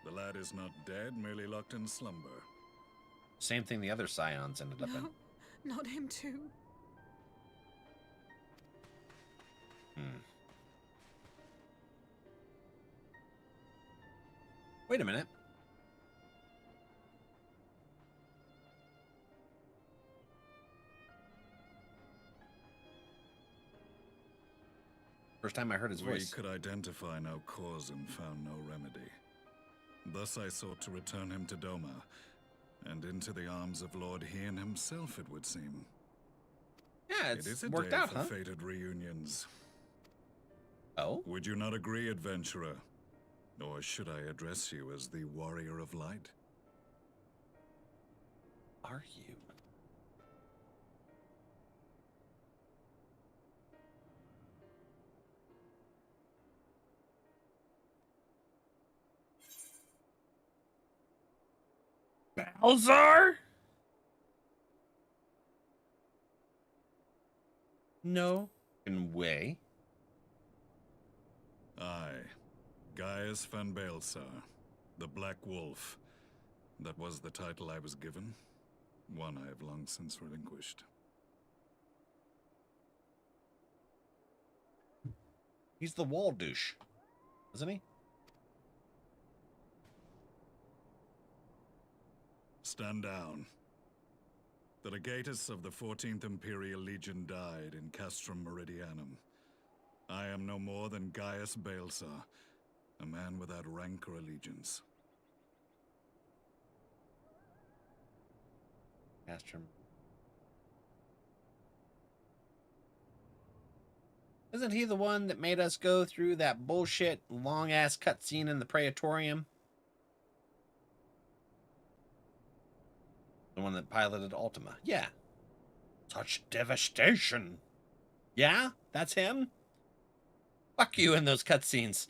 The lad is not dead, merely locked in slumber. Same thing the other Scions ended up in. No, not him too. Wait a minute. First time I heard his voice. We could identify no cause and found no remedy. Thus I sought to return him to Doma, and into the arms of Lord Hien himself, it would seem. Yeah, It is a worked day out, for huh? fated reunions. Oh? Would you not agree, adventurer? Or should I address you as the Warrior of Light? Are you? Balzar? No. In way. I, Gaius van Baelsar, the Black Wolf. That was the title I was given. One I have long since relinquished. He's the wall douche, isn't he? Stand down. The legatus of the 14th Imperial Legion died in Castrum Meridianum. I am no more than Gaius Baelsar, a man without rank or allegiance. Castrum. Isn't he the one that made us go through that bullshit long-ass cutscene in the Praetorium? The one that piloted Ultima. Yeah. Such devastation. Yeah? That's him? Fuck you in those cutscenes.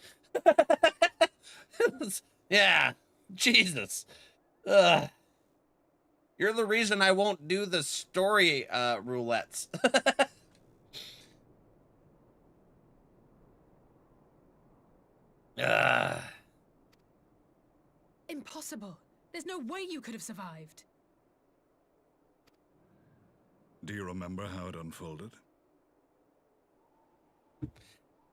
Yeah. Jesus. Ugh. You're the reason I won't do the story roulettes. Impossible. There's no way you could have survived. Do you remember how it unfolded?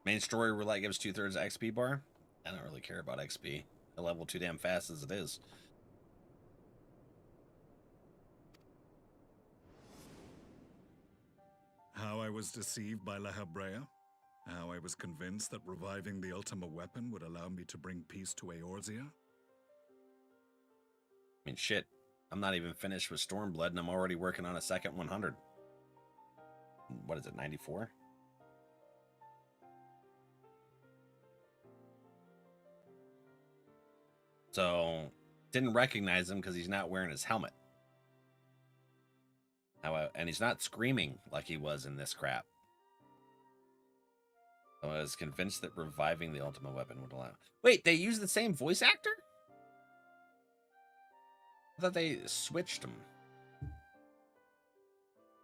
Main story roulette gives 2/3 XP bar. I don't really care about XP. I level too damn fast as it is. How I was deceived by La Habrea? How I was convinced that reviving the Ultima weapon would allow me to bring peace to Eorzea? I mean, shit. I'm not even finished with Stormblood, and I'm already working on a second 100. What is it, 94? So, didn't recognize him because he's not wearing his helmet. And he's not screaming like he was in this crap. I was convinced that reviving the Ultima weapon would allow... Wait, they use the same voice actor? I thought they switched them.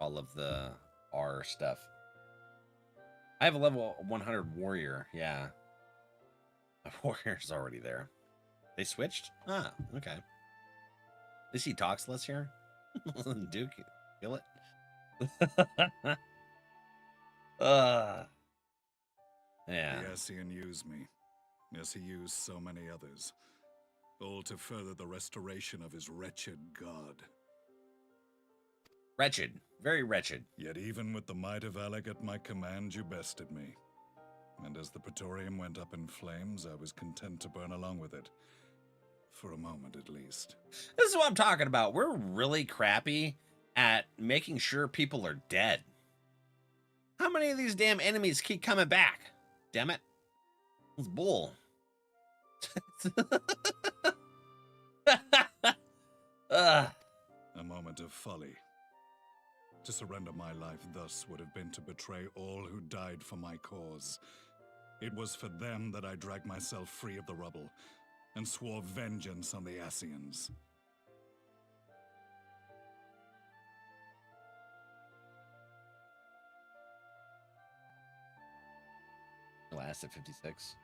All of the R stuff. I have a level 100 warrior. Yeah. My warrior's already there. They switched? Ah, okay. At least he talks less here. Duke, kill it. Yeah. The Ascian used me, as he used so many others, all to further the restoration of his wretched god. Wretched. Very wretched. Yet even with the might of Alec at my command, you bested me. And as the Praetorium went up in flames, I was content to burn along with it. For a moment, at least. This is what I'm talking about. We're really crappy at making sure people are dead. How many of these damn enemies keep coming back? Damn it. It's bull. A moment of folly. To surrender my life thus would have been to betray all who died for my cause. It was for them that I dragged myself free of the rubble, and swore vengeance on the Ascians. Last at 56.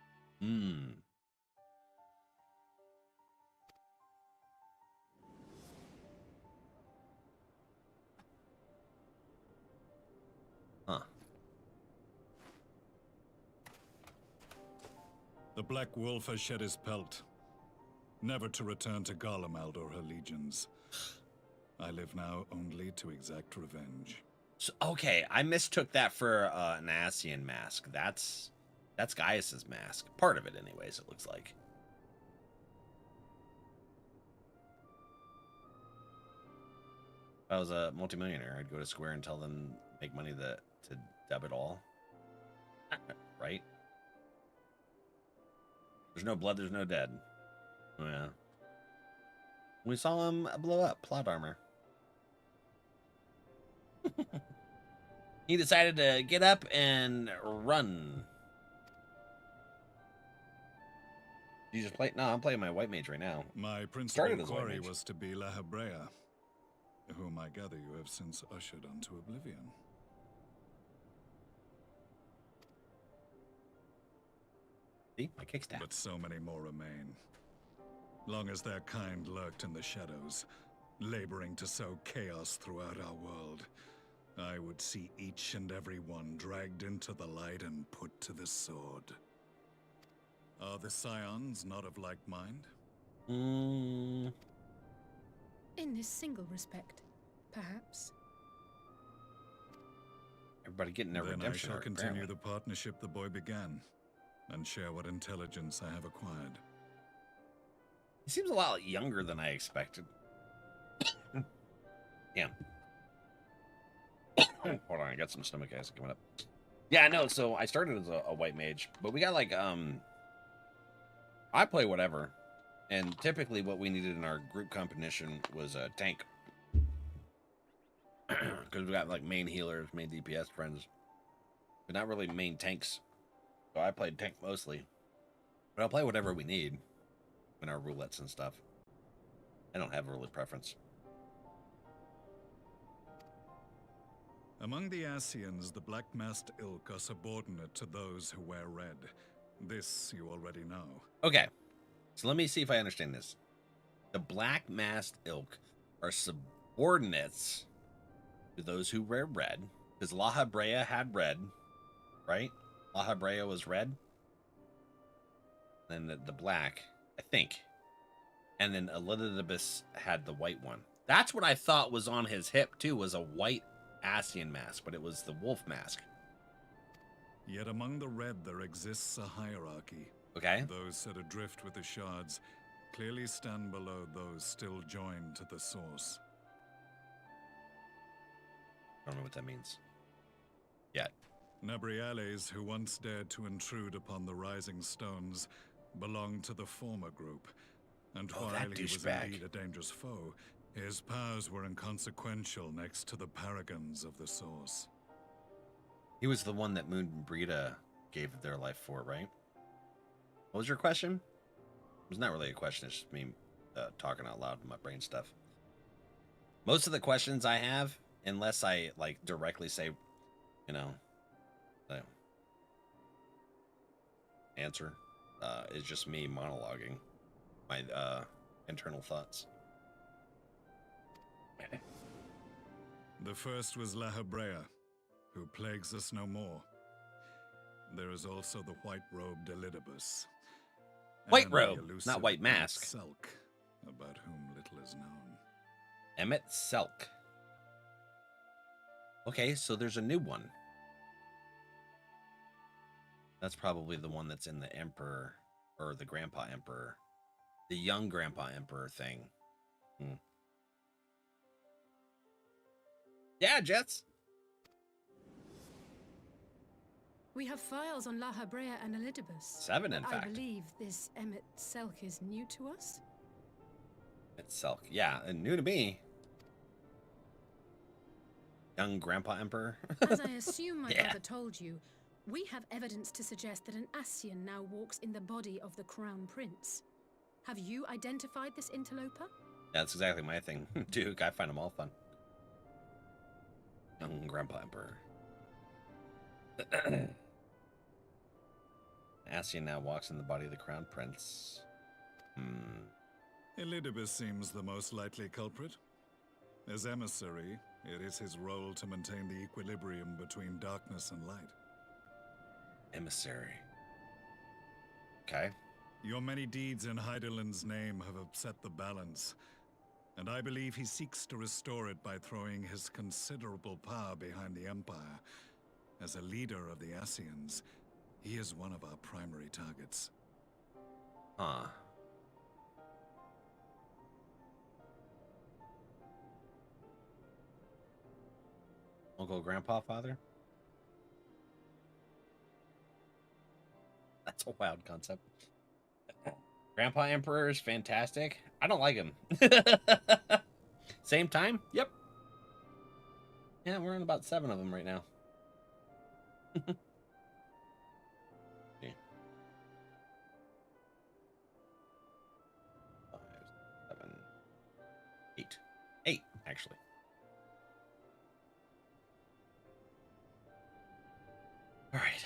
Huh. The Black Wolf has shed his pelt, never to return to Garlemald or her legions. I live now only to exact revenge. So, okay, I mistook that for an Ascian mask. That's Gaius's mask. Part of it, anyways, it looks like. I was a multimillionaire, I'd go to Square and tell them make money to dub it all. Right? There's no blood, there's no dead. Oh, yeah. We saw him blow up plot armor. He decided to get up and run. You just play? No, I'm playing my white mage right now. My Started principal as white quarry mage. was to be La Hebrea, whom I gather you have since ushered onto oblivion. See, my kickstaff. But so many more remain. Long as their kind lurked in the shadows, laboring to sow chaos throughout our world, I would see each and every one dragged into the light and put to the sword. Are the Scions not of like mind? In this single respect, perhaps. Everybody getting their Then redemption I shall arc, continue apparently. the partnership the boy began, and share what intelligence I have acquired. He seems a lot younger than I expected. Damn. Hold on, I got some stomach acid coming up. Yeah, no, so I started as a white mage, but we got like, I play whatever. And typically what we needed in our group competition was a tank. Because we got like main healers, main DPS friends, but not really main tanks. So I played tank mostly. But I'll play whatever we need in our roulettes and stuff. I don't have a really preference. Among the Ascians, the Black-Masked Ilk are subordinate to those who wear red. This you already know. Okay, so let me see if I understand this. The Black Masked Ilk are subordinates to those who wear red, because La Hebrea had red, right? La Hebrea was red. Then the black, I think. And then Elidibus had the white one. That's what I thought was on his hip, too, was a white Ascian mask, but it was the wolf mask. Yet among the red there exists a hierarchy. Okay. Those set adrift with the shards clearly stand below those still joined to the source. I don't know what that means yet. NRValeck, who once dared to intrude upon the Rising Stones, belonged to the former group, and Oh, while that he was douchebag. indeed a dangerous foe, his powers were inconsequential next to the paragons of the Source. He was the one that Moon and Brita gave their life for, right? What was your question? It was not really a question. It's just me talking out loud with my brain stuff. Most of the questions I have, unless I like directly say, you know, answer, is just me monologuing my internal thoughts. The first was La Hebrea, who plagues us no more. There is also the white-robed Elidibus. White and the robe, elusive not white mask. Selk, about whom little is known. Emmett Selk. Okay, so there's a new one. That's probably the one that's in the Emperor, or the Grandpa Emperor. The young Grandpa Emperor thing. Yeah, Jets. We have files on La Hebrea and Elidibus. 7, in I fact. believe this Emmett Selk is new to us. It's Selk. Yeah, and new to me. Young Grandpa Emperor. As I assume my Yeah. brother told you, we have evidence to suggest that an Ascian now walks in the body of the Crown Prince. Have you identified this interloper? That's exactly my thing. Duke, I find them all fun. Young Grandpa Emperor. Ascian now walks in the body of the Crown Prince. Elidibus seems the most likely culprit. As emissary, it is his role to maintain the equilibrium between darkness and light. Emissary. Okay. Your many deeds in Heidelin's name have upset the balance, and I believe he seeks to restore it by throwing his considerable power behind the Empire. As a leader of the Ascians, he is one of our primary targets. Huh. Uncle, grandpa, father. That's a wild concept. Grandpa Emperor is fantastic. I don't like him. Same time? Yep. Yeah, we're in about 7 of them right now. Yeah. 5, 7, 8. 8, actually. All right.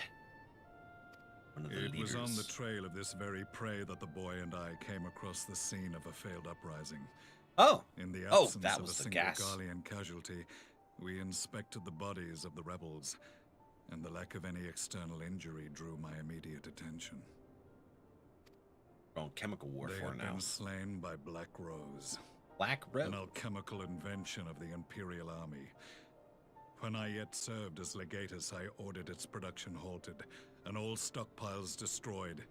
It was on the trail of this very prey that the boy and I came across the scene of a failed uprising. Oh. In the Oh, absence that of was a the single gas. Garlean casualty, we inspected the bodies of the rebels, and the lack of any external injury drew my immediate attention. We're on chemical warfare They had now. been slain by Black Rose. Black Rose? An alchemical invention of the Imperial Army. When I yet served as legatus, I ordered its production halted, and all stockpiles destroyed.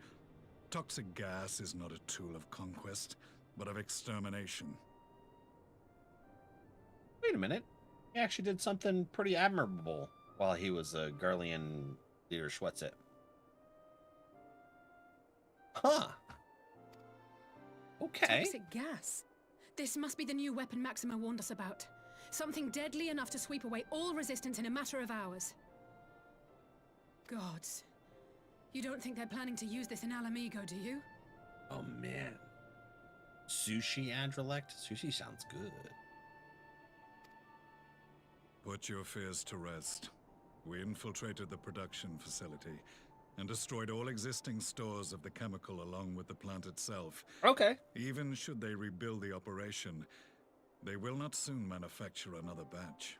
Toxic gas is not a tool of conquest, but of extermination. Wait a minute. He actually did something pretty admirable while he was a Garlean leader Schwetzit. Huh. Okay. Toxic gas. This must be the new weapon Maxima warned us about. Something deadly enough to sweep away all resistance in a matter of hours. Gods. You don't think they're planning to use this in Ala Mhigo, do you? Oh, man. Sushi NRValeck? Sushi sounds good. Put your fears to rest. We infiltrated the production facility and destroyed all existing stores of the chemical along with the plant itself. Okay. Even should they rebuild the operation, they will not soon manufacture another batch.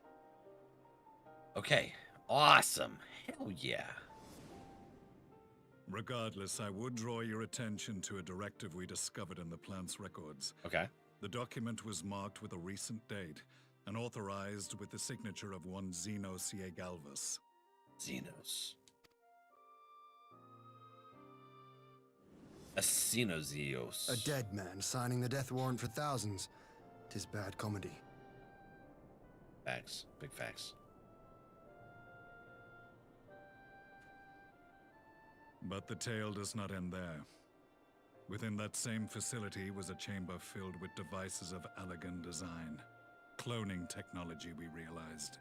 Okay. Awesome. Hell yeah. Regardless, I would draw your attention to a directive we discovered in the plant's records. Okay. The document was marked with a recent date and authorized with the signature of one Xenos Galvus. Xenos. A Xenozeos. A dead man signing the death warrant for thousands. 'Tis bad comedy. Facts. Big facts. But the tale does not end there. Within that same facility was a chamber filled with devices of elegant design. Cloning technology, we realized.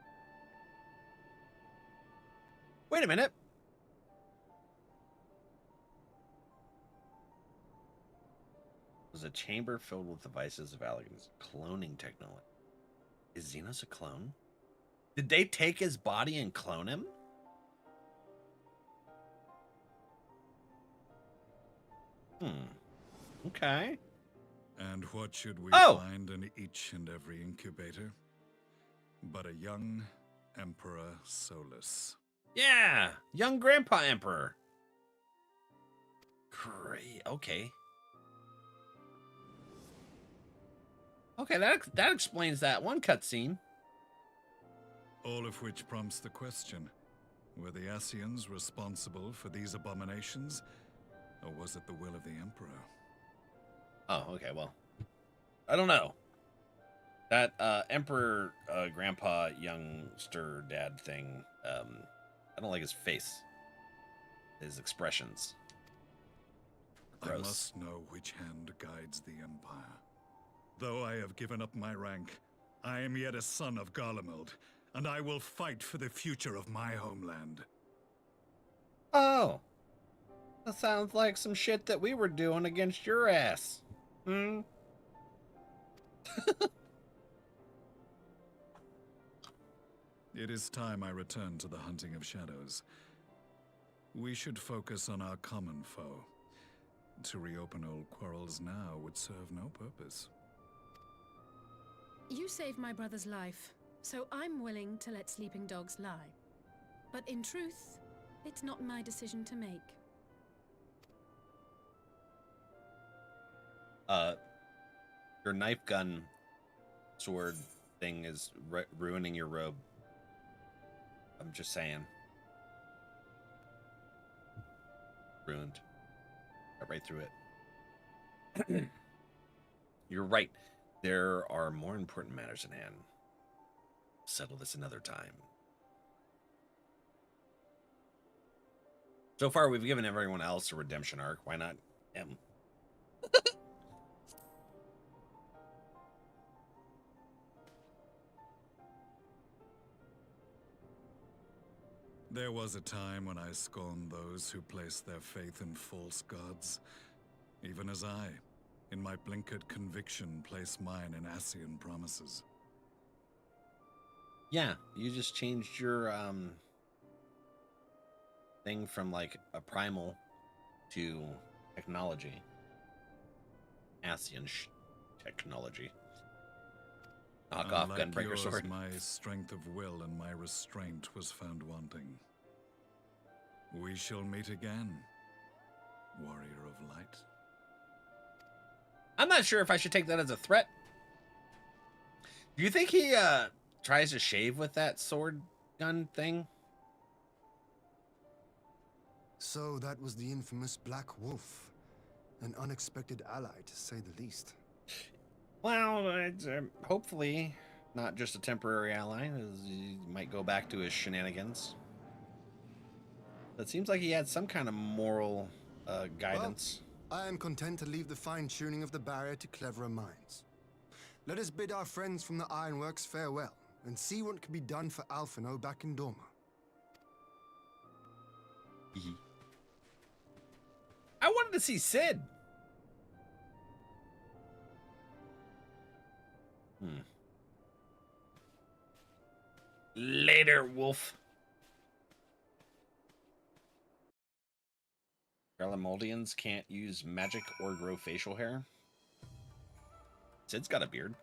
Wait a minute. There's a chamber filled with devices of elegance. Cloning technology. Is Xenos a clone? Did they take his body and clone him? Okay. And what should we Oh! find in each and every incubator? But a young Emperor Solus. Yeah! Young Grandpa Emperor. Great. Okay. Okay, that explains that one cutscene. All of which prompts the question, were the Ascians responsible for these abominations, or was it the will of the Emperor? Oh, okay, well. I don't know. That Emperor Grandpa Youngster Dad thing, I don't like his face. His expressions. Gross. I must know which hand guides the Empire. Though I have given up my rank, I am yet a son of Garlemald, and I will fight for the future of my homeland. Oh. That sounds like some shit that we were doing against your ass. Hmm? It is time I return to the hunting of shadows. We should focus on our common foe. To reopen old quarrels now would serve no purpose. You saved my brother's life, so I'm willing to let sleeping dogs lie. But in truth, it's not my decision to make. Your knife gun sword thing is ruining your robe. I'm just saying. Ruined. Got right through it. You're right. There are more important matters at hand. Settle this another time. So far, we've given everyone else a redemption arc. Why not him? There was a time when I scorned those who placed their faith in false gods, even as I, in my blinkered conviction, place mine in Ascian promises. Yeah, you just changed your thing from like a primal to technology. Ascian technology. Knock off Unlike Gunbreaker yours, sword. my strength of will and my restraint was found wanting. We shall meet again, warrior of light. I'm not sure if I should take that as a threat. Do you think he tries to shave with that sword gun thing? So that was the infamous Black Wolf. An unexpected ally, to say the least. Well, it's, hopefully not just a temporary ally. As he might go back to his shenanigans. It seems like he had some kind of moral guidance. Well, I am content to leave the fine-tuning of the barrier to cleverer minds. Let us bid our friends from the Ironworks farewell, and see what can be done for Alphino back in Dorma. I wanted to see Sid. Later, Wolf. Galamoldians can't use magic or grow facial hair. Sid's got a beard.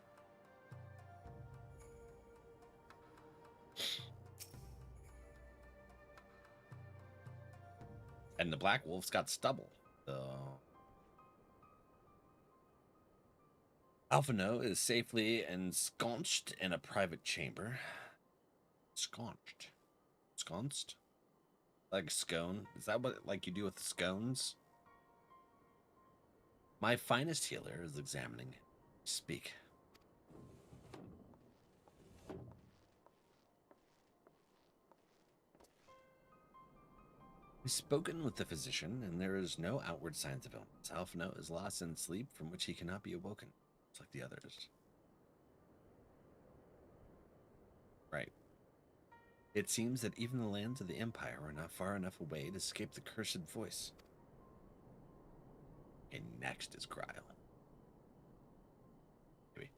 And the Black Wolf's got stubble. So Alphino is safely ensconced in a private chamber. Ensconced? Like scone? Is that what like you do with scones? My finest healer is examining. Speak. We've spoken with the physician, and there is no outward signs of illness. Alphino is lost in sleep from which he cannot be awoken, just like the others. Right. It seems that even the lands of the Empire are not far enough away to escape the cursed voice. And next is Gryle. Maybe.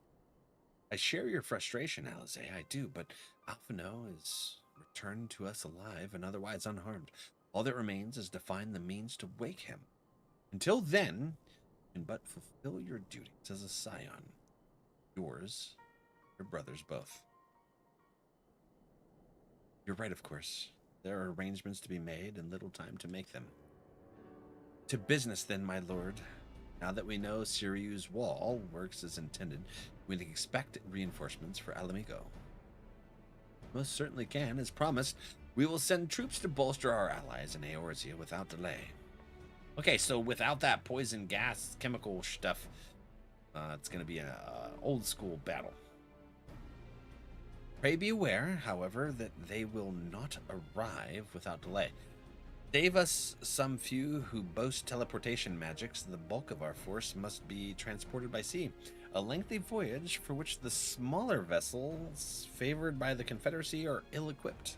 I share your frustration, Alize, I do, but Alphino is returned to us alive and otherwise unharmed. All that remains is to find the means to wake him. Until then, you can but fulfill your duties as a scion. Yours, your brothers both. You're right, of course. There are arrangements to be made and little time to make them. To business then, my lord. Now that we know Siryu's wall works as intended, we can expect reinforcements for Ala Mhigo. Most certainly can, as promised. We will send troops to bolster our allies in Eorzea without delay. Okay, so without that poison gas, chemical stuff, it's going to be an old school battle. Pray be aware, however, that they will not arrive without delay. Save us some few who boast teleportation magics, the bulk of our force must be transported by sea. A lengthy voyage for which the smaller vessels favored by the Confederacy are ill-equipped.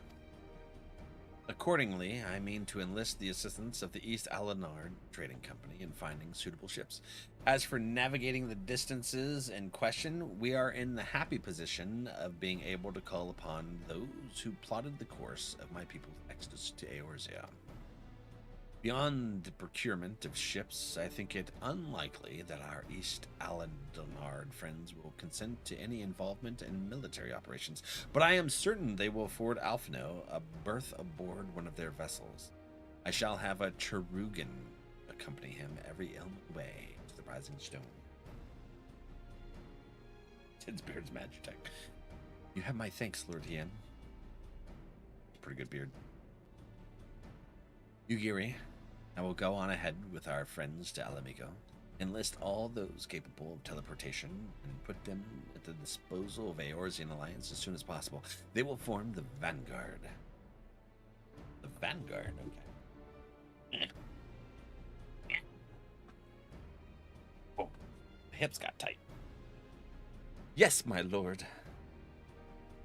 Accordingly, I mean to enlist the assistance of the East Alanard Trading Company in finding suitable ships. As for navigating the distances in question, we are in the happy position of being able to call upon those who plotted the course of my people's exodus to Eorzea. Beyond the procurement of ships, I think it unlikely that our East Alanard friends will consent to any involvement in military operations, but I am certain they will afford Alphino a berth aboard one of their vessels. I shall have a Cherugan accompany him every way to the Rising Stone. Sid's beard's Magitech. You have my thanks, Lord Hien. Pretty good beard. Yugiri, I will go on ahead with our friends to Ala Mhigo, enlist all those capable of teleportation, and put them at the disposal of Eorzean Alliance as soon as possible. They will form the Vanguard. The Vanguard, okay. Oh, the hips got tight. Yes, my lord.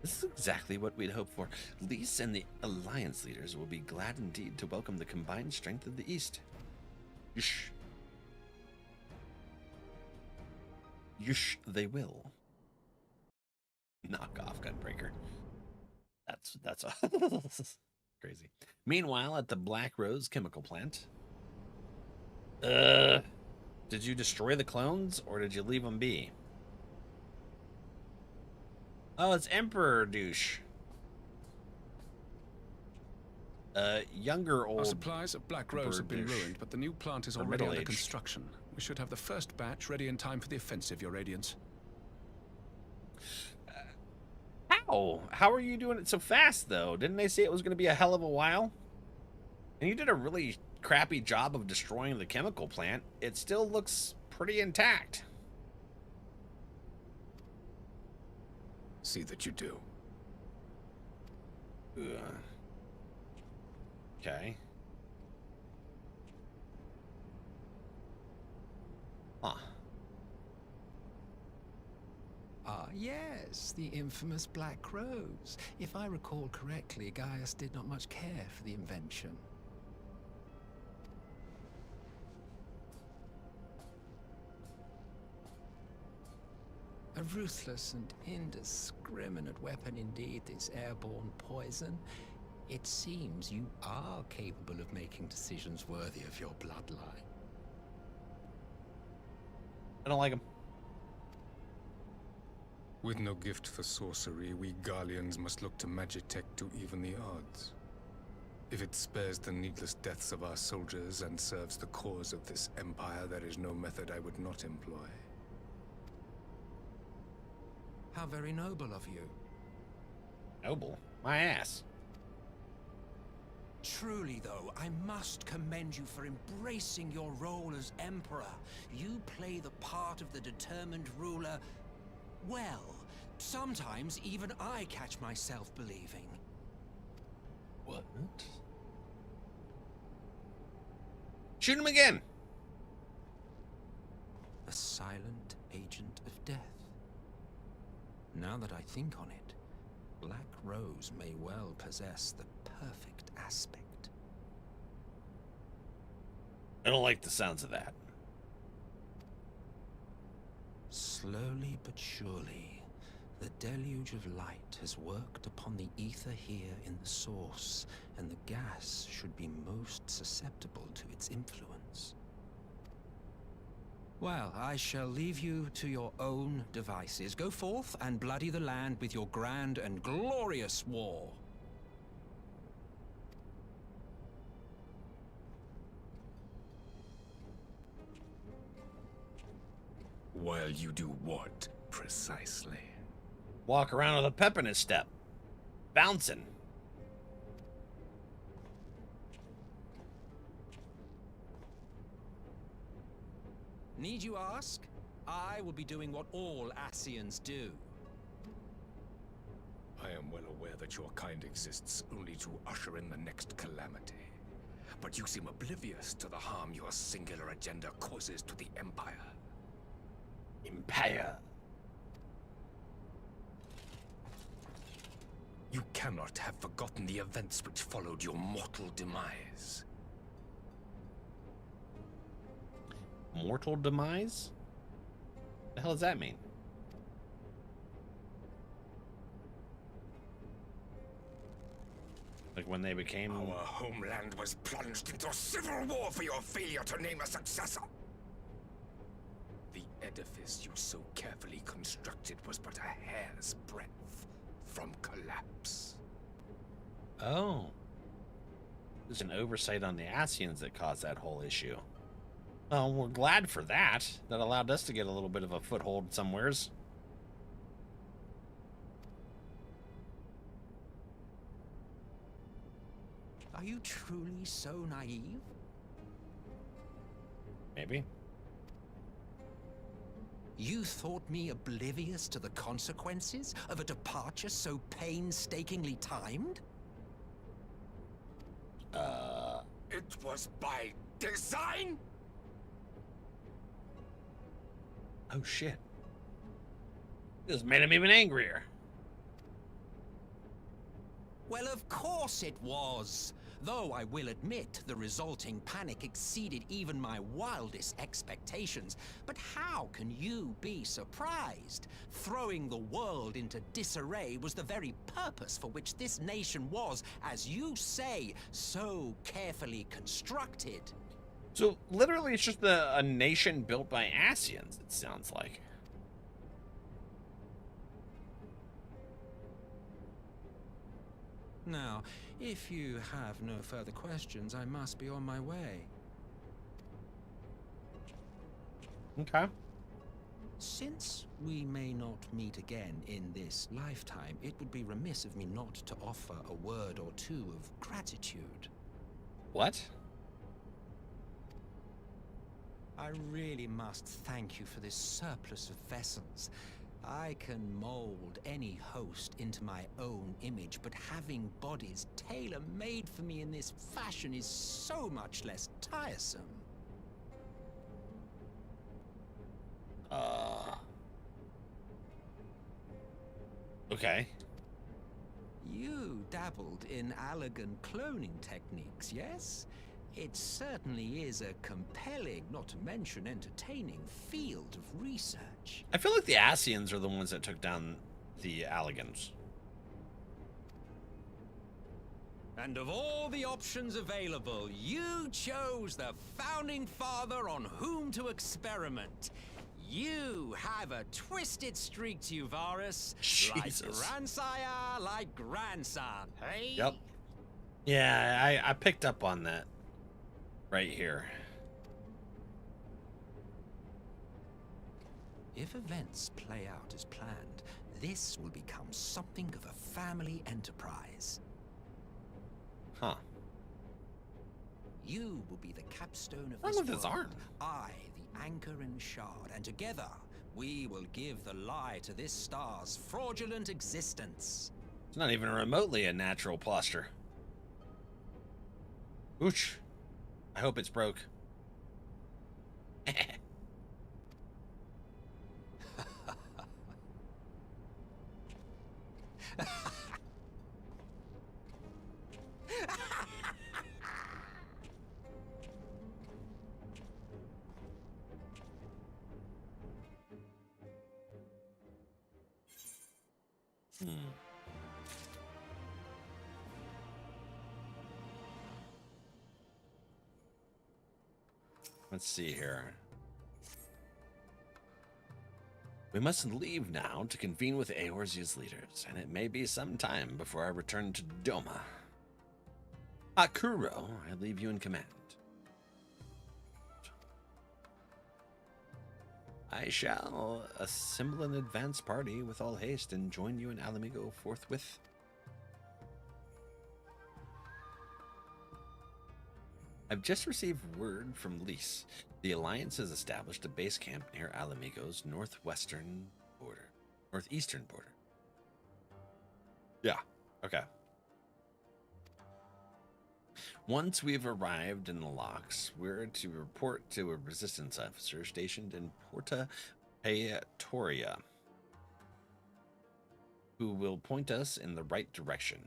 This is exactly what we'd hoped for. Lys and the Alliance leaders will be glad indeed to welcome the combined strength of the East. Yush. Yush, they will. Knock off, Gunbreaker. That's crazy. Meanwhile, at the Black Rose chemical plant. Did you destroy the clones, or did you leave them be? Oh, it's Emperor douche. Younger old. Our supplies at Black Rose have been ruined, but the new plant is already under construction. We should have the first batch ready in time for the offensive, Your Radiance. How are you doing it so fast, though? Didn't they say it was going to be a hell of a while? And you did a really crappy job of destroying the chemical plant. It still looks pretty intact. See that you do. Okay. Huh. Ah, yes, the infamous Black Rose. If I recall correctly, Gaius did not much care for the invention. A ruthless and indiscriminate weapon indeed, this airborne poison. It seems you are capable of making decisions worthy of your bloodline. I don't like him. With no gift for sorcery, we Garleans must look to Magitech to even the odds. If it spares the needless deaths of our soldiers and serves the cause of this empire, there is no method I would not employ. How very noble of you. Noble? My ass. Truly, though, I must commend you for embracing your role as Emperor. You play the part of the determined ruler well. Sometimes even I catch myself believing. What? Shoot him again! A silent agent of death. Now that I think on it, Black Rose may well possess the perfect aspect. I don't like the sounds of that. Slowly but surely, the deluge of light has worked upon the ether here in the source, and the gas should be most susceptible to its influence. Well, I shall leave you to your own devices. Go forth and bloody the land with your grand and glorious war. While you do what, precisely? Walk around with a pep in his step. Bouncing. Need you ask? I will be doing what all Ascians do. I am well aware that your kind exists only to usher in the next calamity. But you seem oblivious to the harm your singular agenda causes to the Empire. Empire. You cannot have forgotten the events which followed your mortal demise. Mortal demise? The hell does that mean? Like when they became... Our homeland was plunged into civil war for your failure to name a successor. The edifice you so carefully constructed was but a hair's breadth from collapse. Oh. There's an oversight on the Ascians that caused that whole issue. Well, we're glad for that. That allowed us to get a little bit of a foothold somewheres. Are you truly so naive? Maybe. You thought me oblivious to the consequences of a departure so painstakingly timed? It was by design? Oh shit. This made him even angrier. Well, of course it was. Though I will admit the resulting panic exceeded even my wildest expectations. But how can you be surprised? Throwing the world into disarray was the very purpose for which this nation was, as you say, so carefully constructed. So literally it's just a nation built by Asians, it sounds like. Now, if you have no further questions, I must be on my way. Okay. Since we may not meet again in this lifetime, it would be remiss of me not to offer a word or two of gratitude. What? I really must thank you for this surplus of vessels. I can mold any host into my own image, but having bodies tailor-made for me in this fashion is so much less tiresome. Okay. You dabbled in elegant cloning techniques, yes? It certainly is a compelling, not to mention entertaining, field of research. I feel like the Asians are the ones that took down the Alligans. And of all the options available, you chose the founding father on whom to experiment. You have a twisted streak to you, Varus. Jesus. Like grandsire, like grandson, hey? Yep. Yeah, I picked up on that. Right here. If events play out as planned, this will become something of a family enterprise. Huh. You will be the capstone of I this love his world. arm. I, the anchor and shard, and together we will give the lie to this star's fraudulent existence. It's not even remotely a natural posture. Ooch. I hope it's broke. Let's see here. We must leave now to convene with Eorzea's leaders, and it may be some time before I return to Doma. Akuro, I leave you in command. I shall assemble an advance party with all haste and join you in Ala Mhigo forthwith. I've just received word from Lys. The Alliance has established a base camp near Ala Mhigo's northeastern border. Yeah, okay. Once we've arrived in the locks, we're to report to a resistance officer stationed in Porta Praetoria, who will point us in the right direction.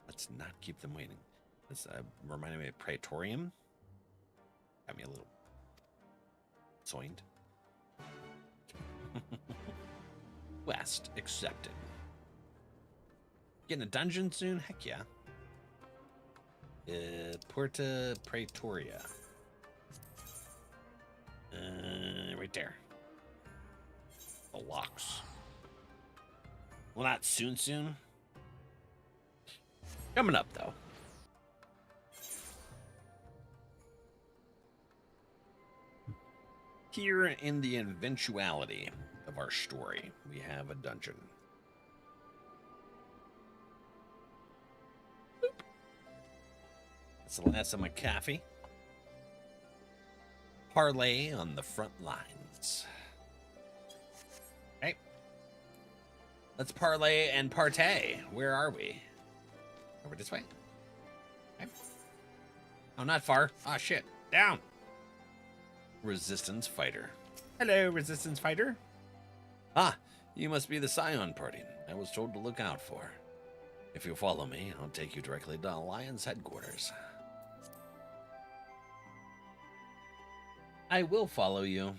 Let's not keep them waiting. This reminded me of Praetorium. Got me a little soined. Quest accepted. Getting a dungeon soon? Heck yeah. Porta Praetoria. Right there. The locks. Well, not soon. Coming up, though. Here in the eventuality of our story, we have a dungeon. Boop. That's the last of my coffee. Parlay on the front lines. Okay. Let's parlay and partay. Where are we? Over this way. Okay. Oh, not far. Ah, shit. Down. Resistance fighter. Hello, resistance fighter. Ah, you must be the Scion party I was told to look out for. If you follow me, I'll take you directly to Alliance headquarters. I will follow you.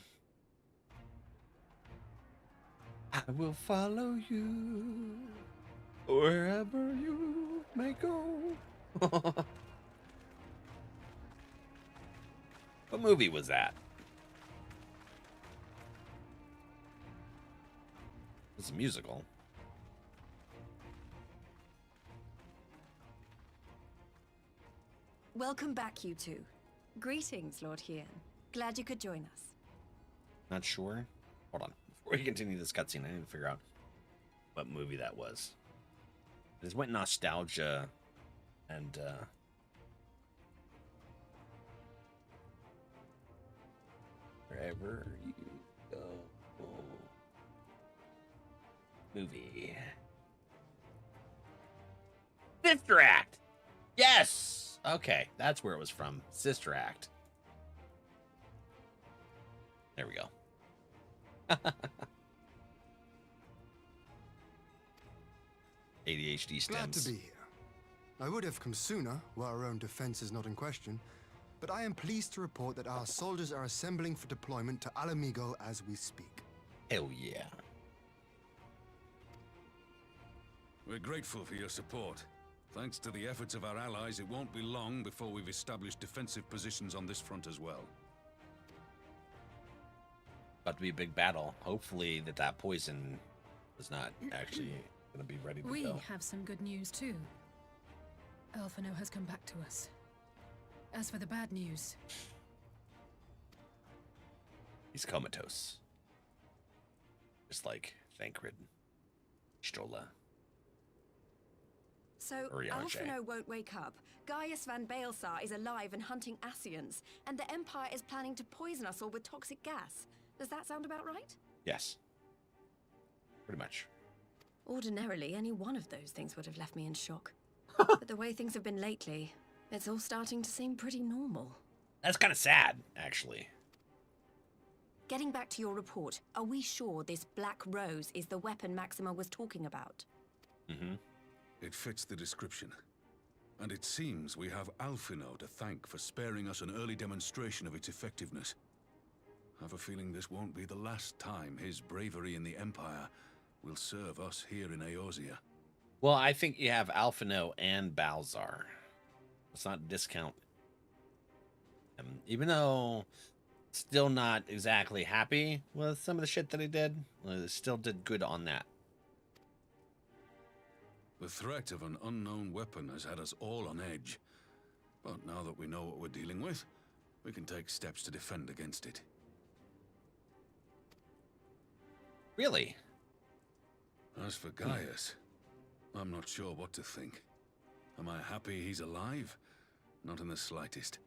I will follow you wherever you may go. What movie was that? It's a musical. Welcome back, you two. Greetings, Lord Hien. Glad you could join us. Not sure. Hold on. Before we continue this cutscene, I need to figure out what movie that was. I just went nostalgia and wherever you go. Movie. Sister Act. Yes. Okay, that's where it was from. Sister Act. There we go. ADHD stems. Glad to be here. I would have come sooner, where our own defense is not in question, but I am pleased to report that our soldiers are assembling for deployment to Ala Mhigo as we speak. Hell yeah. We're grateful for your support. Thanks to the efforts of our allies, it won't be long before we've established defensive positions on this front as well. About to be a big battle. Hopefully that poison is not actually going to be ready to We go. have some good news too. Alphino has come back to us. As for the bad news, He's comatose. Just like Thancred, Stola. So, Oriange. Alphino won't wake up. Gaius van Baelsar is alive and hunting Ascians, and the Empire is planning to poison us all with toxic gas. Does that sound about right? Yes. Pretty much. Ordinarily, any one of those things would have left me in shock. But the way things have been lately, it's all starting to seem pretty normal. That's kind of sad, actually. Getting back to your report, are we sure this Black Rose is the weapon Maxima was talking about? Mm-hmm. It fits the description. And it seems we have Alphino to thank for sparing us an early demonstration of its effectiveness. I have a feeling this won't be the last time his bravery in the Empire will serve us here in Eorzea. Well, I think you have Alphino and Balzar. Let's not discount him. Even though still not exactly happy with some of the shit that he did, still did good on that. The threat of an unknown weapon has had us all on edge. But now that we know what we're dealing with, we can take steps to defend against it. Really? As for Gaius, I'm not sure what to think. Am I happy he's alive? Not in the slightest.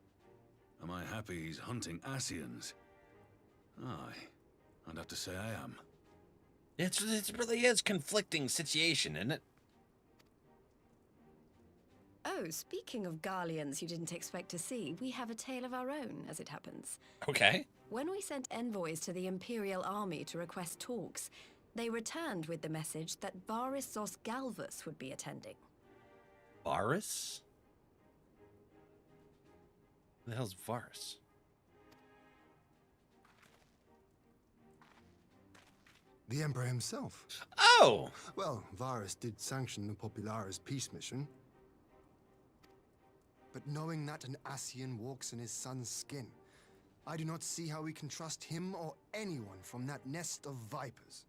Am I happy he's hunting Ascians? Aye, I'd have to say I am. It really is conflicting situation, isn't it? Oh, speaking of Garleans you didn't expect to see, we have a tale of our own, as it happens. Okay. When we sent envoys to the Imperial Army to request talks, they returned with the message that Varys Zos Galvus would be attending. Varys? Who the hell's Varys? The Emperor himself. Oh! Well, Varys did sanction the Popularis peace mission. But knowing that an Ascian walks in his son's skin, I do not see how we can trust him or anyone from that nest of vipers.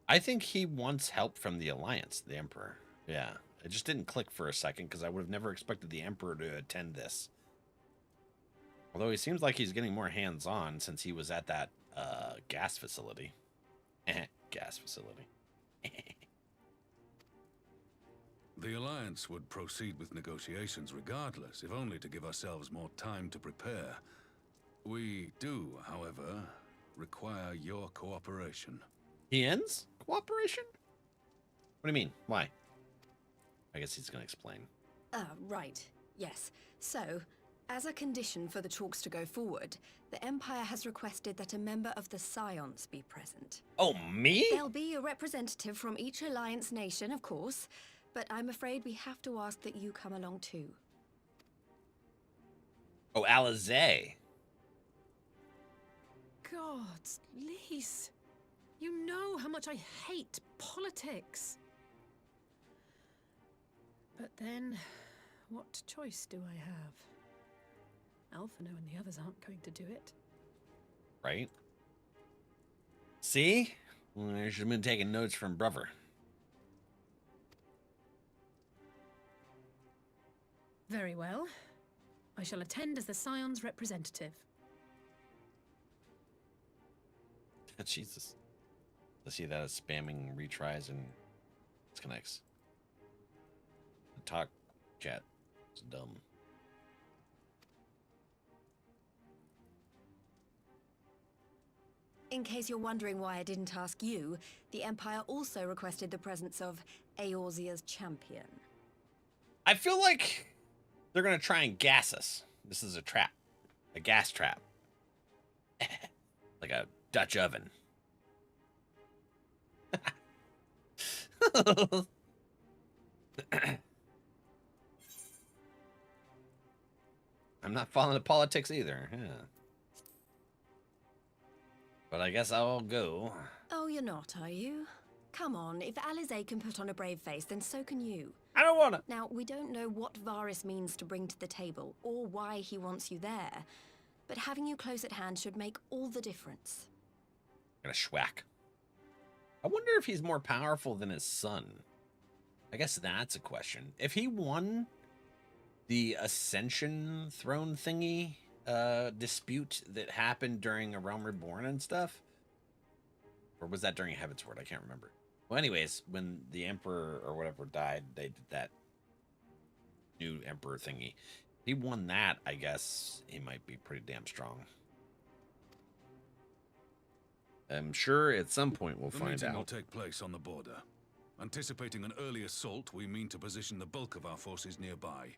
I think he wants help from the Alliance, the Emperor. Yeah, it just didn't click for a second because I would have never expected the Emperor to attend this. Although he seems like he's getting more hands-on since he was at that gas facility. Gas facility. The Alliance would proceed with negotiations regardless, if only to give ourselves more time to prepare. We do, however, require your cooperation. Hien's cooperation? What do you mean? Why? I guess he's going to explain. Right. Yes. So, As a condition for the talks to go forward, the Empire has requested that a member of the Scions be present. Oh, me? There'll be a representative from each Alliance nation, of course, but I'm afraid we have to ask that you come along too. Oh, Alizé. Gods, Lise. You know how much I hate politics. But then, what choice do I have? Alphino and the others aren't going to do it. Right? See? Well, I should have been taking notes from brother. Very well. I shall attend as the Scion's representative. Jesus. I see that as spamming retries and disconnects. The talk chat is dumb. In case you're wondering why I didn't ask you, the Empire also requested the presence of Eorzea's champion. I feel like they're going to try and gas us. This is a trap. A gas trap. Like a Dutch oven. I'm not following the politics either. Yeah. But I guess I'll go. Oh, you're not, are you? Come on, if Alizé can put on a brave face, then so can you. I don't wanna. Now, we don't know what Varys means to bring to the table, or why he wants you there. But having you close at hand should make all the difference. Gonna schwack. I wonder if he's more powerful than his son. I guess that's a question. If he won the Ascension throne thingy dispute that happened during A Realm Reborn and stuff, or was that during Heavensward? I can't remember. Well, anyways, when the Emperor or whatever died, they did that new Emperor thingy. If he won that, I guess he might be pretty damn strong. I'm sure at some point we'll find The meeting will out. take place on the border. Anticipating an early assault, we mean to position the bulk of our forces nearby.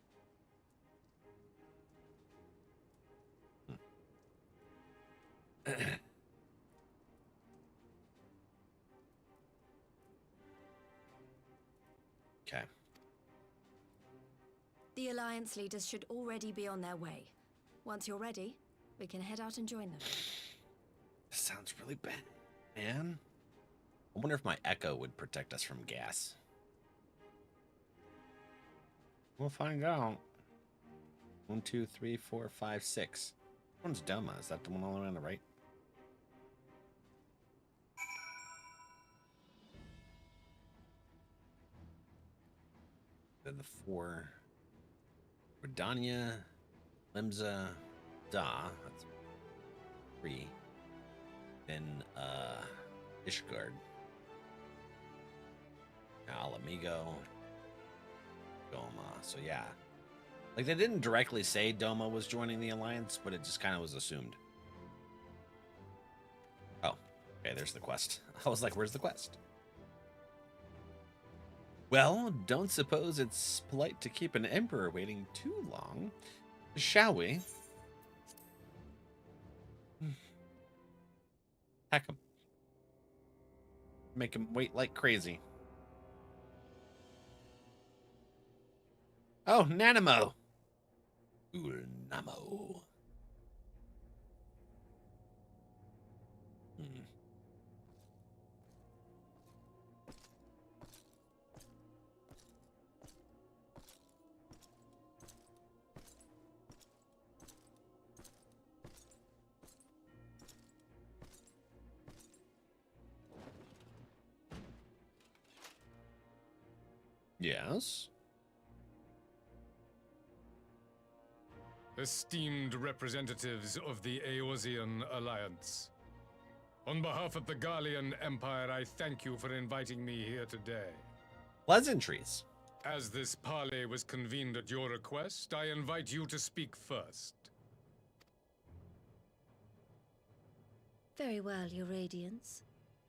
Okay. The Alliance leaders should already be on their way. Once you're ready, we can head out and join them. This sounds really bad, man. I wonder if my echo would protect us from gas. We'll find out. 1, 2, 3, 4, 5, 6. Which one's Doma? Is that the one all the way on the right? Then the 4. Redania, Limsa, Da. That's 3. Then Ishgard. Ala Mhigo. Doma. So yeah. Like they didn't directly say Doma was joining the Alliance, but it just kind of was assumed. Oh, okay, there's the quest. I was like, where's the quest? Well, don't suppose it's polite to keep an emperor waiting too long, shall we? Heck him. Make him wait like crazy. Oh, Nanamo. Ooh, Namo. Yes. Esteemed representatives of the Eorzean Alliance, on behalf of the Gallian Empire, I thank you for inviting me here today. Pleasantries. As this parley was convened at your request, I invite you to speak first. Very well, Your Radiance.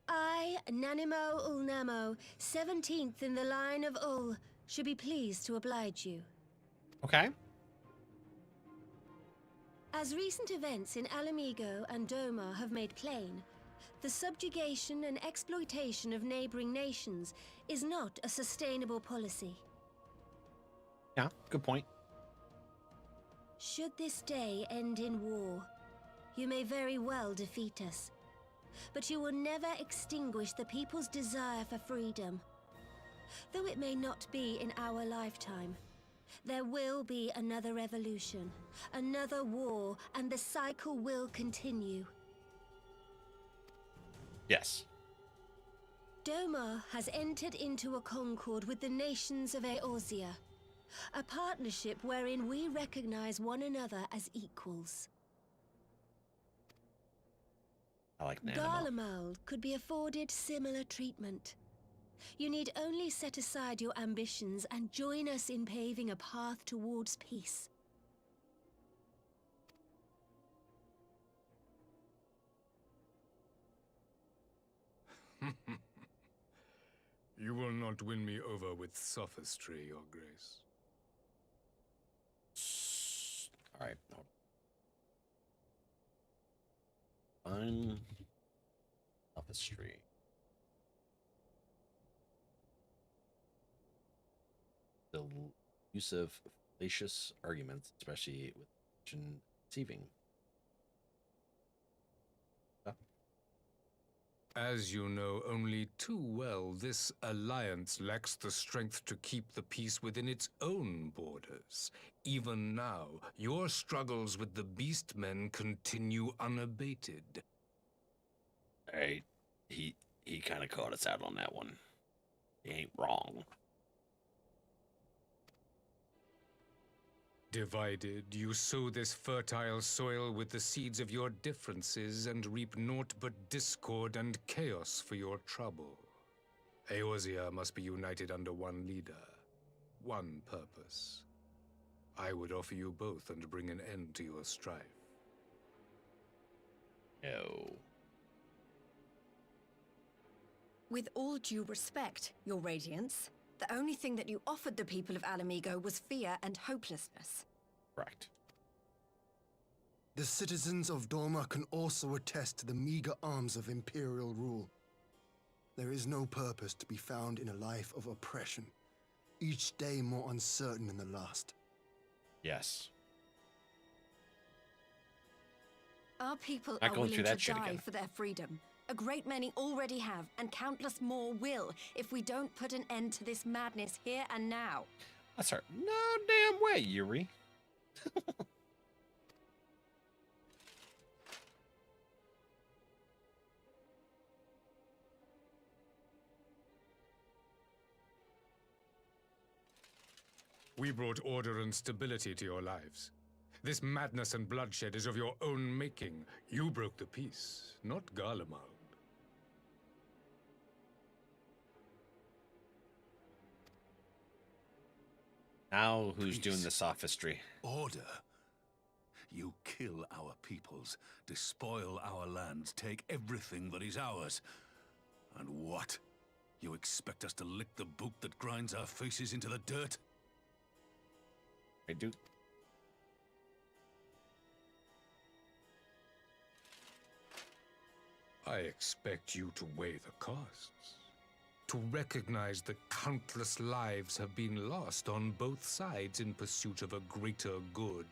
I, Nanimo Ulnamo, 17th in the line of Ul, should be pleased to oblige you. Okay. As recent events in Ala Mhigo and Doma have made plain, the subjugation and exploitation of neighboring nations is not a sustainable policy. Yeah, good point. Should this day end in war, you may very well defeat us, but you will never extinguish the people's desire for freedom. Though it may not be in our lifetime, there will be another revolution, another war, and the cycle will continue. Yes. Doma has entered into a concord with the nations of Eorzea, a partnership wherein we recognize one another as equals. I like Nanimal. Garlemald could be afforded similar treatment. You need only set aside your ambitions and join us in paving a path towards peace. You will not win me over with sophistry, Your Grace. All right. Fine. Sophistry. The use of fallacious arguments, especially with deceiving. As you know only too well, this alliance lacks the strength to keep the peace within its own borders. Even now, your struggles with the Beastmen continue unabated. Hey, he kind of caught us out on that one. He ain't wrong. Divided, you sow this fertile soil with the seeds of your differences and reap naught but discord and chaos for your trouble. Eorzea must be united under one leader, one purpose. I would offer you both and bring an end to your strife. No. With all due respect, Your Radiance, the only thing that you offered the people of Ala Mhigo was fear and hopelessness. Correct. The citizens of Doma can also attest to the meager arms of imperial rule. There is no purpose to be found in a life of oppression, each day more uncertain than the last. Yes. Our people Not are going willing through to that shit die again. for their freedom. A great many already have, and countless more will, if we don't put an end to this madness here and now. That's her. No damn way, Yuri. We brought order and stability to your lives. This madness and bloodshed is of your own making. You broke the peace, not Garlemald. Now who's doing the sophistry? Order? You kill our peoples, despoil our lands, take everything that is ours. And what? You expect us to lick the boot that grinds our faces into the dirt? I do. I expect you to weigh the costs. To recognize that countless lives have been lost on both sides in pursuit of a greater good,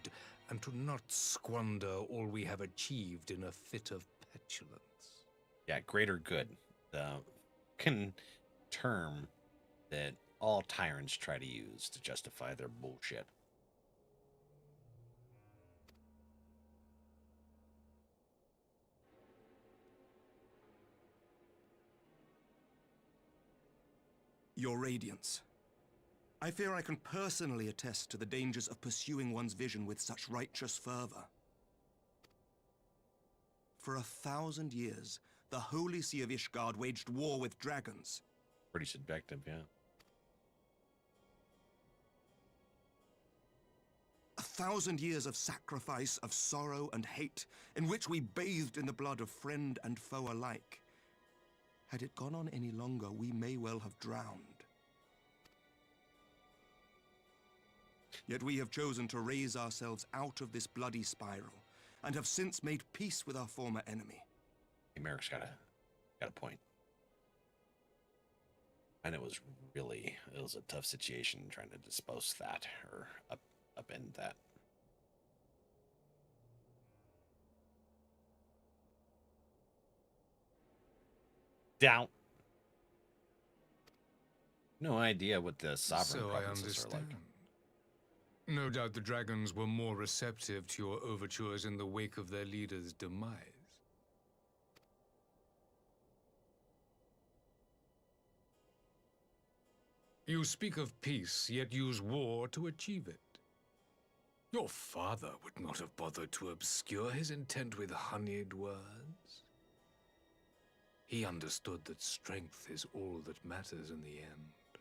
and to not squander all we have achieved in a fit of petulance. Yeah, greater good. The term that all tyrants try to use to justify their bullshit. Your Radiance. I fear I can personally attest to the dangers of pursuing one's vision with such righteous fervor. For 1,000 years, the Holy See of Ishgard waged war with dragons. Pretty subjective, yeah. 1,000 years of sacrifice, of sorrow and hate, in which we bathed in the blood of friend and foe alike. Had it gone on any longer, we may well have drowned. Yet we have chosen to raise ourselves out of this bloody spiral, and have since made peace with our former enemy. Hey, Merrick's got a point. And it was a tough situation trying to dispose that or upend that. Doubt. No idea what the sovereign provinces are like. No doubt the dragons were more receptive to your overtures in the wake of their leader's demise. You speak of peace, yet use war to achieve it. Your father would not have bothered to obscure his intent with honeyed words. He understood that strength is all that matters in the end.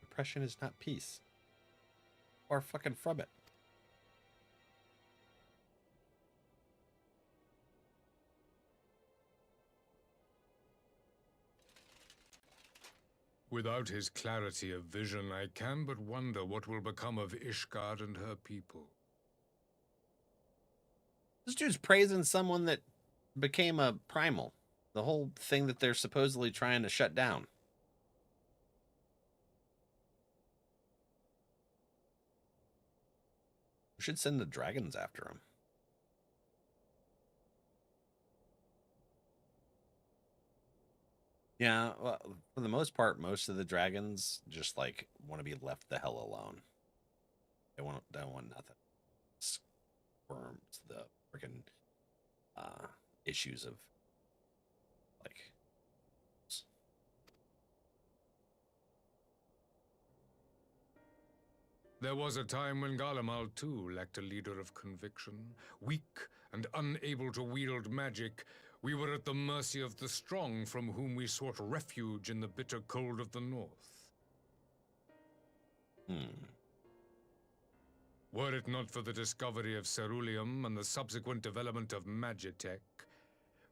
Oppression is not peace. Or fucking from it. Without his clarity of vision, I can but wonder what will become of Ishgard and her people. This dude's praising someone that became a primal. The whole thing that they're supposedly trying to shut down. We should send the dragons after him. Yeah, well, for the most part, most of the dragons just like want to be left the hell alone. They don't want nothing. Squirms the freaking issues of like. There was a time when Garlemald too lacked a leader of conviction. Weak and unable to wield magic, we were at the mercy of the strong from whom we sought refuge in the bitter cold of the north. Were it not for the discovery of ceruleum and the subsequent development of magitech,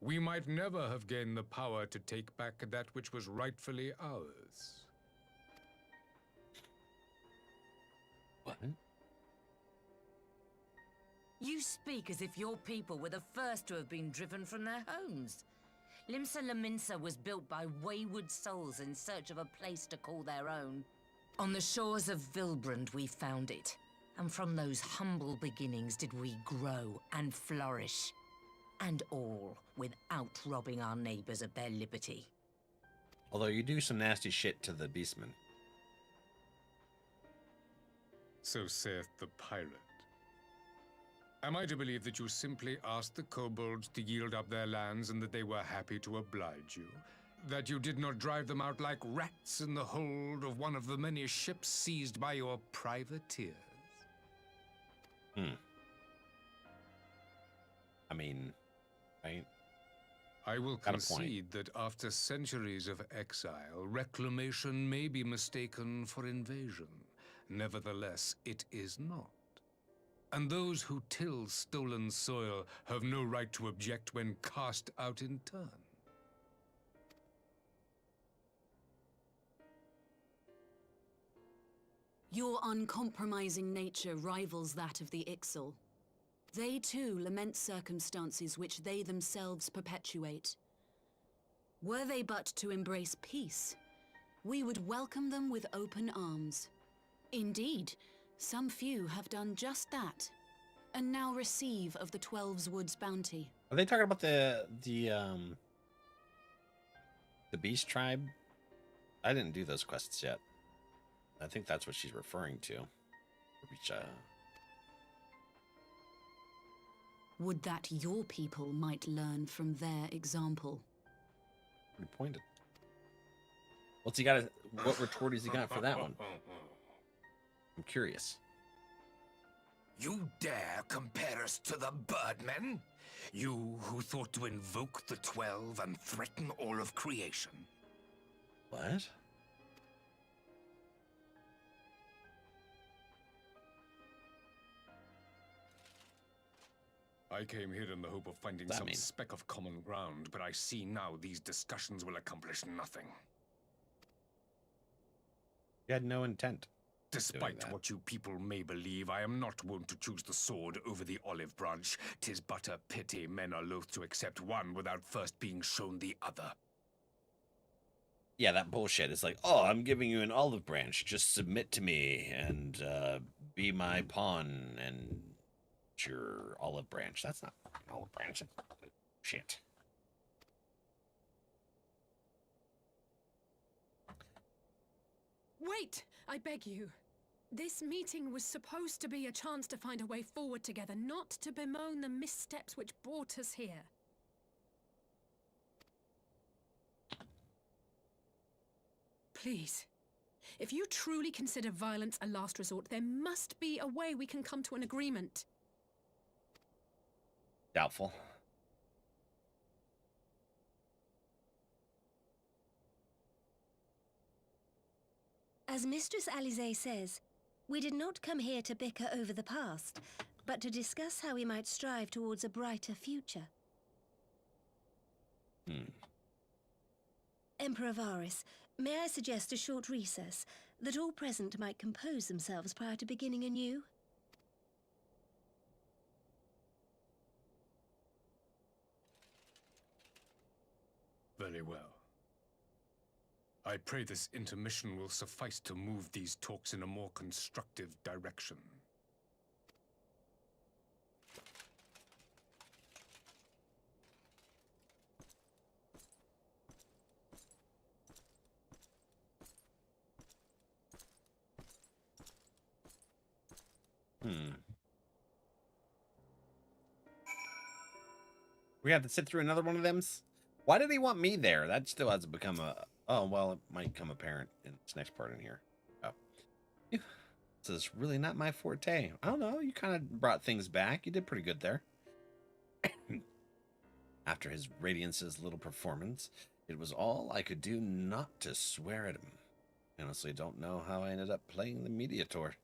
we might never have gained the power to take back that which was rightfully ours. What? You speak as if your people were the first to have been driven from their homes. Limsa Lominsa was built by wayward souls in search of a place to call their own. On the shores of Vilbrand we found it, and from those humble beginnings did we grow and flourish. And all without robbing our neighbors of their liberty. Although you do some nasty shit to the beastmen. So saith the pirate. Am I to believe that you simply asked the kobolds to yield up their lands and that they were happy to oblige you? That you did not drive them out like rats in the hold of one of the many ships seized by your privateers? I mean, right? I will concede that after centuries of exile, reclamation may be mistaken for invasion. Nevertheless, it is not. And those who till stolen soil have no right to object when cast out in turn. Your uncompromising nature rivals that of the Ixal. They too lament circumstances which they themselves perpetuate. Were they but to embrace peace, we would welcome them with open arms. Indeed, some few have done just that, and now receive of the 12's Wood's bounty. Are they talking about the Beast Tribe? I didn't do those quests yet. I think that's what she's referring to. Which, Would that your people might learn from their example. pretty pointed. What's he got? What retort has he got for that one? I'm curious. You dare compare us to the Birdmen? You who thought to invoke the 12 and threaten all of creation? What? I came here in the hope of finding That some mean? speck of common ground, but I see now these discussions will accomplish nothing. You had no intent. Despite what you people may believe, I am not wont to choose the sword over the olive branch. 'Tis but a pity men are loath to accept one without first being shown the other. Yeah, that bullshit is like, oh, I'm giving you an olive branch. Just submit to me and be my pawn and your olive branch. That's not an olive branch. Shit. Wait, I beg you. This meeting was supposed to be a chance to find a way forward together, not to bemoan the missteps which brought us here. Please, if you truly consider violence a last resort, there must be a way we can come to an agreement. Doubtful. As Mistress Alize says, we did not come here to bicker over the past, but to discuss how we might strive towards a brighter future. Emperor Varys, may I suggest a short recess, that all present might compose themselves prior to beginning anew? Very well. I pray this intermission will suffice to move these talks in a more constructive direction. We have to sit through another one of them? Why did he want me there? That still hasn't become a... Oh, well, it might become apparent in this next part in here. Oh. This is really not my forte. I don't know. You kind of brought things back. You did pretty good there. After his Radiance's little performance, it was all I could do not to swear at him. I honestly don't know how I ended up playing the Mediator.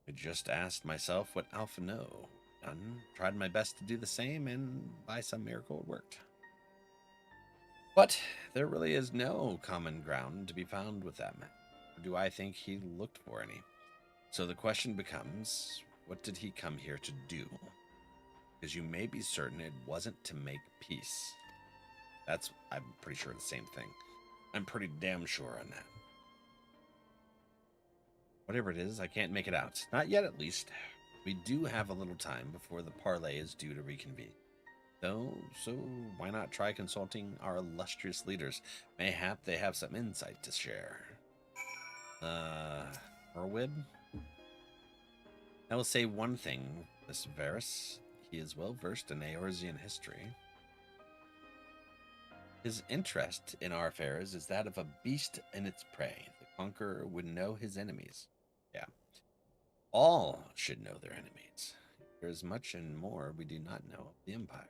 I just asked myself what Alpha know. Tried my best to do the same, and by some miracle it worked. But there really is no common ground to be found with that man. Or do I think he looked for any? So the question becomes, what did he come here to do? Because you may be certain it wasn't to make peace. I'm pretty sure the same thing. I'm pretty damn sure on that. Whatever it is, I can't make it out. Not yet, at least. We do have a little time before the parley is due to reconvene. So why not try consulting our illustrious leaders? Mayhap they have some insight to share. Erwid? I will say one thing, Miss Varys. He is well versed in Eorzean history. His interest in our affairs is that of a beast in its prey. The conqueror would know his enemies. Yeah. All should know their enemies. There is much and more we do not know of the Empire.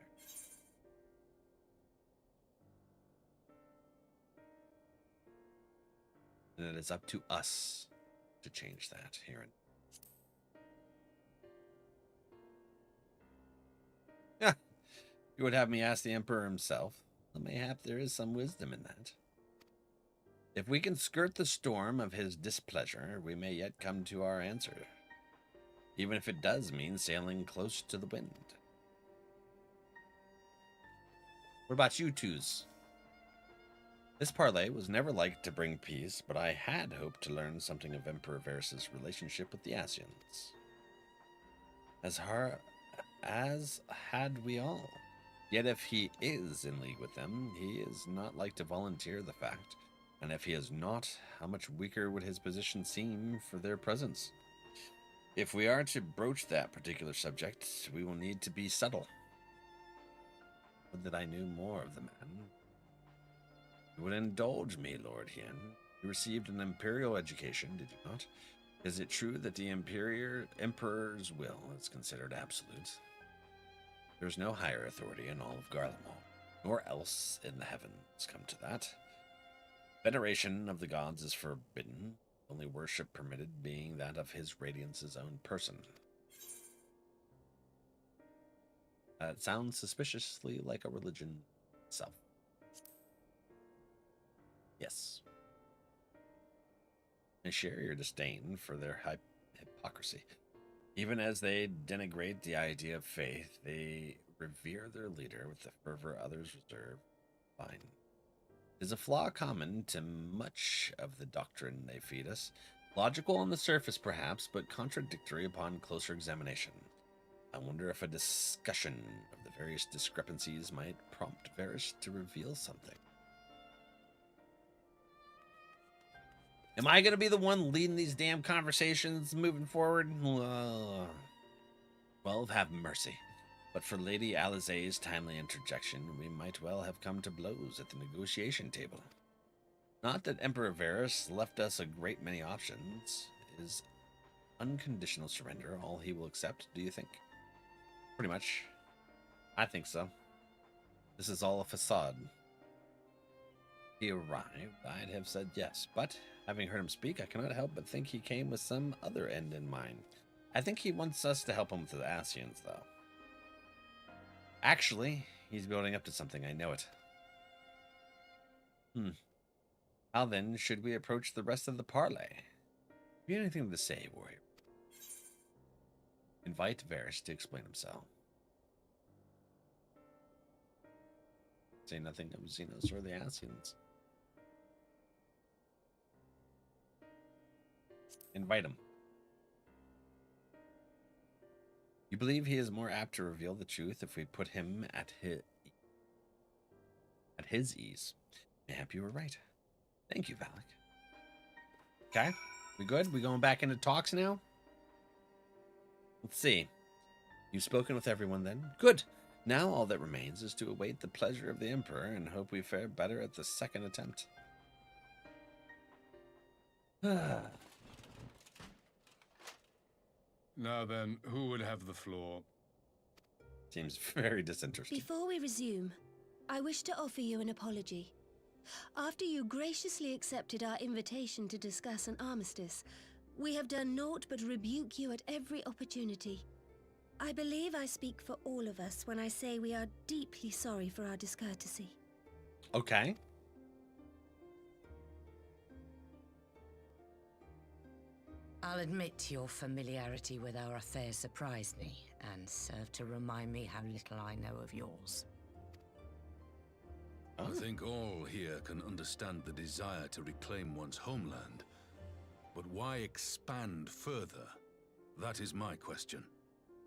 And it is up to us to change that here. Yeah, you would have me ask the Emperor himself. Well, mayhap there is some wisdom in that. If we can skirt the storm of his displeasure, we may yet come to our answer. Even if it does mean sailing close to the wind. What about you twos? This parley was never liked to bring peace, but I had hoped to learn something of Emperor Varys' relationship with the Ascians. As had we all. Yet if he is in league with them, he is not like to volunteer the fact. And if he is not, how much weaker would his position seem for their presence? If we are to broach that particular subject, we will need to be subtle. Would that I knew more of the man. You would indulge me, Lord Hien. You received an imperial education, did you not? Is it true that the Emperor's will is considered absolute? There is no higher authority in all of Garlemald, nor else in the heavens come to that. Veneration of the gods is forbidden, only worship permitted being that of his Radiance's own person. That sounds suspiciously like a religion itself. Yes. I share your disdain for their hypocrisy. Even as they denigrate the idea of faith, they revere their leader with the fervor others reserve. Fine. It is a flaw common to much of the doctrine they feed us. Logical on the surface, perhaps, but contradictory upon closer examination. I wonder if a discussion of the various discrepancies might prompt Varys to reveal something. Am I going to be the one leading these damn conversations moving forward? Well, have mercy. But for Lady Alizé's timely interjection, we might well have come to blows at the negotiation table. Not that Emperor Varys left us a great many options. Is unconditional surrender all he will accept, do you think? Pretty much. I think so. This is all a facade. He arrived, I'd have said yes, but having heard him speak, I cannot help but think he came with some other end in mind. I think he wants us to help him with the Ascians, though. Actually, he's building up to something, I know it. How then should we approach the rest of the parley? Have you anything to say, warrior? Invite Varys to explain himself. Say nothing of Xenos or the Ascians. Invite him. You believe he is more apt to reveal the truth if we put him at his ease. Mayhap you were right. Thank you, Valak. Okay, we good? We going back into talks now? Let's see. You've spoken with everyone then? Good. Now all that remains is to await the pleasure of the Emperor and hope we fare better at the second attempt. Now then, who would have the floor? Seems very disinterested. Before we resume, I wish to offer you an apology. After you graciously accepted our invitation to discuss an armistice, we have done naught but rebuke you at every opportunity. I believe I speak for all of us when I say we are deeply sorry for our discourtesy. Okay. I'll admit your familiarity with our affair surprised me, and served to remind me how little I know of yours. I think all here can understand the desire to reclaim one's homeland. But why expand further? That is my question.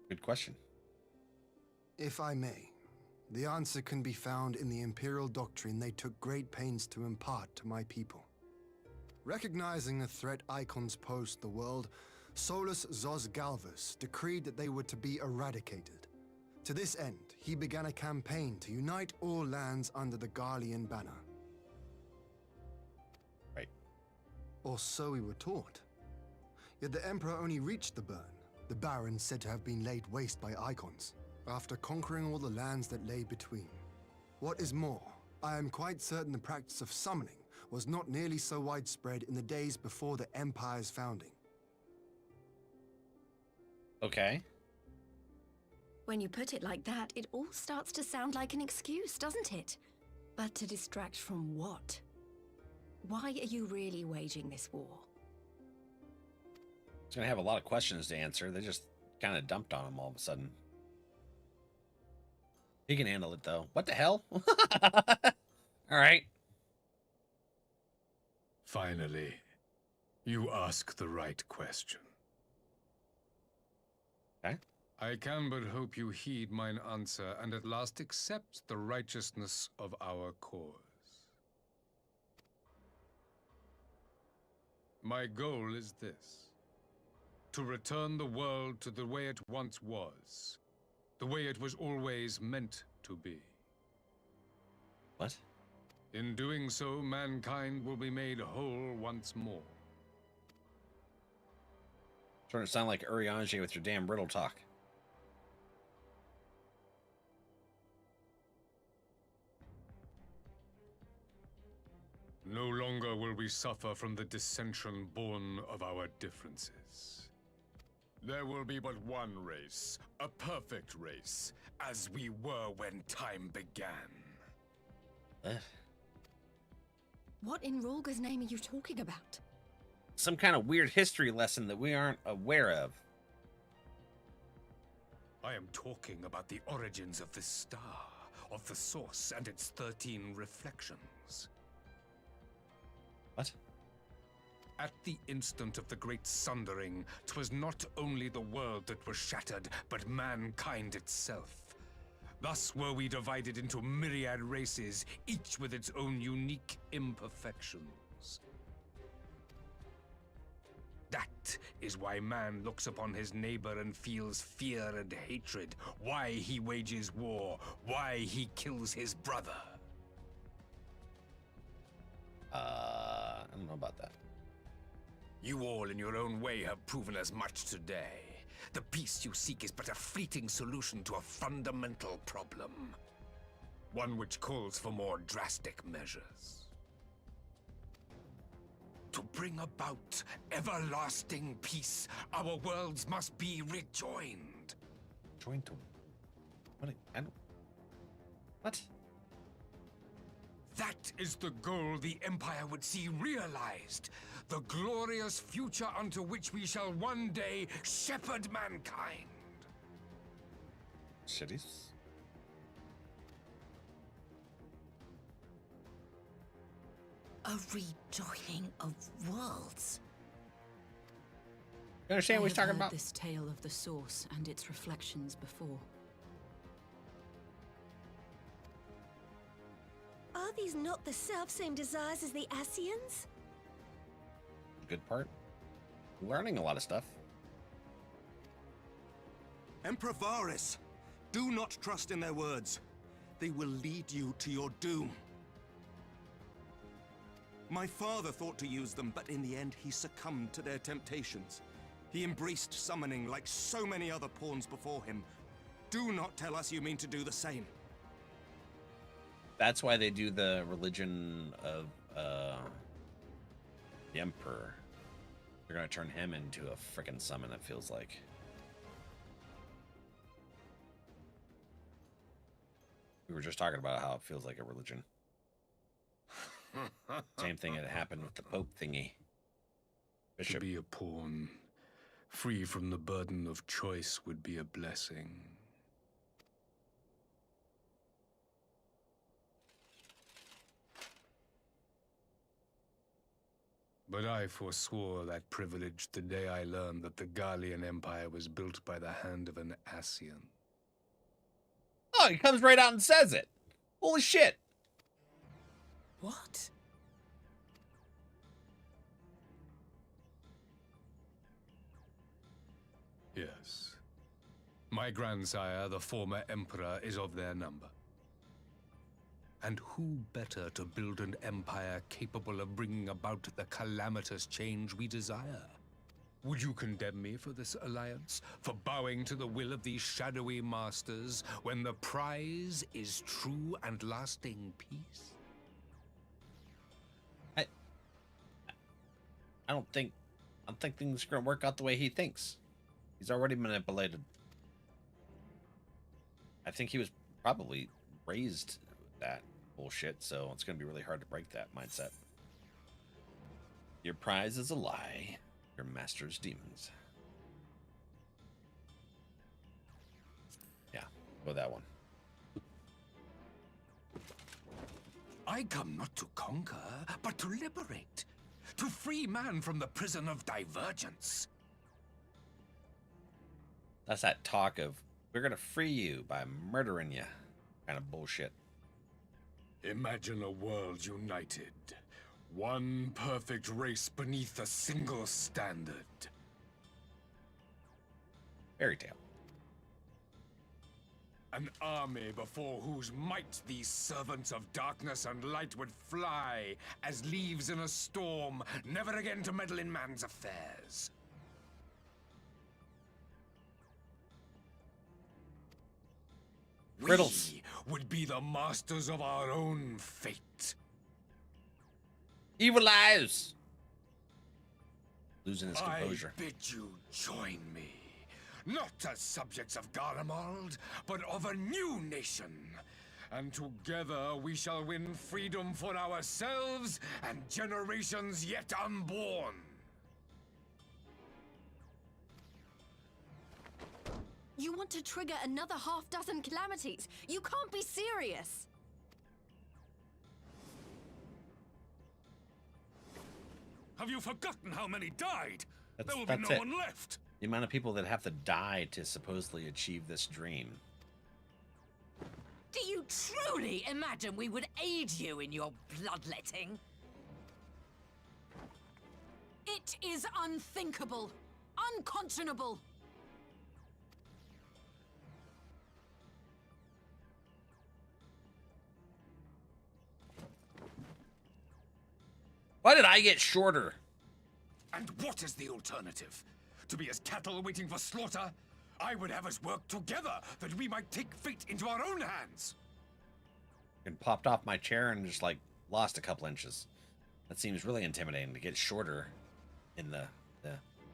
Good question. If I may, the answer can be found in the Imperial doctrine they took great pains to impart to my people. Recognizing the threat icons pose to the world, Solus Zos Galvus decreed that they were to be eradicated. To this end, he began a campaign to unite all lands under the Garlean banner. Right. Or so we were taught. Yet the Emperor only reached the burn, the Baron said to have been laid waste by icons, after conquering all the lands that lay between. What is more, I am quite certain the practice of summoning was not nearly so widespread in the days before the Empire's founding. Okay. When you put it like that, it all starts to sound like an excuse, doesn't it? But to distract from what? Why are you really waging this war? He's going to have a lot of questions to answer. They just kind of dumped on him all of a sudden. He can handle it, though. What the hell? All right. Finally, you ask the right question. Okay. I can but hope you heed mine answer and at last accept the righteousness of our cause. My goal is this: to return the world to the way it once was, the way it was always meant to be. What? In doing so, mankind will be made whole once more. Starting to sound like Urianger with your damn riddle talk. No longer will we suffer from the dissension born of our differences. There will be but one race, a perfect race, as we were when time began. What in Rolga's name are you talking about? some kind of weird history lesson that we aren't aware of. I am talking about the origins of this star, of the source and its 13 reflections. What? At the instant of the great sundering, 'twas not only the world that was shattered, but mankind itself. Thus were we divided into myriad races, each with its own unique imperfections. That is why man looks upon his neighbor and feels fear and hatred, why he wages war, why he kills his brother. I don't know about that. You all in your own way have proven as much today. The peace you seek is but a fleeting solution to a fundamental problem. One which calls for more drastic measures. To bring about everlasting peace, our worlds must be rejoined. Joined to what? I don't. What? That is the goal the Empire would see realized. The glorious future unto which we shall one day shepherd mankind. Cities? A rejoining of worlds. You understand what he's talking I have heard about? this tale of the source and its reflections before. Are these not the self-same desires as the Ascians? Good part. Learning a lot of stuff. Emperor Varys, do not trust in their words. They will lead you to your doom. My father thought to use them, but in the end he succumbed to their temptations. He embraced summoning like so many other pawns before him. Do not tell us you mean to do the same. That's why they do the religion of the Emperor. They're gonna turn him into a frickin' summon, it feels like. We were just talking about how it feels like a religion. Same thing that happened with the Pope thingy. Bishop. To be a pawn, free from the burden of choice, would be a blessing. But I forswore that privilege the day I learned that the Garlean Empire was built by the hand of an Ascian. Oh, he comes right out and says it. Holy shit. What? Yes. My grandsire, the former emperor, is of their number. And who better to build an empire capable of bringing about the calamitous change we desire? Would you condemn me for this alliance? For bowing to the will of these shadowy masters, when the prize is true and lasting peace? I don't think things are gonna work out the way he thinks. He's already manipulated. I think he was probably raised with that bullshit, so it's gonna be really hard to break that mindset. Your prize is a lie. Your master's demons. Yeah, go with that one. I come not to conquer, but to liberate. To free man from the prison of divergence. That's that talk of, we're gonna free you by murdering you kind of bullshit. Imagine a world united. One perfect race beneath a single standard. Fairy tale. An army before whose might these servants of darkness and light would fly as leaves in a storm, never again to meddle in man's affairs. Riddles. We would be the masters of our own fate. Evil eyes. Losing his composure. I bid you join me. Not as subjects of Garlemald, but of a new nation. And together we shall win freedom for ourselves and generations yet unborn. You want to trigger another half-dozen calamities? You can't be serious! Have you forgotten how many died? There will be That's no it. one left. The amount of people that have to die to supposedly achieve this dream. Do you truly imagine we would aid you in your bloodletting? It is unthinkable. Unconscionable. Why did I get shorter? And what is the alternative? To be as cattle waiting for slaughter? I would have us work together, that we might take fate into our own hands. And popped off my chair and just, like, lost a couple inches. That seems really intimidating to get shorter in the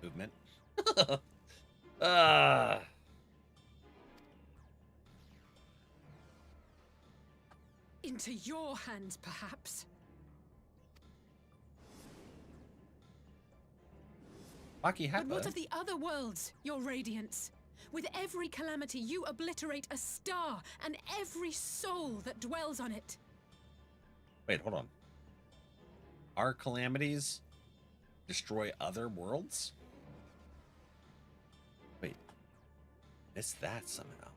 movement. Into your hands, perhaps. Bucky, But what of the other worlds, your radiance? With every calamity, you obliterate a star and every soul that dwells on it. Wait, hold on. Our calamities destroy other worlds? Wait. Missed that somehow.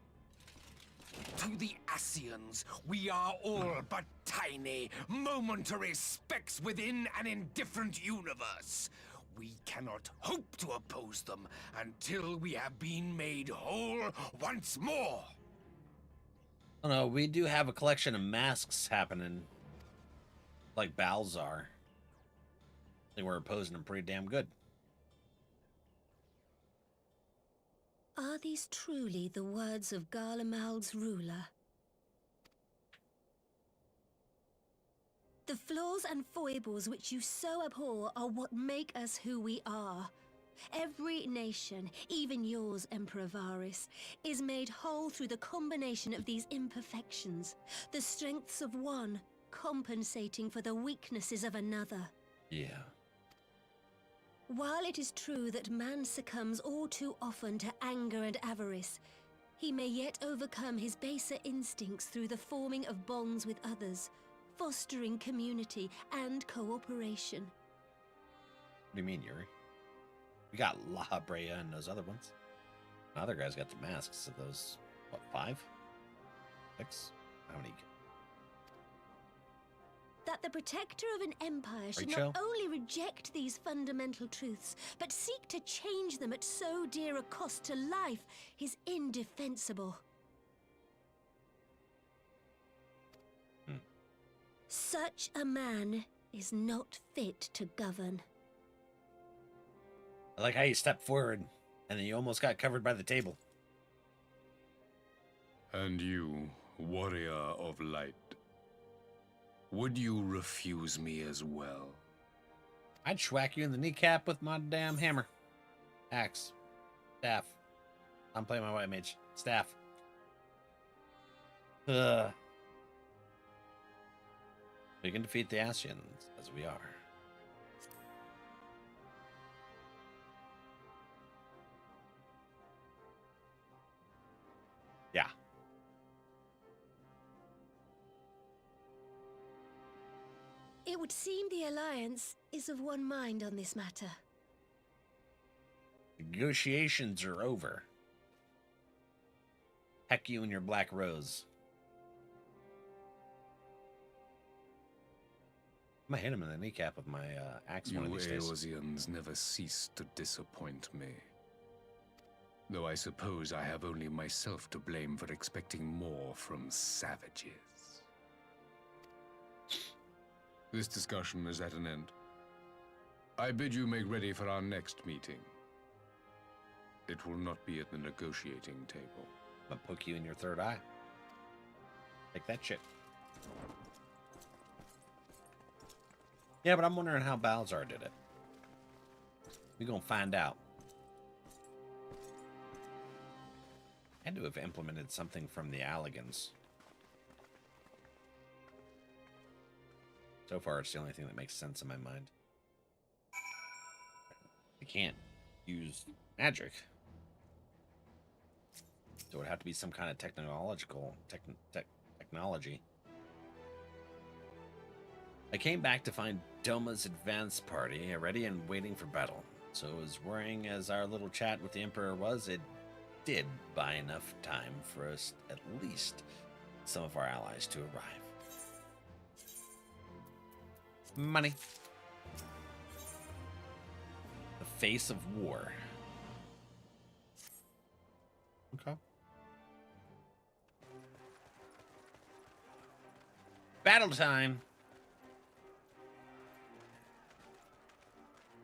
To the Ascians, we are all but tiny, momentary specks within an indifferent universe. We cannot hope to oppose them until we have been made whole once more. Oh no, we do have a collection of masks happening. Like Balzar. I think we're opposing them pretty damn good. Are these truly the words of Garlemald's ruler? The flaws and foibles which you so abhor are what make us who we are. Every nation, even yours, Emperor Varys, is made whole through the combination of these imperfections, the strengths of one compensating for the weaknesses of another. Yeah. While it is true that man succumbs all too often to anger and avarice, he may yet overcome his baser instincts through the forming of bonds with others, fostering community and cooperation. What do you mean, Yuri? We got La Brea and those other ones. The other guys got the masks of those, what, 5? 6? How many? That the protector of an empire should Rachel? not only reject these fundamental truths, but seek to change them at so dear a cost to life is indefensible. Such a man is not fit to govern. I like how you stepped forward and then you almost got covered by the table. And you, warrior of light, would you refuse me as well? I'd schwack you in the kneecap with my damn hammer. Axe. Staff. I'm playing my white mage. Staff. We can defeat the Ascians as we are. Yeah. It would seem the Alliance is of one mind on this matter. Negotiations are over. Heck you and your black rose. I'm gonna hit him in the kneecap with my axe You one of these days. Eorzeans never cease to disappoint me. Though I suppose I have only myself to blame for expecting more from savages. This discussion is at an end. I bid you make ready for our next meeting. It will not be at the negotiating table. I'm gonna poke you in your third eye. Take that shit. Yeah, but I'm wondering how Balzar did it. We're gonna find out. Had to have implemented something from the Alligans. So far, it's the only thing that makes sense in my mind. You can't use magic. So it would have to be some kind of technology. I came back to find Doma's advance party ready and waiting for battle. So as worrying as our little chat with the Emperor was, it did buy enough time for us, at least some of our allies, to arrive. Money. The face of war. Okay. Battle time.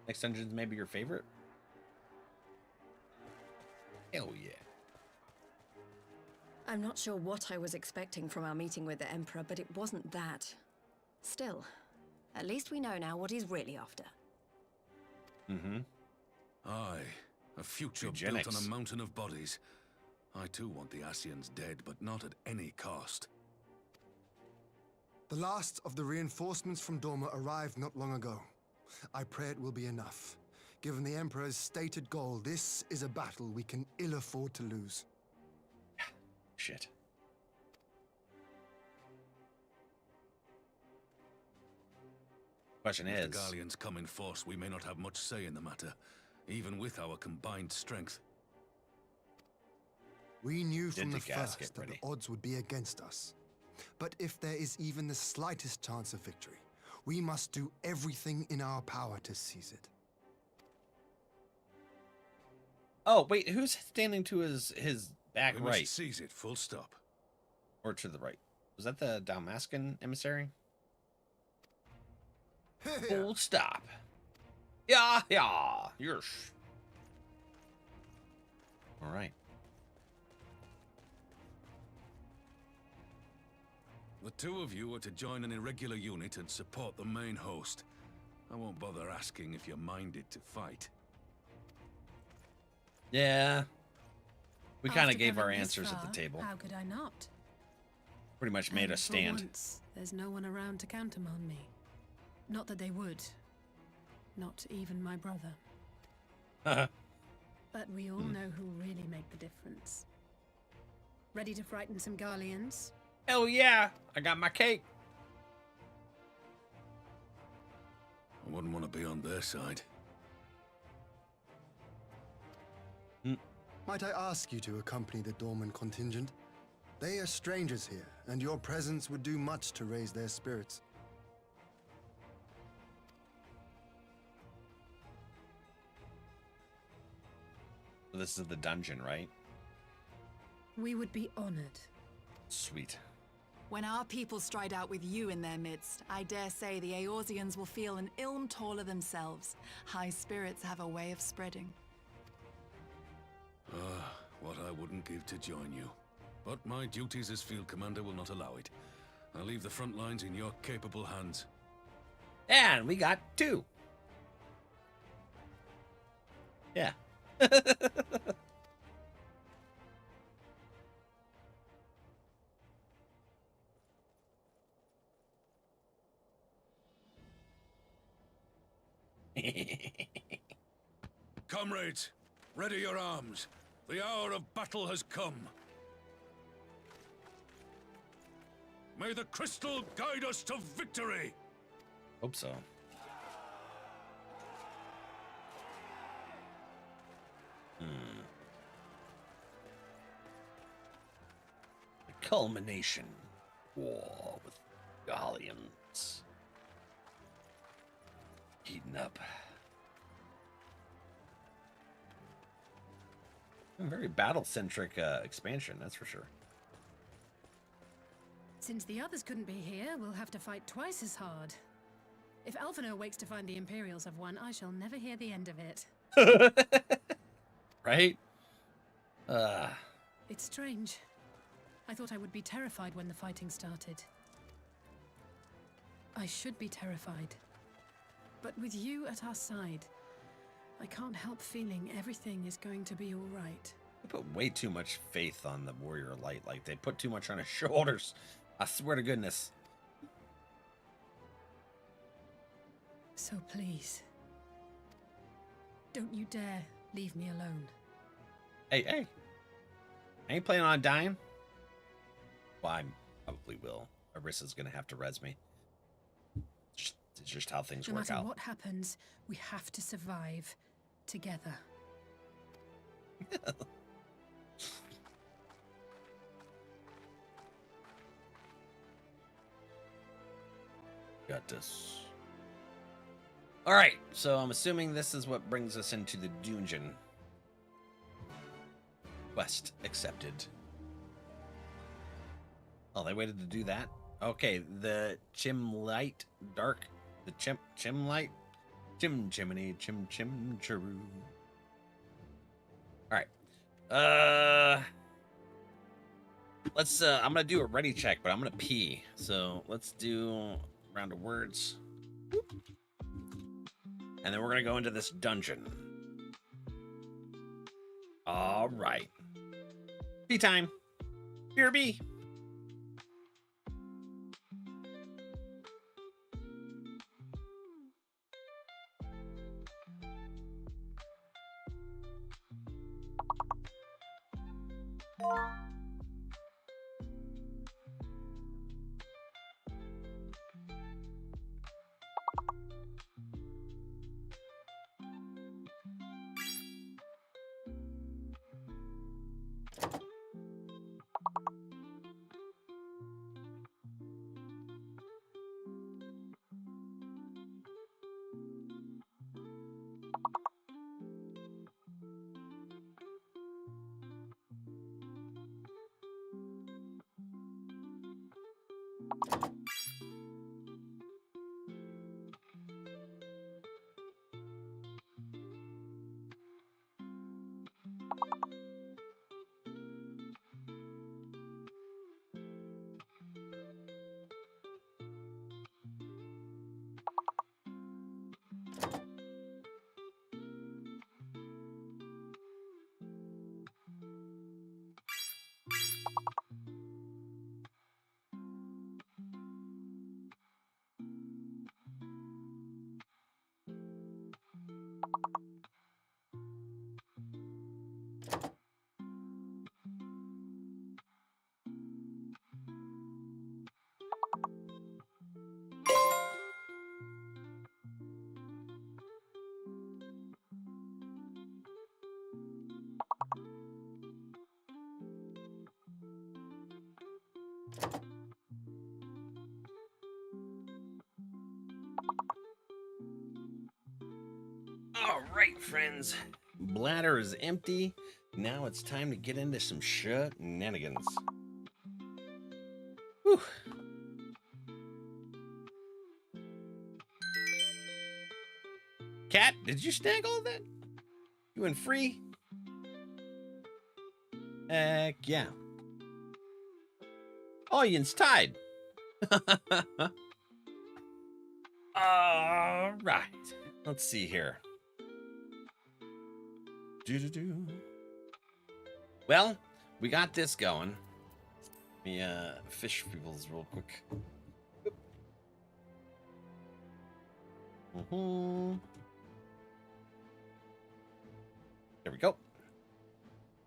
Next dungeon's maybe your favorite? Hell yeah. I'm not sure what I was expecting from our meeting with the Emperor, but it wasn't that. Still, at least we know now what he's really after. Mm-hmm. Aye, a future Eugenics. built on a mountain of bodies. I too want the Ascians dead, but not at any cost. The last of the reinforcements from Dorma arrived not long ago. I pray it will be enough. Given the Emperor's stated goal, this is a battle we can ill afford to lose. Shit. Question If is, the Gallians come in force, we may not have much say in the matter, even with our combined strength. We knew from the gas get first that ready. the odds would be against us. But if there is even the slightest chance of victory, we must do everything in our power to seize it. oh wait, who's standing to his back We right must seize it, full stop. or to the right? Was that the Dalmascan emissary? Full stop. Yeah, yeah. Yes. All right. The two of you are to join an irregular unit and support the main host. I won't bother asking if you're minded to fight. Yeah. We kind After of gave our coming this answers at far, the table. How could I not? Pretty much made And us for stand. once, there's no one around to countermand me. Not that they would. Not even my brother. But we all know who really make the difference. Ready to frighten some Garleans? Hell yeah! I got my cake. I wouldn't want to be on their side. Might I ask you to accompany the Dorman contingent? They are strangers here, and your presence would do much to raise their spirits. This is the dungeon, right? We would be honored. Sweet. When our people stride out with you in their midst, I dare say the Eorzeans will feel an ilm taller themselves. High spirits have a way of spreading. What I wouldn't give to join you. But my duties as field commander will not allow it. I'll leave the front lines in your capable hands. And we got 2. Yeah. Comrades, ready your arms. The hour of battle has come. May the crystal guide us to victory! Hope so. The culmination. War with Gallians. Heating up. A very battle-centric expansion, that's for sure. Since the others couldn't be here, we'll have to fight twice as hard. If Alphinaud wakes to find the Imperials have won, I shall never hear the end of it. Right? It's strange. I thought I would be terrified when the fighting started. I should be terrified. But with you at our side, I can't help feeling everything is going to be all right. They put way too much faith on the warrior light. Like, they put too much on his shoulders. I swear to goodness. So please, don't you dare leave me alone. Hey, hey. I ain't planning on dying. Well, I probably will. Arissa's gonna have to res me. It's just how things No work matter out. what happens, we have to survive together. Got this. All right, so I'm assuming this is what brings us into the dungeon. Quest accepted. Oh, they waited to do that? Okay, the chimlight dark. The chimlight? Chimney, chim charu. Alright. Let's I'm gonna do a ready check, but I'm gonna pee. So let's do a round of words. And then we're gonna go into this dungeon. Alright. Pee time. BRB. All right, friends. Bladder is empty. Now it's time to get into some shenanigans. Whew. Cat, did you snag all of that? You went free? Heck yeah. Audience tied. All right. Let's see here. Well, we got this going. Let me fish people's real quick. There we go.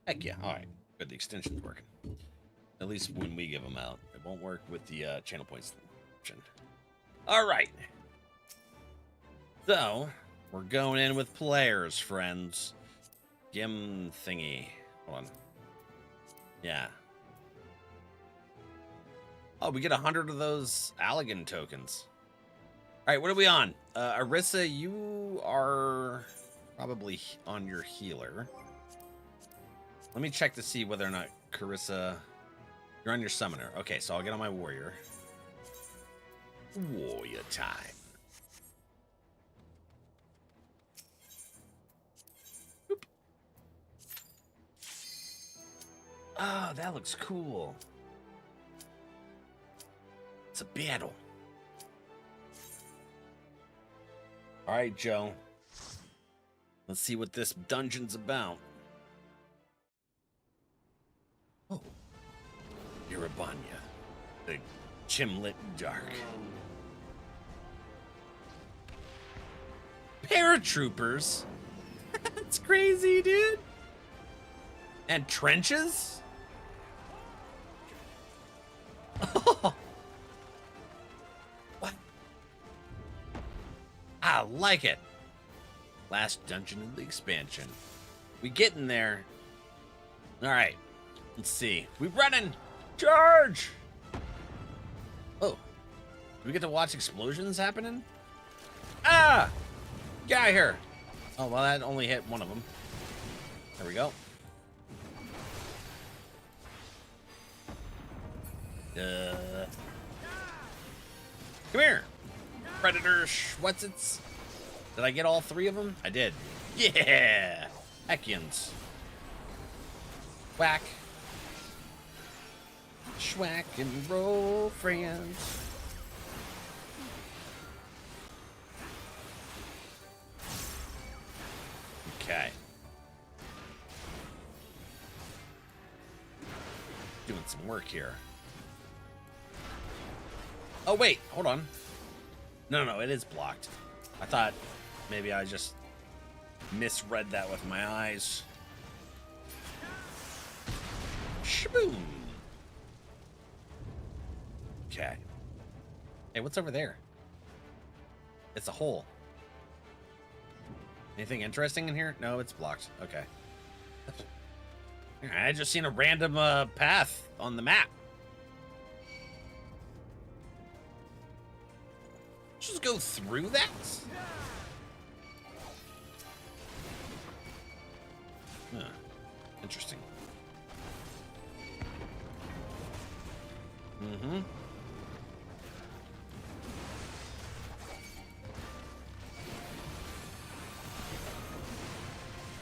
Heck yeah. All right. Good. The extension's working. At least when we give them out. It won't work with the channel points option. All right. So, we're going in with players, friends. Gim thingy. Hold on. Yeah. Oh, we get 100 of those Allagan tokens. All right, what are we on? Arissa, you are probably on your healer. Let me check to see whether or not Carissa... You're on your summoner. Okay, so I'll get on my warrior. Warrior time. Boop. Oh, that looks cool. It's a battle. All right, Joe. Let's see what this dungeon's about. Oh. Irabanya, the chimlit dark. Paratroopers? That's crazy, dude. And trenches? like it. Last dungeon in the expansion. We get in there. All right. Let's see. We running. Charge. Oh. Do we get to watch explosions happening? Ah! Get out of here. Oh, well, that only hit one of them. There we go. Come here. Predator Schwetzits. Did I get all three of them? I did. Yeah! Ekians. Whack. Schwack and roll, friends. Okay. Doing some work here. Oh, wait. Hold on. No, it is blocked. I thought maybe I just misread that with my eyes. Shaboom. Okay. Hey, what's over there? It's a hole. Anything interesting in here? No, it's blocked. Okay. I just seen a random path on the map. Just go through that? Huh. Interesting. Mm-hmm.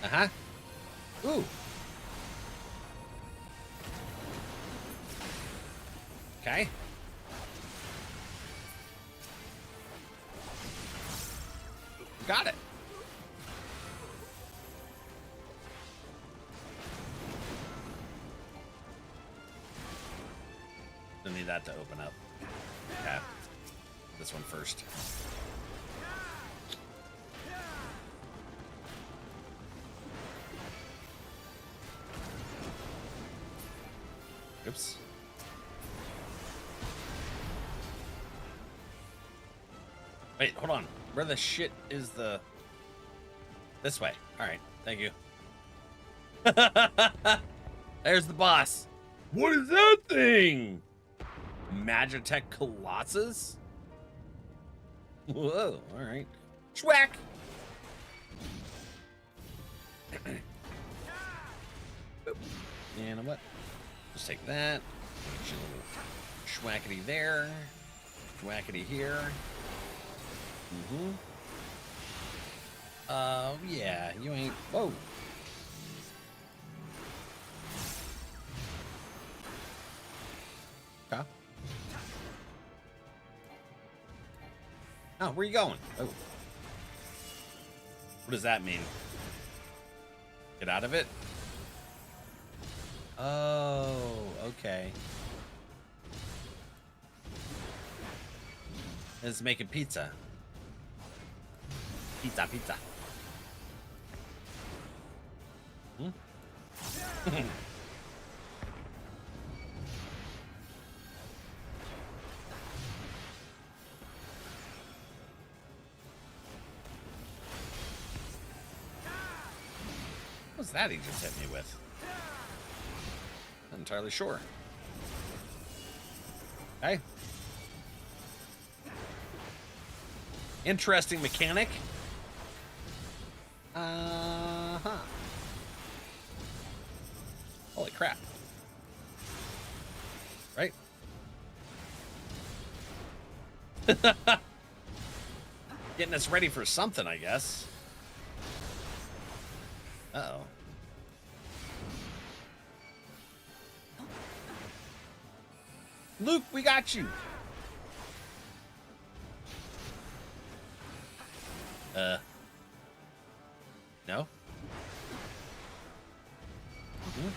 Uh-huh. Ooh. Okay. Got it. Don't need that to open up. Okay. This one first. Oops. Wait, hold on. Where the shit is the... This way. Alright, thank you. There's the boss. What is that thing? Magitech Colossus? Whoa, alright. Schwack! And what? Just take that. Get your little schwackety there. Schwackety here. Mm-hmm. Yeah, you ain't... Whoa. Okay. Oh, where are you going? Oh. What does that mean? Get out of it? Oh, okay. It's making pizza. Pizza. Hmm? What's that he just hit me with? Not entirely sure. Okay. Interesting mechanic. Uh-huh. Holy crap. Right? Getting us ready for something, I guess. Uh-oh. Luke, we got you. No? Mm-hmm.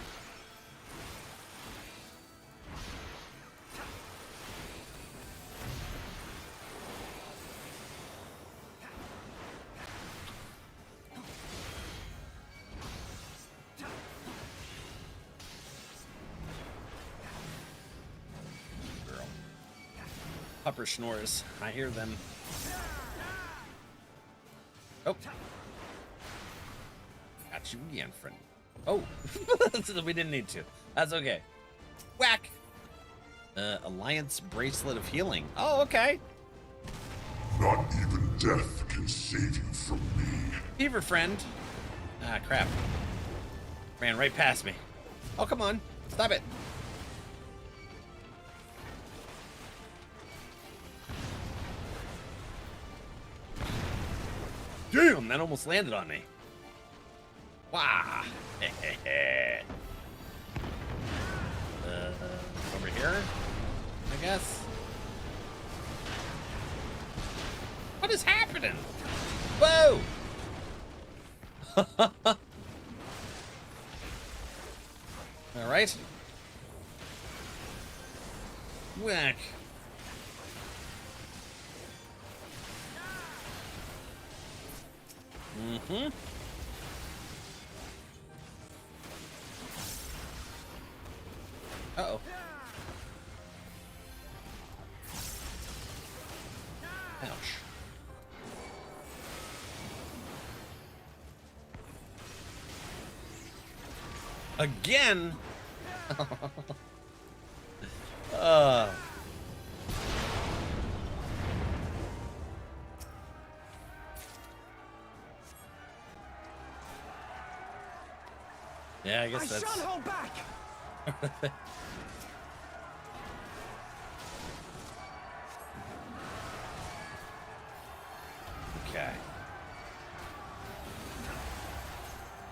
Upper snores. I hear them. Oh. Got you again, friend. Oh. We didn't need to. That's okay. Whack. Alliance Bracelet of Healing. Oh, okay. Not even death can save you from me. Fever friend. Ah, crap. Ran right past me. Oh, come on. Stop it. Damn, that almost landed on me. Wow. Over here, I guess. What is happening? Whoa! All right. Whack. Mm-hmm. Uh-oh. Ouch. Again? Yeah, I guess that's... I shan't hold back! Okay.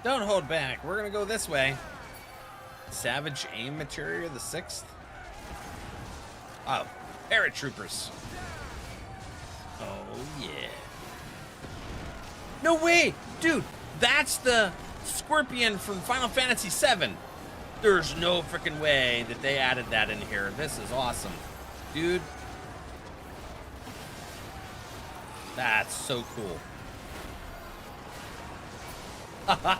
Don't hold back. We're gonna go this way. Savage aim material, the 6th. Oh, paratroopers. Oh yeah. No way, dude. That's the Scorpion from Final Fantasy VII. There's no freaking way that they added that in here. This is awesome, dude. That's so cool. I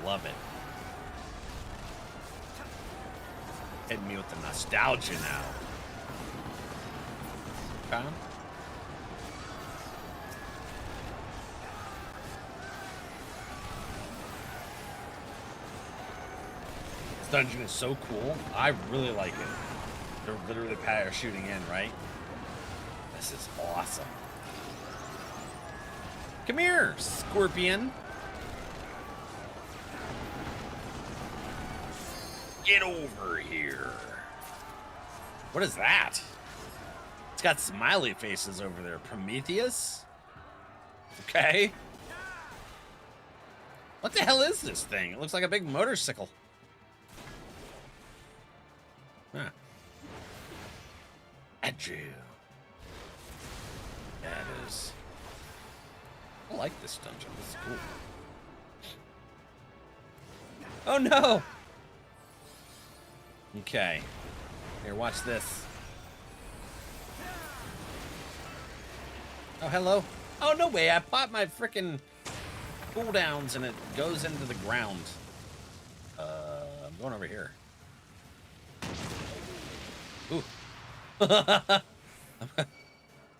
love it. Hitting me with the nostalgia now. Okay. This dungeon is so cool. I really like it. They're literally parachuting in, right? This is awesome. Come here, Scorpion. Get over here. What is that? It's got smiley faces over there. Prometheus? Okay. What the hell is this thing? It looks like a big motorcycle. Huh. Adju. That is. I like this dungeon. This is cool. Oh no! Okay. Here, watch this. Oh, hello. Oh, no way. I popped my frickin' cooldowns and it goes into the ground. I'm going over here. Ooh.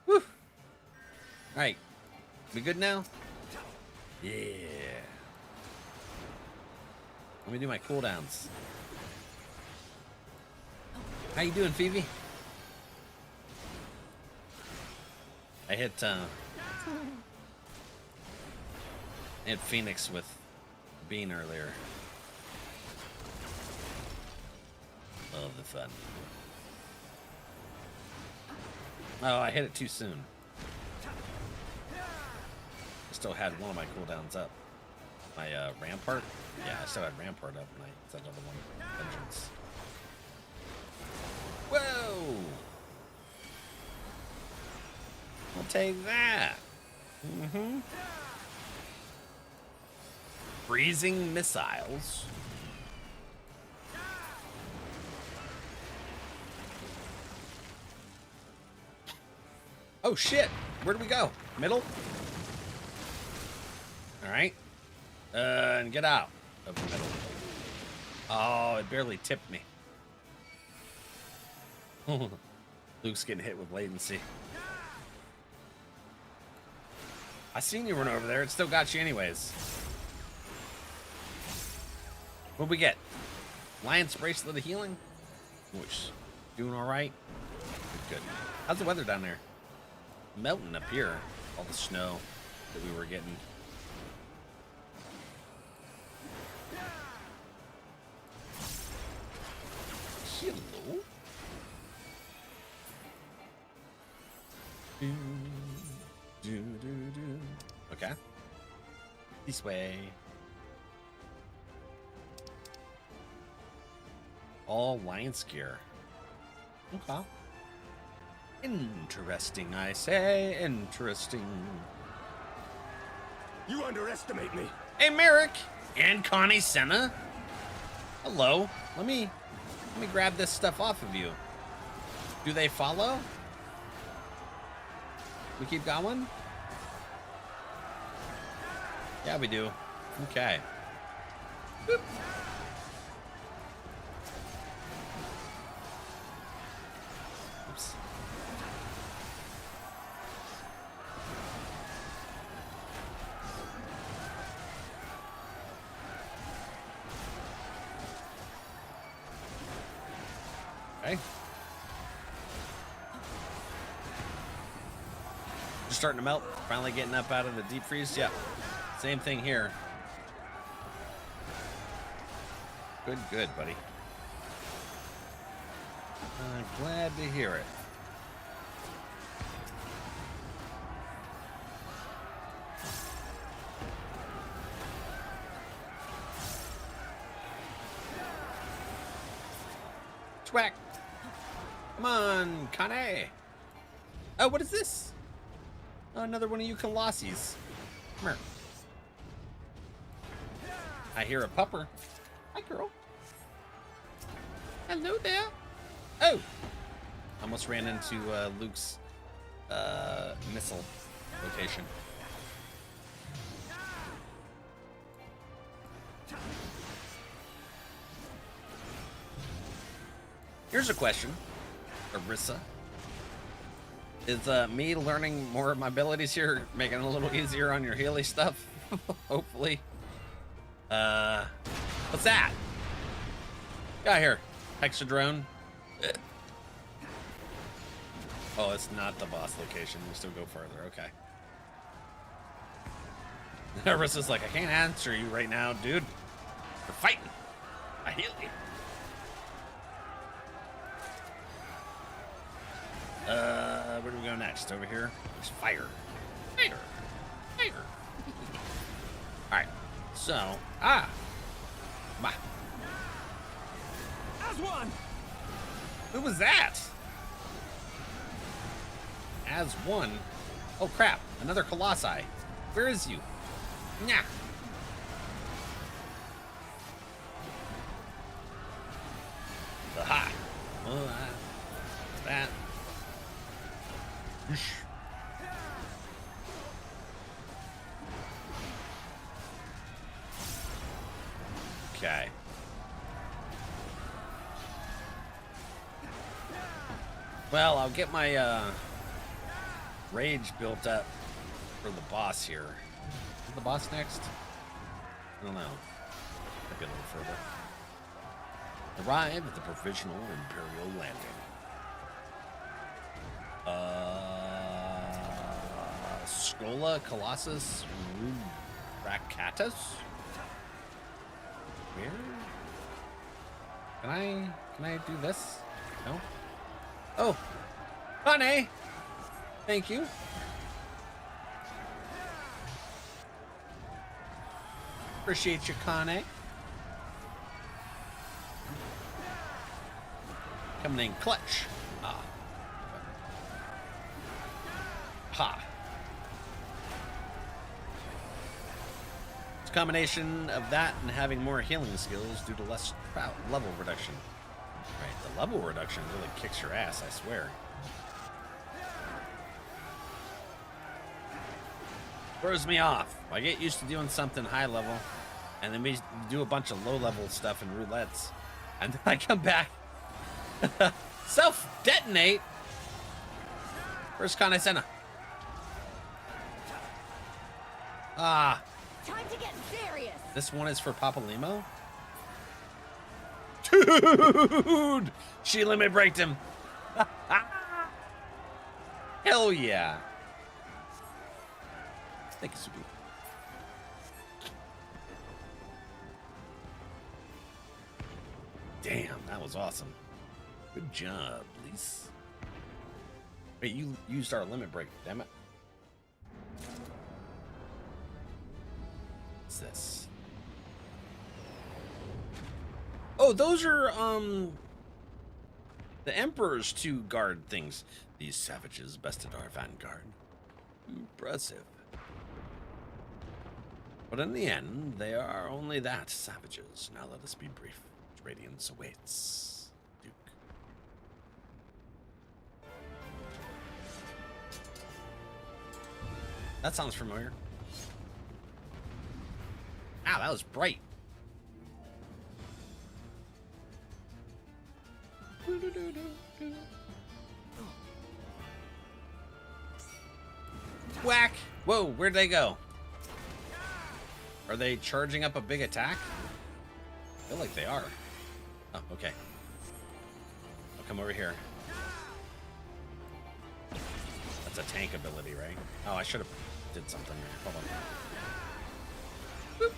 Whew. Alright. We good now? Yeah. Let me do my cooldowns. How you doing, Phoebe? I hit Phoenix with Bean earlier. Love the fun. Oh, I hit it too soon. I still had one of my cooldowns up. My Rampart? Yeah, I still had Rampart up when I set another one. Vengeance. Whoa! I'll take that. Mm-hmm. Freezing missiles. Oh shit! Where do we go? Middle? Alright. And get out of the middle. Oh, it barely tipped me. Luke's getting hit with latency. I seen you run over there. It still got you anyways. What'd we get? Lion's Bracelet of Healing? Which, doing all right? Good. How's the weather down there? Melting up here. All the snow that we were getting. Hello? Okay. This way. All Lions gear. Okay. Interesting, I say. Interesting. You underestimate me. Hey, Merrick and Connie Senna. Hello. Let me grab this stuff off of you. Do they follow? We keep going? Yeah, we do. Okay. Boop. Oops. Okay. Just starting to melt. Finally getting up out of the deep freeze. Yeah. Same thing here. Good, good, buddy. I'm glad to hear it. Twack! Come on, Kane! Oh, what is this? Oh, another one of you Colossies. Come here. I hear a pupper. Hi, girl. Hello there. Oh! Almost ran into Luke's missile location. Here's a question, Arissa. Is me learning more of my abilities here making it a little easier on your Healy stuff? Hopefully. What's that? Got here. Hexadrone. Oh, it's not the boss location. We still go further. Okay. Arissa's like, I can't answer you right now, dude. We're fighting. I heal you. Where do we go next? Over here? There's fire. Fire. Fire. Alright. So, bah. As one. Who was that? As one? Oh crap, another Colossi. Where is you? Nah. Aha. Well, that. Okay. Well, I'll get my rage built up for the boss here. Is the boss next? I don't know. Might be a little further. Arrive at the provisional Imperial landing. Scola Colossus Racatus? Where? Can I do this? No? Oh! Kane! Thank you. Appreciate you, Kane. Coming in clutch. Ah. Ha. It's a combination of that and having more healing skills due to less level reduction. Right, the level reduction really kicks your ass, I swear. Throws me off. I get used to doing something high level, and then we do a bunch of low level stuff in roulettes, and then I come back Self-detonate? Where's Kanesena? Ah. Time to get serious. This one is for Papa Limo? Dude! She limit braked him. Hell yeah. Thank you, Subi. Damn, that was awesome. Good job, Lise. Wait, you used our limit break, damn it. What's this? Oh, those are, the Emperor's 2 guard things. These savages bested our vanguard. Impressive. But in the end, they are only that, savages. Now let us be brief. Radiance awaits. Duke. That sounds familiar. Ow, that was bright. Whack! Whoa, where'd they go? Are they charging up a big attack? I feel like they are. Oh, okay. I'll come over here. That's a tank ability, right? Oh, I should have did something there. Hold on. Boop.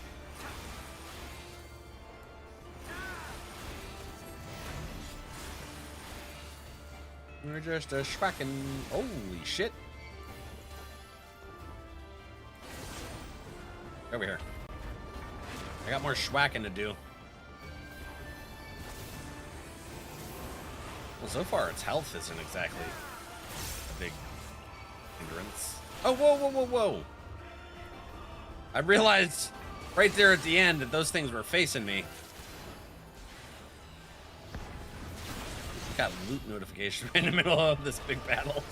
We're just a schwacking. Holy shit. Over here. I got more schwacking to do. Well, so far its health isn't exactly a big hindrance. Oh, whoa, whoa, whoa, whoa. I realized right there at the end that those things were facing me. Got loot notification right in the middle of this big battle.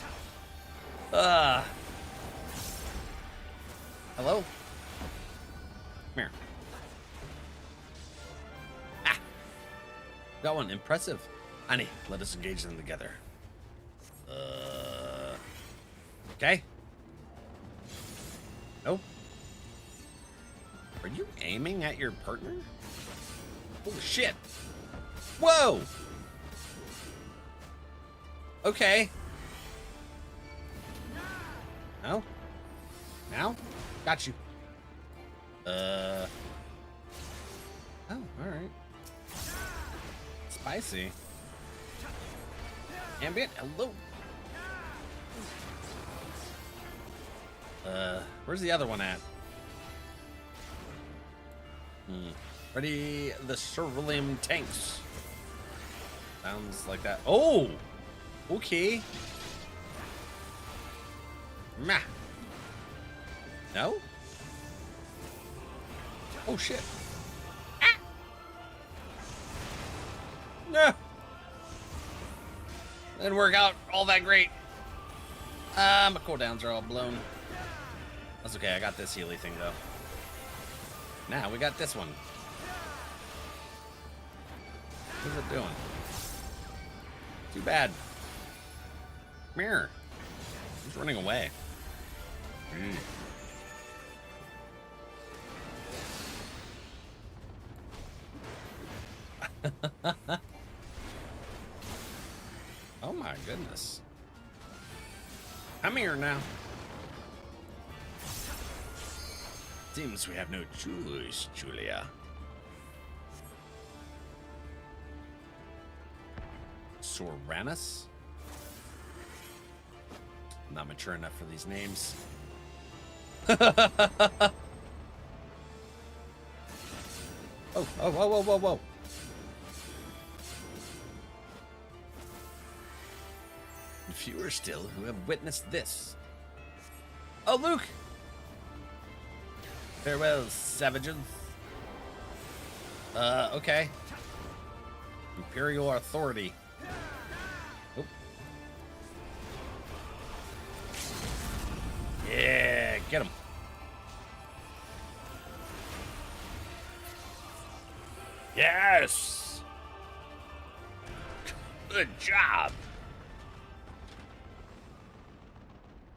Hello? Come here. Ah! Got one. Impressive. Annie, let us engage them together. Okay. Nope. Are you aiming at your partner? Holy shit. Whoa! Okay. No? Now? Got you. Oh, alright. Spicy. Ambient, hello. Where's the other one at? Ready the Cerulean tanks. Sounds like that. Oh! Okay. Meh. No? Oh shit. Ah! No! Didn't work out all that great. My cooldowns are all blown. That's okay, I got this Healy thing though. Now we got this one. What's it doing? Too bad. Mirror. He's running away. Oh my goodness. Come here now. Seems we have no choice, Julia. Soranus? Not mature enough for these names. Oh, whoa, whoa, whoa, whoa. And fewer still who have witnessed this. Oh, Luke! Farewell, savages. Okay. Imperial authority. Oh. Yeah, get him. Yes! Good job.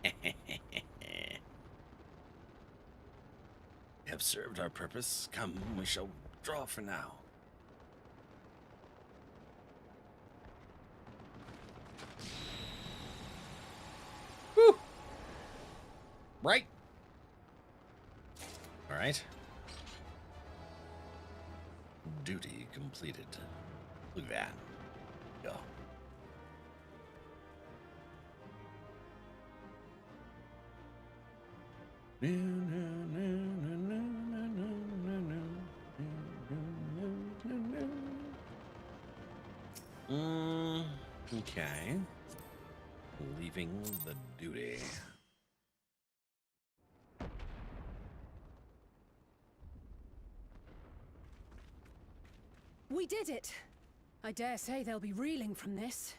We have served our purpose. Come, we shall withdraw for now. Whew. Right. All right. Duty completed. Look at that. Go. Okay. Leaving the duty. We did it! I dare say they'll be reeling from this.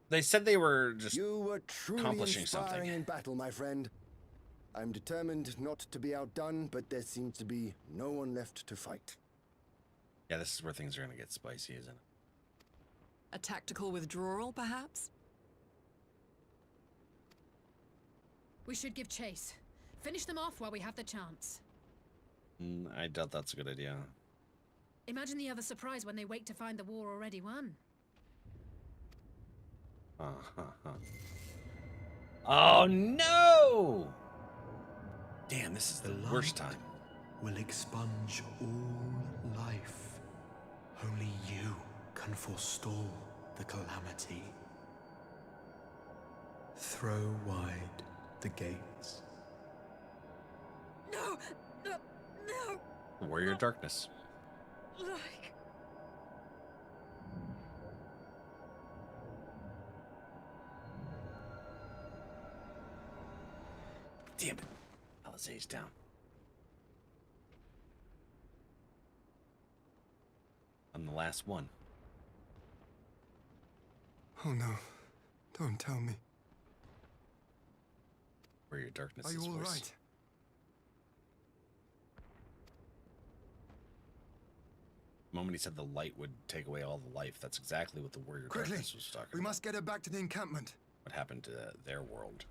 They said they were just You were truly accomplishing inspiring something. in battle, my friend. I'm determined not to be outdone, but there seems to be no one left to fight. Yeah, this is where things are going to get spicy, isn't it? A tactical withdrawal, perhaps? We should give chase. Finish them off while we have the chance. I doubt that's a good idea. Imagine the other surprise when they wake to find the war already won. Oh no! Damn, this is the worst time. Will expunge all life. Only you can forestall the calamity. Throw wide the gates. No! No! No! Warrior Darkness. Like... Damn it. Alizé's down. I'm the last one. Oh no. Don't tell me. Warrior Darkness. Are you all voice. right? The moment he said the light would take away all the life, that's exactly what the Warrior Quickly, Darkness was talking we about. must get her back to the encampment. What happened to their world.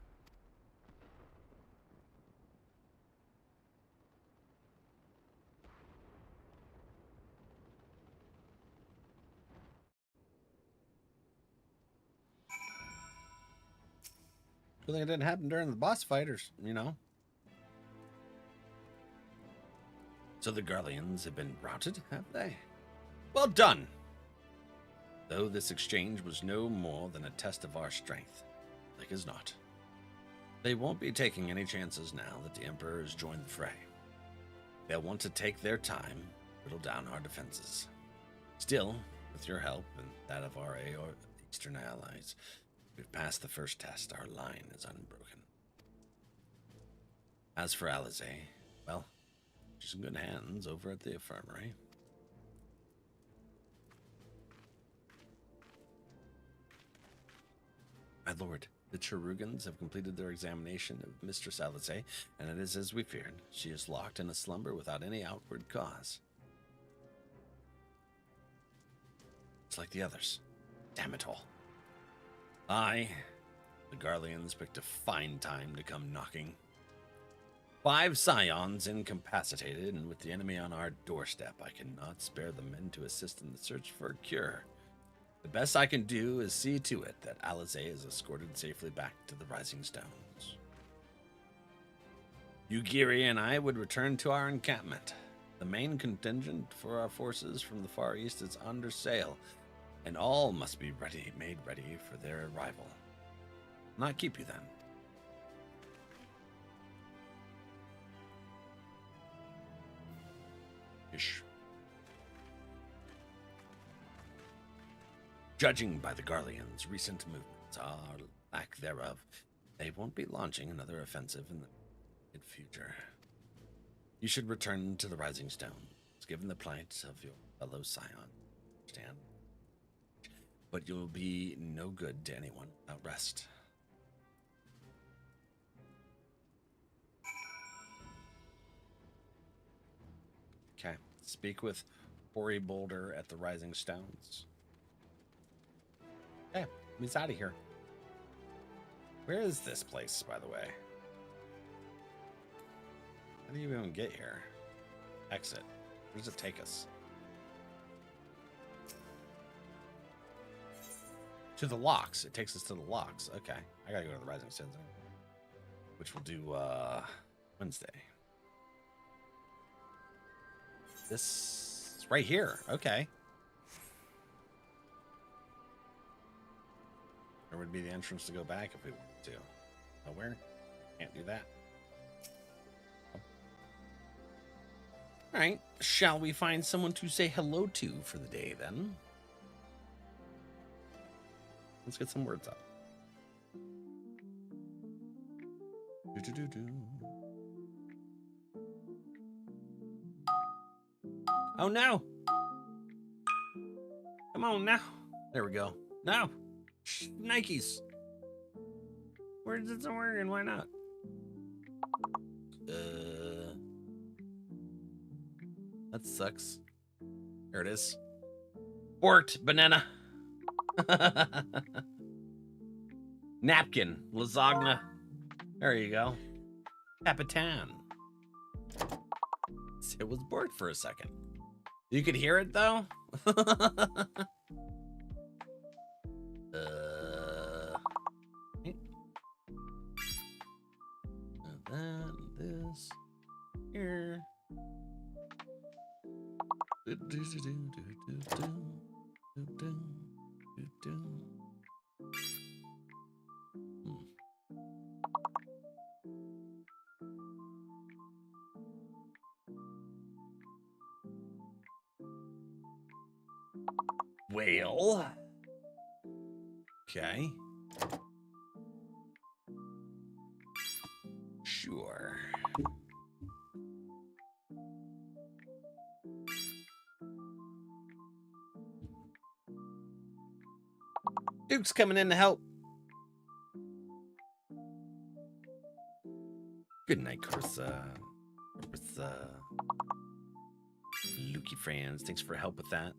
Good thing it didn't happen during the boss fighters, you know. So the Garleans have been routed, have they? Well done! Though this exchange was no more than a test of our strength, like as not. They won't be taking any chances now that the Emperor has joined the fray. They'll want to take their time, whittle down our defenses. Still, with your help and that of our Eastern allies, we've passed the first test. Our line is unbroken. As for Alizé, well, she's in good hands over at the infirmary. My lord, the Cherugans have completed their examination of Mistress Alizé, and it is as we feared. She is locked in a slumber without any outward cause. It's like the others. Damn it all. The Garleans picked a fine time to come knocking. 5 scions incapacitated, and with the enemy on our doorstep, I cannot spare the men to assist in the search for a cure. The best I can do is see to it that Alizé is escorted safely back to the Rising Stones. Ugiri and I would return to our encampment. The main contingent for our forces from the Far East is under sail, and all must be made ready for their arrival. Not keep you then. Ish. Judging by the Garleans' recent movements, or lack thereof, they won't be launching another offensive in the mid future. You should return to the Rising Stones, given the plight of your fellow scion. Understand? But you'll be no good to anyone without rest. Okay. Speak with Hoary Boulder at the Rising Stones. Okay, he's out of here. Where is this place, by the way? How do you even get here? Exit. Where does it take us? To the locks. It takes us to the locks. Okay. I gotta go to the Rising Suns, which we'll do Wednesday. This is right here. Okay. Where would be the entrance to go back if we wanted to? Nowhere? Can't do that. All right. Shall we find someone to say hello to for the day then? Let's get some words up. Oh no! Come on now. There we go. No! Nikes! Where's it working? Why not? That sucks. There it is. Borked banana. Napkin, lasagna. There you go. Capitan. It was bored for a second. You could hear it though. That, this, here. Well, okay. Sure. Duke's coming in to help. Good night, Carissa. Lukey friends, thanks for help with that.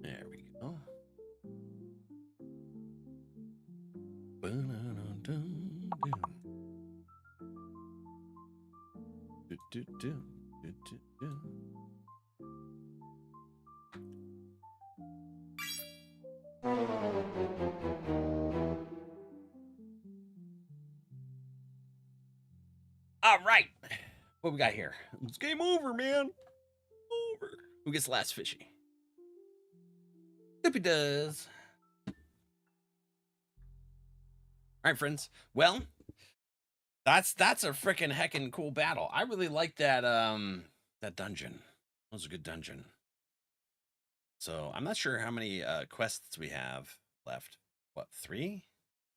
There we go. All right, what we got here? It's game over, man. Over. Who gets the last fishy? Doopy does. All right, friends. Well, that's a freaking heckin' cool battle. I really like that that dungeon. That was a good dungeon. So I'm not sure how many quests we have left. What, 3?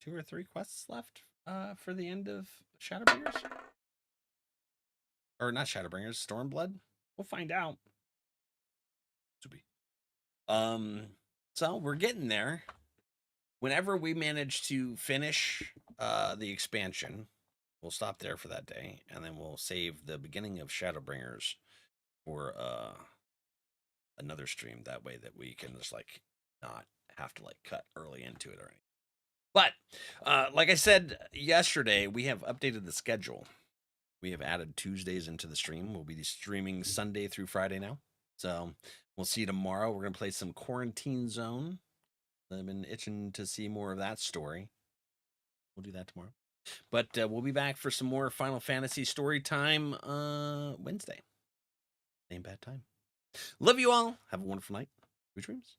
2 or 3 quests left for the end of Shadowbringers? Or not Shadowbringers, Stormblood? We'll find out. So we're getting there. Whenever we manage to finish the expansion, we'll stop there for that day, and then we'll save the beginning of Shadowbringers for another stream. That way that we can just like not have to like cut early into it or anything. But like I said yesterday, we have updated the schedule. We have added Tuesdays into the stream. We'll be streaming Sunday through Friday now. So we'll see you tomorrow. We're going to play some Quarantine Zone. I've been itching to see more of that story. We'll do that tomorrow. But we'll be back for some more Final Fantasy story time Wednesday. Same bad time. Love you all. Have a wonderful night. Good dreams.